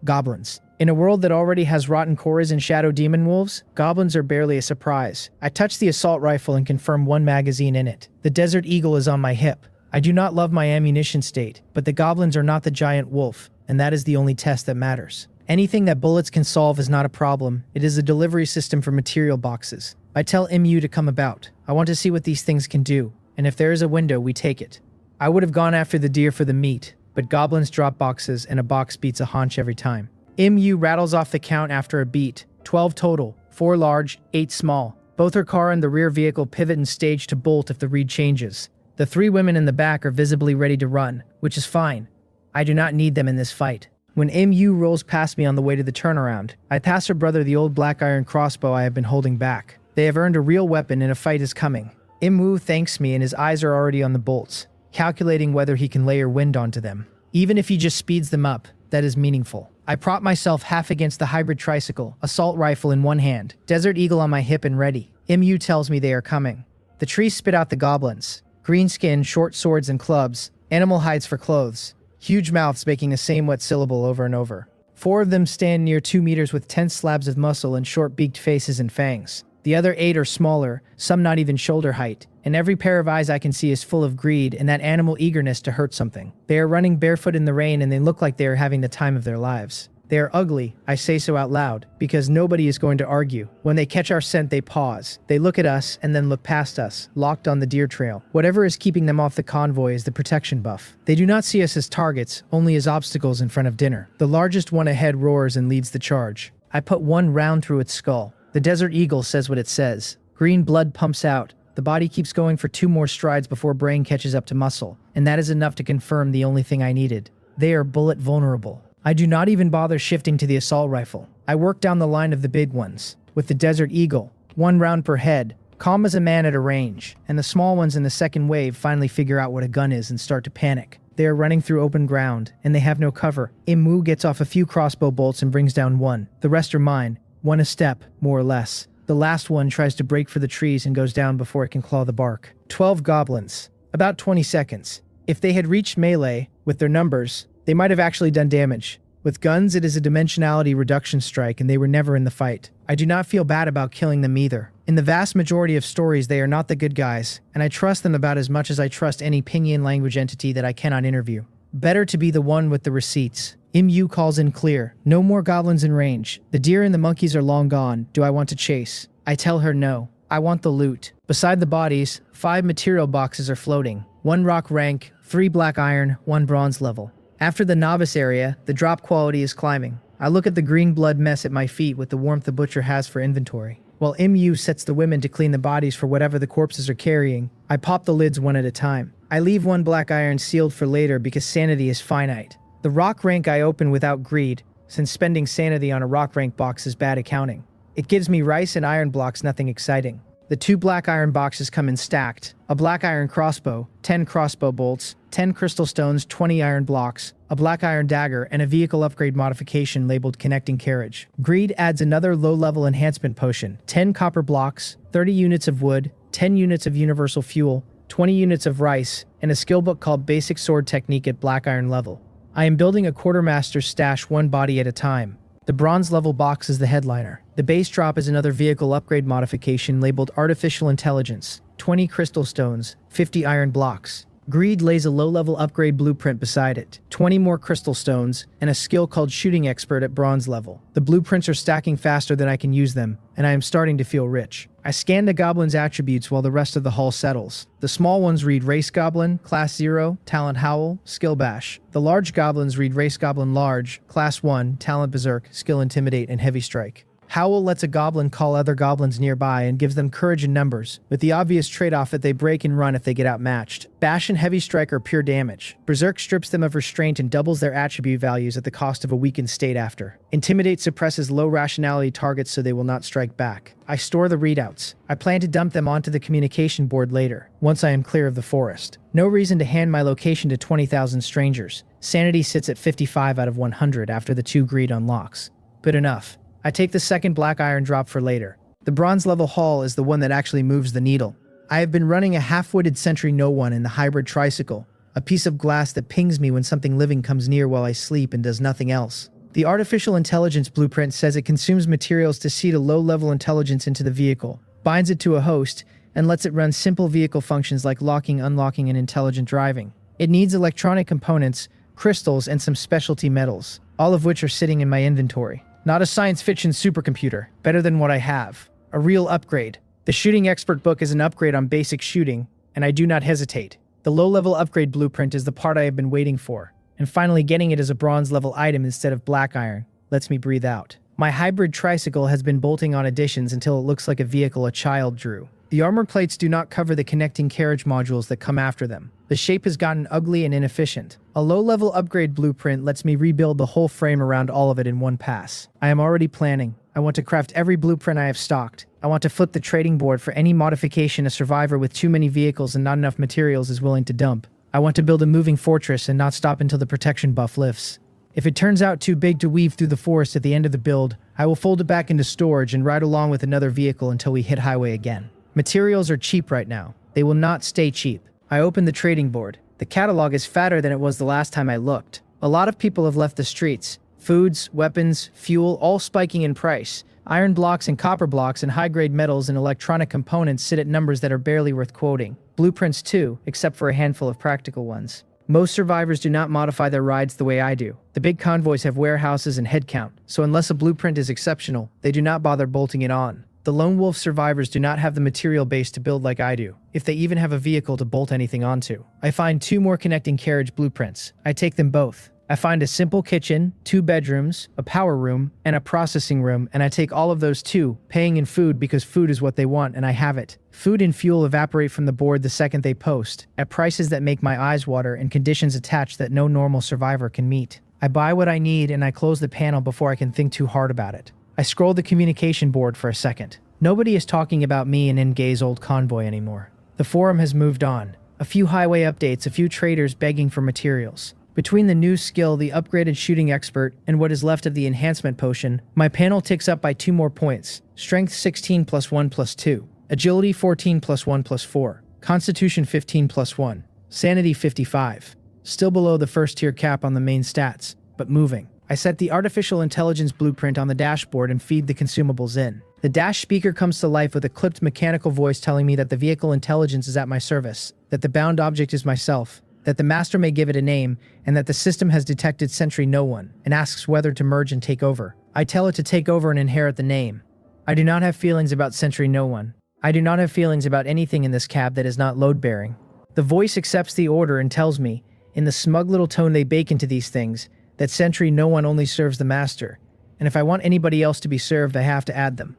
Goblins. In a world that already has rotten cores and shadow demon wolves, goblins are barely a surprise. I touch the assault rifle and confirm one magazine in it. The Desert Eagle is on my hip. I do not love my ammunition state, but the goblins are not the giant wolf, and that is the only test that matters. Anything that bullets can solve is not a problem. It is a delivery system for material boxes. I tell MU to come about. I want to see what these things can do, and if there is a window, we take it. I would have gone after the deer for the meat, but goblins drop boxes and a box beats a haunch every time. MU rattles off the count after a beat. 12 total, 4 large, 8 small. Both her car and the rear vehicle pivot and stage to bolt if the read changes. The 3 women in the back are visibly ready to run, which is fine. I do not need them in this fight. When MU rolls past me on the way to the turnaround, I pass her brother the old black iron crossbow I have been holding back. They have earned a real weapon and a fight is coming. Imwu thanks me and his eyes are already on the bolts, calculating whether he can layer wind onto them. Even if he just speeds them up, that is meaningful. I prop myself half against the hybrid tricycle, assault rifle in one hand, Desert Eagle on my hip and ready. MU tells me they are coming. The trees spit out the goblins. Green skin, short swords and clubs, animal hides for clothes. Huge mouths making the same wet syllable over and over. 4 of them stand near 2 meters with tense slabs of muscle and short beaked faces and fangs. The other 8 are smaller, some not even shoulder height, and every pair of eyes I can see is full of greed and that animal eagerness to hurt something. They are running barefoot in the rain and they look like they are having the time of their lives. They are ugly, I say so out loud, because nobody is going to argue. When they catch our scent, they pause. They look at us and then look past us, locked on the deer trail. Whatever is keeping them off the convoy is the protection buff. They do not see us as targets, only as obstacles in front of dinner. The largest one ahead roars and leads the charge. I put 1 round through its skull. The Desert Eagle says what it says. Green blood pumps out. The body keeps going for 2 more strides before brain catches up to muscle, and that is enough to confirm the only thing I needed. They are bullet vulnerable. I do not even bother shifting to the assault rifle. I work down the line of the big ones. With the Desert Eagle, 1 round per head, calm as a man at a range, and the small ones in the second wave finally figure out what a gun is and start to panic. They are running through open ground, and they have no cover. Imwu gets off a few crossbow bolts and brings down 1. The rest are mine, 1 a step, more or less. The last one tries to break for the trees and goes down before it can claw the bark. 12 goblins. About 20 seconds. If they had reached melee, with their numbers, they might have actually done damage. With guns, it is a dimensionality reduction strike and they were never in the fight. I do not feel bad about killing them either. In the vast majority of stories, they are not the good guys, and I trust them about as much as I trust any Pinyin language entity that I cannot interview. Better to be the one with the receipts. Imyu calls in clear. No more goblins in range. The deer and the monkeys are long gone. Do I want to chase? I tell her no. I want the loot. Beside the bodies, 5 material boxes are floating. 1 rock rank, 3 black iron, 1 bronze level. After the novice area, the drop quality is climbing. I look at the green blood mess at my feet with the warmth the butcher has for inventory. While MU sets the women to clean the bodies for whatever the corpses are carrying, I pop the lids one at a time. I leave 1 black iron sealed for later because sanity is finite. The rock rank I open without greed, since spending sanity on a rock rank box is bad accounting. It gives me rice and iron blocks, nothing exciting. The 2 black iron boxes come in stacked. A black iron crossbow, 10 crossbow bolts, 10 crystal stones, 20 iron blocks, a black iron dagger, and a vehicle upgrade modification labeled connecting carriage. Greed adds another low-level enhancement potion, 10 copper blocks, 30 units of wood, 10 units of universal fuel, 20 units of rice, and a skill book called Basic Sword Technique at black iron level. I am building a quartermaster's stash 1 body at a time. The bronze level box is the headliner. The base drop is another vehicle upgrade modification labeled Artificial Intelligence, 20 crystal stones, 50 iron blocks. Greed lays a low-level upgrade blueprint beside it, 20 more crystal stones, and a skill called Shooting Expert at bronze level. The blueprints are stacking faster than I can use them, and I am starting to feel rich. I scan the goblin's attributes while the rest of the hall settles. The small ones read Race Goblin, Class 0, Talent Howl, Skill Bash. The large goblins read Race Goblin Large, Class 1, Talent Berserk, Skill Intimidate, and Heavy Strike. Howl lets a goblin call other goblins nearby and gives them courage in numbers, with the obvious trade-off that they break and run if they get outmatched. Bash and Heavy Strike are pure damage. Berserk strips them of restraint and doubles their attribute values at the cost of a weakened state after. Intimidate suppresses low rationality targets so they will not strike back. I store the readouts. I plan to dump them onto the communication board later, once I am clear of the forest. No reason to hand my location to 20,000 strangers. Sanity sits at 55 out of 100 after the 2 greed unlocks. But enough. I take the second black iron drop for later. The bronze level haul is the one that actually moves the needle. I have been running a half-witted sentry no one in the hybrid tricycle, a piece of glass that pings me when something living comes near while I sleep and does nothing else. The artificial intelligence blueprint says it consumes materials to seed a low-level intelligence into the vehicle, binds it to a host, and lets it run simple vehicle functions like locking, unlocking, and intelligent driving. It needs electronic components, crystals, and some specialty metals, all of which are sitting in my inventory. Not a science fiction supercomputer, better than what I have. A real upgrade. The shooting expert book is an upgrade on basic shooting, and I do not hesitate. The low-level upgrade blueprint is the part I have been waiting for, and finally getting it as a bronze-level item instead of black iron lets me breathe out. My hybrid tricycle has been bolting on additions until it looks like a vehicle a child drew. The armor plates do not cover the connecting carriage modules that come after them. The shape has gotten ugly and inefficient. A low-level upgrade blueprint lets me rebuild the whole frame around all of it in one pass. I am already planning. I want to craft every blueprint I have stocked. I want to flip the trading board for any modification a survivor with too many vehicles and not enough materials is willing to dump. I want to build a moving fortress and not stop until the protection buff lifts. If it turns out too big to weave through the forest at the end of the build, I will fold it back into storage and ride along with another vehicle until we hit highway again. Materials are cheap right now. They will not stay cheap. I open the trading board. The catalog is fatter than it was the last time I looked. A lot of people have left the streets. Foods, weapons, fuel, all spiking in price. Iron blocks and copper blocks and high-grade metals and electronic components sit at numbers that are barely worth quoting. Blueprints too, except for a handful of practical ones. Most survivors do not modify their rides the way I do. The big convoys have warehouses and headcount, so unless a blueprint is exceptional, they do not bother bolting it on. The lone wolf survivors do not have the material base to build like I do, if they even have a vehicle to bolt anything onto. I find 2 more connecting carriage blueprints. I take them both. I find a simple kitchen, 2 bedrooms, a power room, and a processing room, and I take all of those too, paying in food because food is what they want and I have it. Food and fuel evaporate from the board the second they post, at prices that make my eyes water and conditions attached that no normal survivor can meet. I buy what I need and I close the panel before I can think too hard about it. I scroll the communication board for a second. Nobody is talking about me and Ngay's old convoy anymore. The forum has moved on. A few highway updates, a few traders begging for materials. Between the new skill, the upgraded shooting expert, and what is left of the enhancement potion, my panel ticks up by 2 more points. Strength 16 plus 1 plus 2. Agility 14 plus 1 plus 4. Constitution 15 plus 1. Sanity 55. Still below the first tier cap on the main stats, but moving. I set the artificial intelligence blueprint on the dashboard and feed the consumables in. The dash speaker comes to life with a clipped mechanical voice telling me that the vehicle intelligence is at my service, that the bound object is myself, that the master may give it a name, and that the system has detected Sentry No One, and asks whether to merge and take over. I tell it to take over and inherit the name. I do not have feelings about Sentry No One. I do not have feelings about anything in this cab that is not load-bearing. The voice accepts the order and tells me, in the smug little tone they bake into these things, that Sentry No One only serves the master, and if I want anybody else to be served, I have to add them.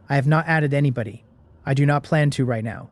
I have not added anybody. I do not plan to right now.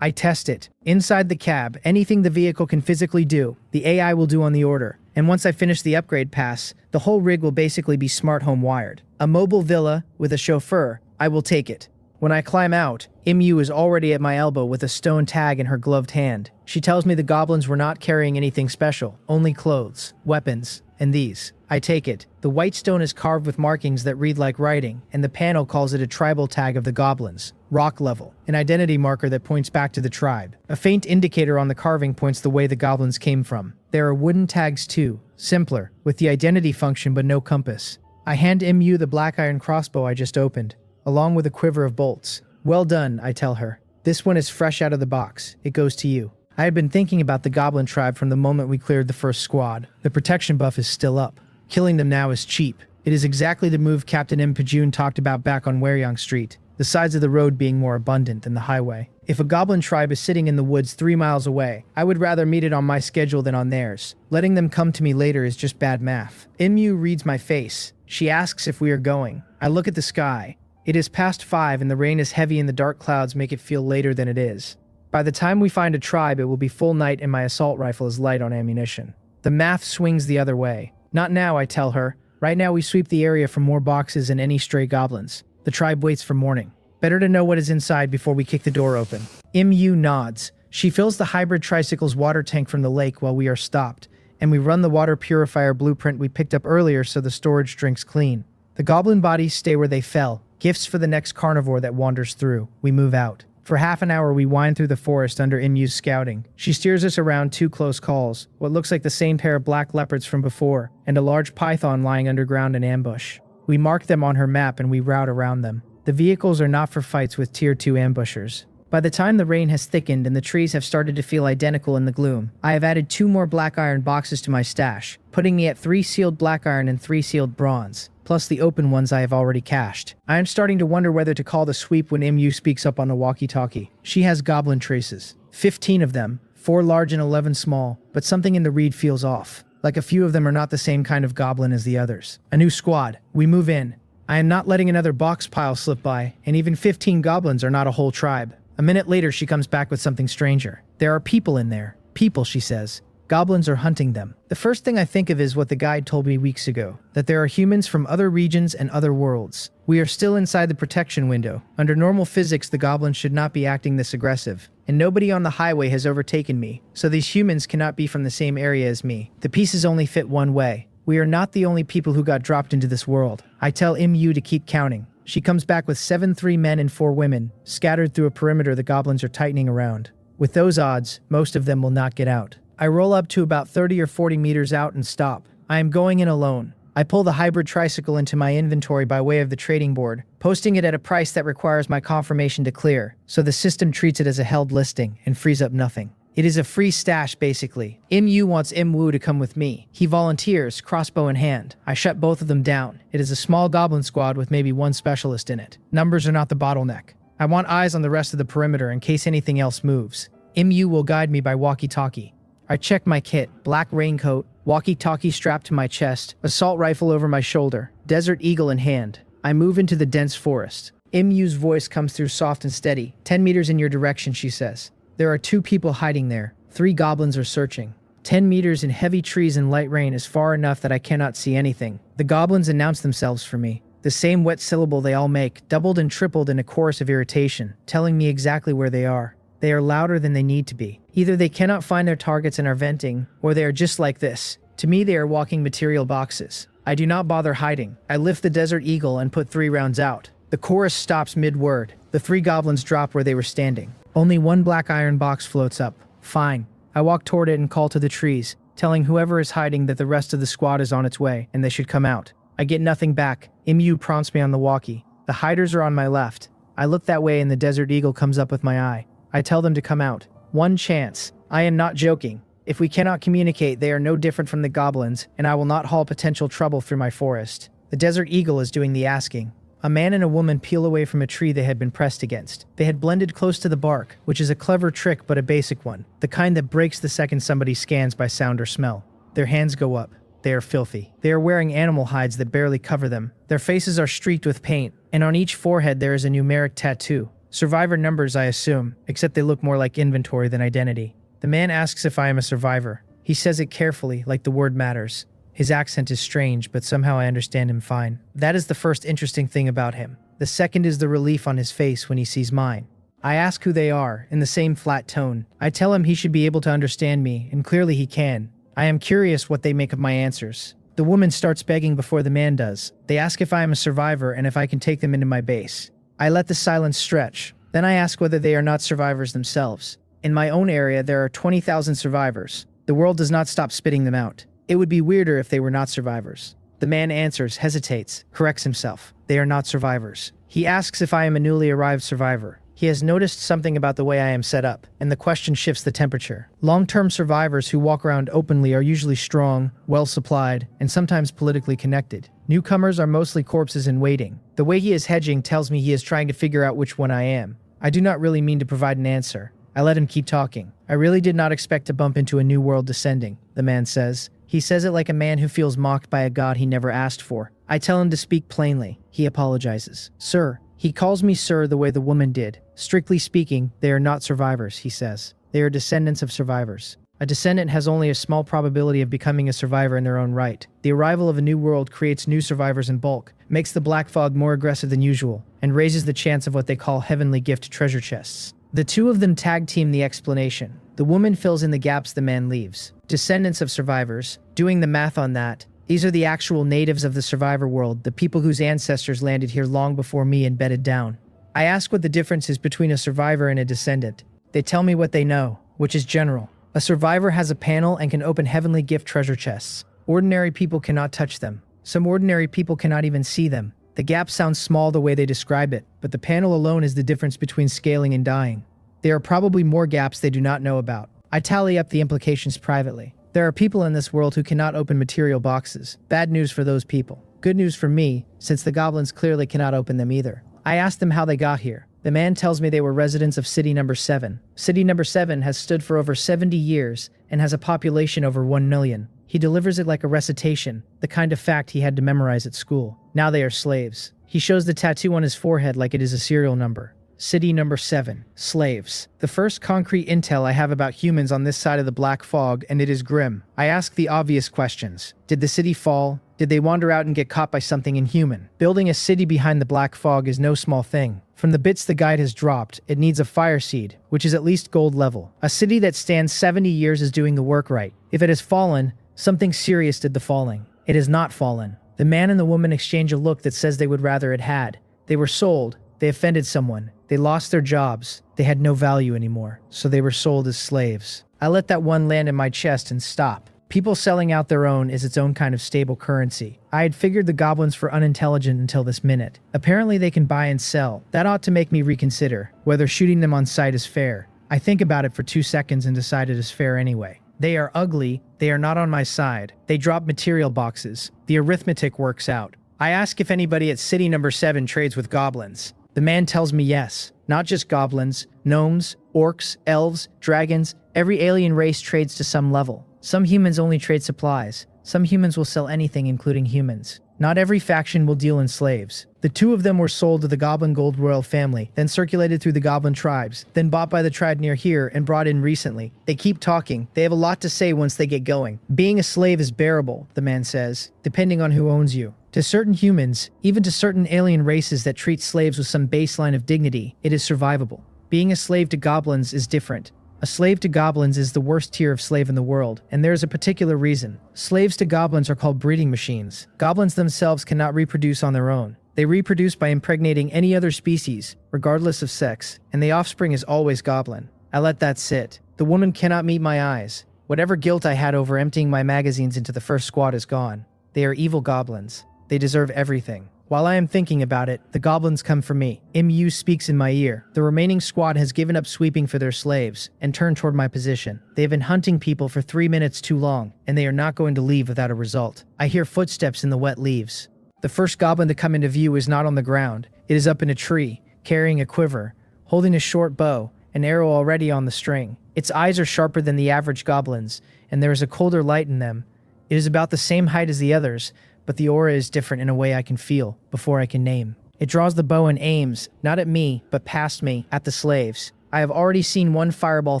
I test it. Inside the cab, anything the vehicle can physically do, the AI will do on the order, and once I finish the upgrade pass, the whole rig will basically be smart home wired. A mobile villa with a chauffeur, I will take it. When I climb out, MU is already at my elbow with a stone tag in her gloved hand. She tells me the goblins were not carrying anything special, only clothes, weapons, and these. I take it. The white stone is carved with markings that read like writing, and the panel calls it a tribal tag of the goblins. Rock level, an identity marker that points back to the tribe. A faint indicator on the carving points the way the goblins came from. There are wooden tags too, simpler, with the identity function but no compass. I hand MU the black iron crossbow I just opened, along with a quiver of bolts. Well done, I tell her. This one is fresh out of the box. It goes to you. I had been thinking about the goblin tribe from the moment we cleared the first squad. The protection buff is still up. Killing them now is cheap. It is exactly the move Captain M. Pajun talked about back on Waryong Street. the sides of the road being more abundant than the highway. If a goblin tribe is sitting in the woods 3 miles away, I would rather meet it on my schedule than on theirs. Letting them come to me later is just bad math. Mu reads my face. She asks if we are going. I look at the sky. It is past 5 and the rain is heavy and the dark clouds make it feel later than it is. By the time we find a tribe, it will be full night and my assault rifle is light on ammunition. The math swings the other way. Not now, I tell her. Right now we sweep the area for more boxes and any stray goblins. The tribe waits for morning. Better to know what is inside before we kick the door open. Mu nods. She fills the hybrid tricycle's water tank from the lake while we are stopped, and we run the water purifier blueprint we picked up earlier so the storage drinks clean. The goblin bodies stay where they fell. Gifts for the next carnivore that wanders through. We move out. For half an hour we wind through the forest under Mu's scouting. She steers us around 2 close calls, what looks like the same pair of black leopards from before, and a large python lying underground in ambush. We mark them on her map and we route around them. The vehicles are not for fights with Tier 2 ambushers. By the time the rain has thickened and the trees have started to feel identical in the gloom, I have added 2 more black iron boxes to my stash, putting me at 3 sealed black iron and 3 sealed bronze, plus the open ones I have already cached. I am starting to wonder whether to call the sweep when Mu speaks up on the walkie-talkie. She has goblin traces. 15 of them, 4 large and 11 small, but something in the read feels off. Like a few of them are not the same kind of goblin as the others. A new squad. We move in. I am not letting another box pile slip by, and even 15 goblins are not a whole tribe. A minute later, she comes back with something stranger. There are people in there. People, she says. Goblins are hunting them. The first thing I think of is what the guide told me weeks ago, that there are humans from other regions and other worlds. We are still inside the protection window. Under normal physics, the goblins should not be acting this aggressive. And nobody on the highway has overtaken me, so these humans cannot be from the same area as me. The pieces only fit one way. We are not the only people who got dropped into this world. I tell Mu to keep counting. She comes back with 3 men and 4 women, scattered through a perimeter the goblins are tightening around. With those odds, most of them will not get out. I roll up to about 30 or 40 meters out and stop. I am going in alone. I pull the hybrid tricycle into my inventory by way of the trading board, posting it at a price that requires my confirmation to clear, so the system treats it as a held listing and frees up nothing. It is a free stash, basically. Mu wants Imwu to come with me. He volunteers, crossbow in hand. I shut both of them down. It is a small goblin squad with maybe 1 specialist in it. Numbers are not the bottleneck. I want eyes on the rest of the perimeter in case anything else moves. Mu will guide me by walkie-talkie. I check my kit, black raincoat, walkie-talkie strapped to my chest, assault rifle over my shoulder, desert eagle in hand. I move into the dense forest. Mu's voice comes through soft and steady. 10 meters in your direction, she says. There are 2 people hiding there. 3 goblins are searching. 10 meters in heavy trees and light rain is far enough that I cannot see anything. The goblins announce themselves for me. The same wet syllable they all make, doubled and tripled in a chorus of irritation, telling me exactly where they are. They are louder than they need to be. Either they cannot find their targets and are venting, or they are just like this. To me, they are walking material boxes. I do not bother hiding. I lift the Desert Eagle and put 3 rounds out. The chorus stops mid-word. The 3 goblins drop where they were standing. Only 1 black iron box floats up. Fine. I walk toward it and call to the trees, telling whoever is hiding that the rest of the squad is on its way and they should come out. I get nothing back. Mu prompts me on the walkie. The hiders are on my left. I look that way and the Desert Eagle comes up with my eye. I tell them to come out. 1 chance. I am not joking. If we cannot communicate, they are no different from the goblins, and I will not haul potential trouble through my forest. The Desert Eagle is doing the asking. A man and a woman peel away from a tree they had been pressed against. They had blended close to the bark, which is a clever trick but a basic one, the kind that breaks the second somebody scans by sound or smell. Their hands go up. They are filthy. They are wearing animal hides that barely cover them. Their faces are streaked with paint, and on each forehead there is a numeric tattoo. Survivor numbers, I assume, except they look more like inventory than identity. The man asks if I am a survivor. He says it carefully, like the word matters. His accent is strange, but somehow I understand him fine. That is the first interesting thing about him. The second is the relief on his face when he sees mine. I ask who they are, in the same flat tone. I tell him he should be able to understand me, and clearly he can. I am curious what they make of my answers. The woman starts begging before the man does. They ask if I am a survivor and if I can take them into my base. I let the silence stretch. Then I ask whether they are not survivors themselves. In my own area, there are 20,000 survivors. The world does not stop spitting them out. It would be weirder if they were not survivors. The man answers, hesitates, corrects himself. They are not survivors. He asks if I am a newly arrived survivor. He has noticed something about the way I am set up, and the question shifts the temperature. Long-term survivors who walk around openly are usually strong, well-supplied, and sometimes politically connected. Newcomers are mostly corpses in waiting. The way he is hedging tells me he is trying to figure out which one I am. I do not really mean to provide an answer. I let him keep talking. I really did not expect to bump into a new world descending, the man says. He says it like a man who feels mocked by a god he never asked for. I tell him to speak plainly. He apologizes. Sir. He calls me sir the way the woman did. Strictly speaking, they are not survivors, he says. They are descendants of survivors. A descendant has only a small probability of becoming a survivor in their own right. The arrival of a new world creates new survivors in bulk, makes the black fog more aggressive than usual, and raises the chance of what they call heavenly gift treasure chests. The two of them tag team the explanation. The woman fills in the gaps the man leaves. Descendants of survivors. Doing the math on that, these are the actual natives of the survivor world, the people whose ancestors landed here long before me and bedded down. I ask what the difference is between a survivor and a descendant. They tell me what they know, which is general. A survivor has a panel and can open heavenly gift treasure chests. Ordinary people cannot touch them. Some ordinary people cannot even see them. The gap sounds small the way they describe it, but the panel alone is the difference between scaling and dying. There are probably more gaps they do not know about. I tally up the implications privately. There are people in this world who cannot open material boxes. Bad news for those people. Good news for me, since the goblins clearly cannot open them either. I ask them how they got here. The man tells me they were residents of City Number 7. City Number 7 has stood for over 70 years and has a population over 1 million. He delivers it like a recitation, the kind of fact he had to memorize at school. Now they are slaves. He shows the tattoo on his forehead like it is a serial number. City Number 7. Slaves. The first concrete intel I have about humans on this side of the black fog, and it is grim. I ask the obvious questions. Did the city fall? Did they wander out and get caught by something inhuman? Building a city behind the black fog is no small thing. From the bits the guide has dropped, it needs a fire seed, which is at least gold level. A city that stands 70 years is doing the work right. If it has fallen, something serious did the falling. It has not fallen. The man and the woman exchange a look that says they would rather it had. They were sold. They offended someone. They lost their jobs. They had no value anymore, so they were sold as slaves. I let that one land in my chest and stop. People selling out their own is its own kind of stable currency. I had figured the goblins for unintelligent until this minute. Apparently they can buy and sell. That ought to make me reconsider whether shooting them on sight is fair. I think about it for 2 seconds and decide it is fair anyway. They are ugly. They are not on my side. They drop material boxes. The arithmetic works out. I ask if anybody at City Number 7 trades with goblins. The man tells me yes. Not just goblins, gnomes, orcs, elves, dragons. Every alien race trades to some level. Some humans only trade supplies. Some humans will sell anything, including humans. Not every faction will deal in slaves. The two of them were sold to the Goblin Gold Royal family, then circulated through the Goblin tribes, then bought by the tribe near here and brought in recently. They keep talking. They have a lot to say once they get going. Being a slave is bearable, the man says, depending on who owns you. To certain humans, even to certain alien races that treat slaves with some baseline of dignity, it is survivable. Being a slave to goblins is different. A slave to goblins is the worst tier of slave in the world, and there is a particular reason. Slaves to goblins are called breeding machines. Goblins themselves cannot reproduce on their own. They reproduce by impregnating any other species, regardless of sex, and the offspring is always goblin. I let that sit. The woman cannot meet my eyes. Whatever guilt I had over emptying my magazines into the first squad is gone. They are evil goblins. They deserve everything. While I am thinking about it, the goblins come for me. MU speaks in my ear. The remaining squad has given up sweeping for their slaves and turned toward my position. They have been hunting people for 3 minutes too long, and they are not going to leave without a result. I hear footsteps in the wet leaves. The first goblin to come into view is not on the ground. It is up in a tree, carrying a quiver, holding a short bow, an arrow already on the string. Its eyes are sharper than the average goblins, and there is a colder light in them. It is about the same height as the others, but the aura is different in a way I can feel, before I can name. It draws the bow and aims, not at me, but past me, at the slaves. I have already seen one fireball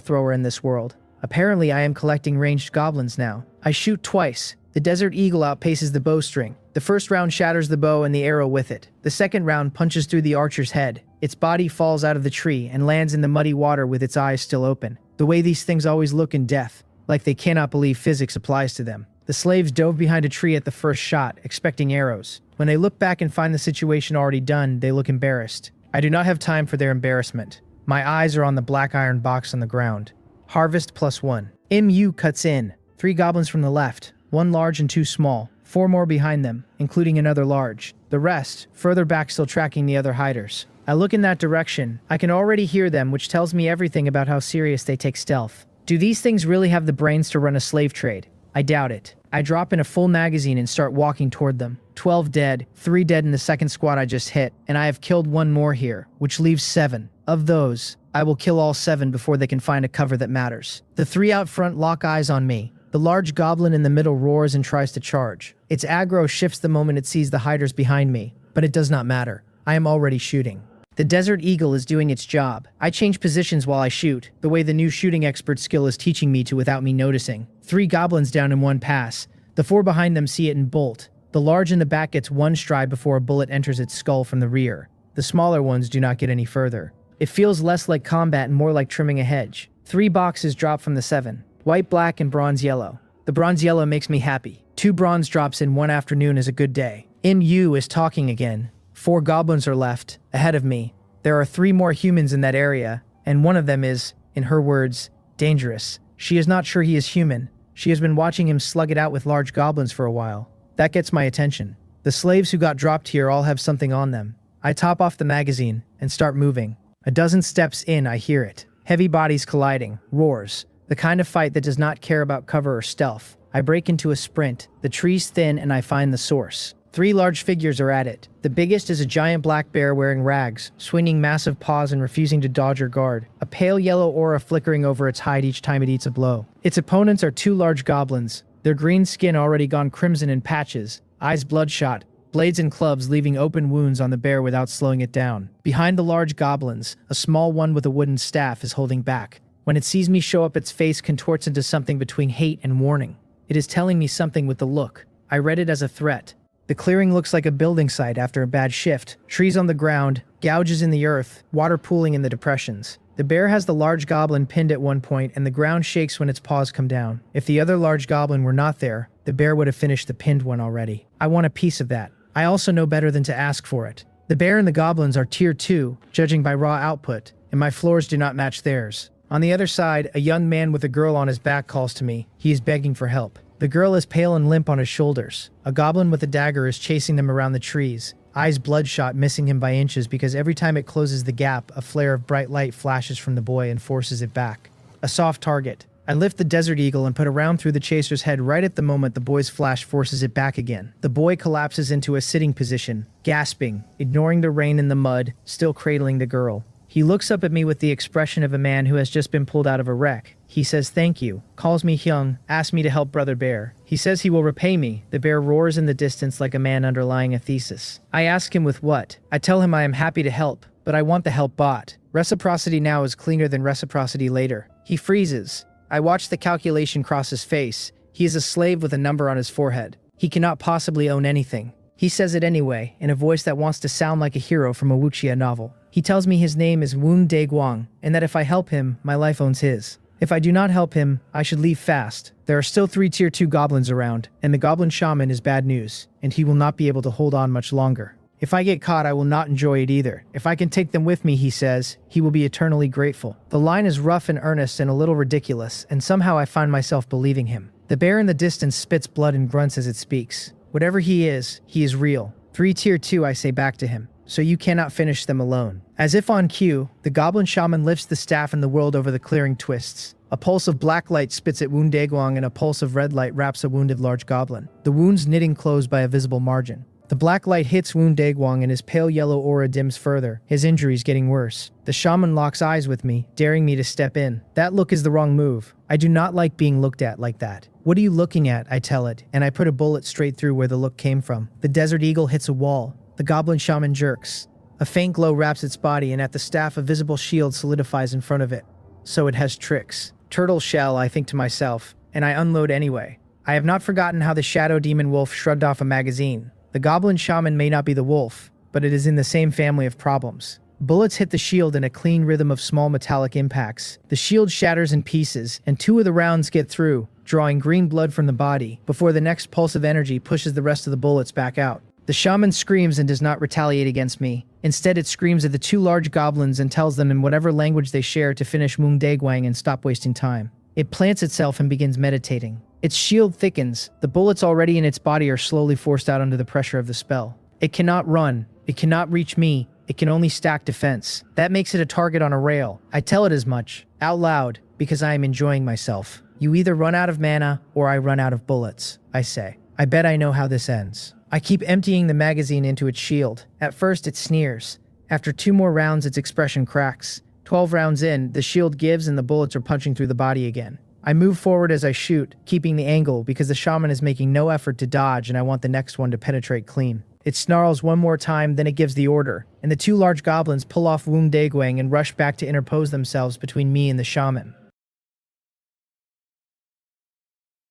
thrower in this world. Apparently I am collecting ranged goblins now. I shoot twice. The Desert Eagle outpaces the bowstring. The first round shatters the bow and the arrow with it. The second round punches through the archer's head. Its body falls out of the tree and lands in the muddy water with its eyes still open. The way these things always look in death, like they cannot believe physics applies to them. The slaves dove behind a tree at the first shot, expecting arrows. When they look back and find the situation already done, they look embarrassed. I do not have time for their embarrassment. My eyes are on the black iron box on the ground. Harvest +1. MU cuts in. 3 goblins from the left, 1 large and 2 small. 4 more behind them, including another large. The rest, further back, still tracking the other hiders. I look in that direction. I can already hear them, which tells me everything about how serious they take stealth. Do these things really have the brains to run a slave trade? I doubt it. I drop in a full magazine and start walking toward them. 12 dead, 3 dead in the second squad I just hit, and I have killed 1 more here, which leaves 7. Of those, I will kill all 7 before they can find a cover that matters. The 3 out front lock eyes on me. The large goblin in the middle roars and tries to charge. Its aggro shifts the moment it sees the hiders behind me, but it does not matter. I am already shooting. The Desert Eagle is doing its job. I change positions while I shoot, the way the new shooting expert skill is teaching me to without me noticing. 3 goblins down in 1 pass. The 4 behind them see it and bolt. The large in the back gets 1 stride before a bullet enters its skull from the rear. The smaller ones do not get any further. It feels less like combat and more like trimming a hedge. 3 boxes drop from the 7. White, black, and bronze yellow. The bronze yellow makes me happy. 2 bronze drops in 1 afternoon is a good day. MU is talking again. 4 goblins are left, ahead of me. There are 3 more humans in that area, and one of them is, in her words, dangerous. She is not sure he is human. She has been watching him slug it out with large goblins for a while. That gets my attention. The slaves who got dropped here all have something on them. I top off the magazine and start moving. A dozen steps in, I hear it. Heavy bodies colliding, roars. The kind of fight that does not care about cover or stealth. I break into a sprint. The trees thin and I find the source. 3 large figures are at it. The biggest is a giant black bear wearing rags, swinging massive paws and refusing to dodge or guard. A pale yellow aura flickering over its hide each time it eats a blow. Its opponents are 2 large goblins. Their green skin already gone crimson in patches, eyes bloodshot, blades and clubs leaving open wounds on the bear without slowing it down. Behind the large goblins, a small one with a wooden staff is holding back. When it sees me show up, its face contorts into something between hate and warning. It is telling me something with the look. I read it as a threat. The clearing looks like a building site after a bad shift. Trees on the ground, gouges in the earth, water pooling in the depressions. The bear has the large goblin pinned at one point, and the ground shakes when its paws come down. If the other large goblin were not there, the bear would have finished the pinned one already. I want a piece of that. I also know better than to ask for it. The bear and the goblins are tier 2, judging by raw output, and my floors do not match theirs. On the other side, a young man with a girl on his back calls to me. He is begging for help. The girl is pale and limp on his shoulders. A goblin with a dagger is chasing them around the trees, eyes bloodshot, missing him by inches because every time it closes the gap, a flare of bright light flashes from the boy and forces it back. A soft target. I lift the Desert Eagle and put a round through the chaser's head right at the moment the boy's flash forces it back again. The boy collapses into a sitting position, gasping, ignoring the rain and the mud, still cradling the girl. He looks up at me with the expression of a man who has just been pulled out of a wreck. He says thank you, calls me Hyung, asks me to help Brother Bear. He says he will repay me. The bear roars in the distance like a man underlying a thesis. I ask him with what. I tell him I am happy to help, but I want the help bought. Reciprocity now is cleaner than reciprocity later. He freezes. I watch the calculation cross his face. He is a slave with a number on his forehead. He cannot possibly own anything. He says it anyway, in a voice that wants to sound like a hero from a wuxia novel. He tells me his name is Woon Dae Guang, and that if I help him, my life owns his. If I do not help him, I should leave fast. There are still 3 tier 2 goblins around, and the goblin shaman is bad news, and he will not be able to hold on much longer. If I get caught, I will not enjoy it either. If I can take them with me, he says, he will be eternally grateful. The line is rough and earnest and a little ridiculous, and somehow I find myself believing him. The bear in the distance spits blood and grunts as it speaks. Whatever he is real. 3 tier 2, I say back to him. So you cannot finish them alone. As if on cue, the goblin shaman lifts the staff and the world over the clearing twists. A pulse of black light spits at Woon Dae Guang and a pulse of red light wraps a wounded large goblin. The wounds knitting closed by a visible margin. The black light hits Woon Dae Guang and his pale yellow aura dims further, his injuries getting worse. The shaman locks eyes with me, daring me to step in. That look is the wrong move. I do not like being looked at like that. What are you looking at? I tell it, and I put a bullet straight through where the look came from. The Desert Eagle hits a wall. The goblin shaman jerks. A faint glow wraps its body, and at the staff a visible shield solidifies in front of it. So it has tricks. Turtle shell, I think to myself, and I unload anyway. I have not forgotten how the shadow demon wolf shrugged off a magazine. The goblin shaman may not be the wolf, but it is in the same family of problems. Bullets hit the shield in a clean rhythm of small metallic impacts. The shield shatters in pieces, and 2 of the rounds get through, drawing green blood from the body, before the next pulse of energy pushes the rest of the bullets back out. The shaman screams and does not retaliate against me. Instead, it screams at the 2 large goblins and tells them in whatever language they share to finish Woon Dae Guang and stop wasting time. It plants itself and begins meditating. Its shield thickens. The bullets already in its body are slowly forced out under the pressure of the spell. It cannot run. It cannot reach me. It can only stack defense. That makes it a target on a rail. I tell it as much, out loud, because I am enjoying myself. You either run out of mana or I run out of bullets, I say. I bet I know how this ends. I keep emptying the magazine into its shield. At first, it sneers. After 2 more rounds, its expression cracks. 12 rounds in, the shield gives and the bullets are punching through the body again. I move forward as I shoot, keeping the angle because the shaman is making no effort to dodge and I want the next one to penetrate clean. It snarls 1 more time, then it gives the order, and the 2 large goblins pull off Woong Daegwang and rush back to interpose themselves between me and the shaman.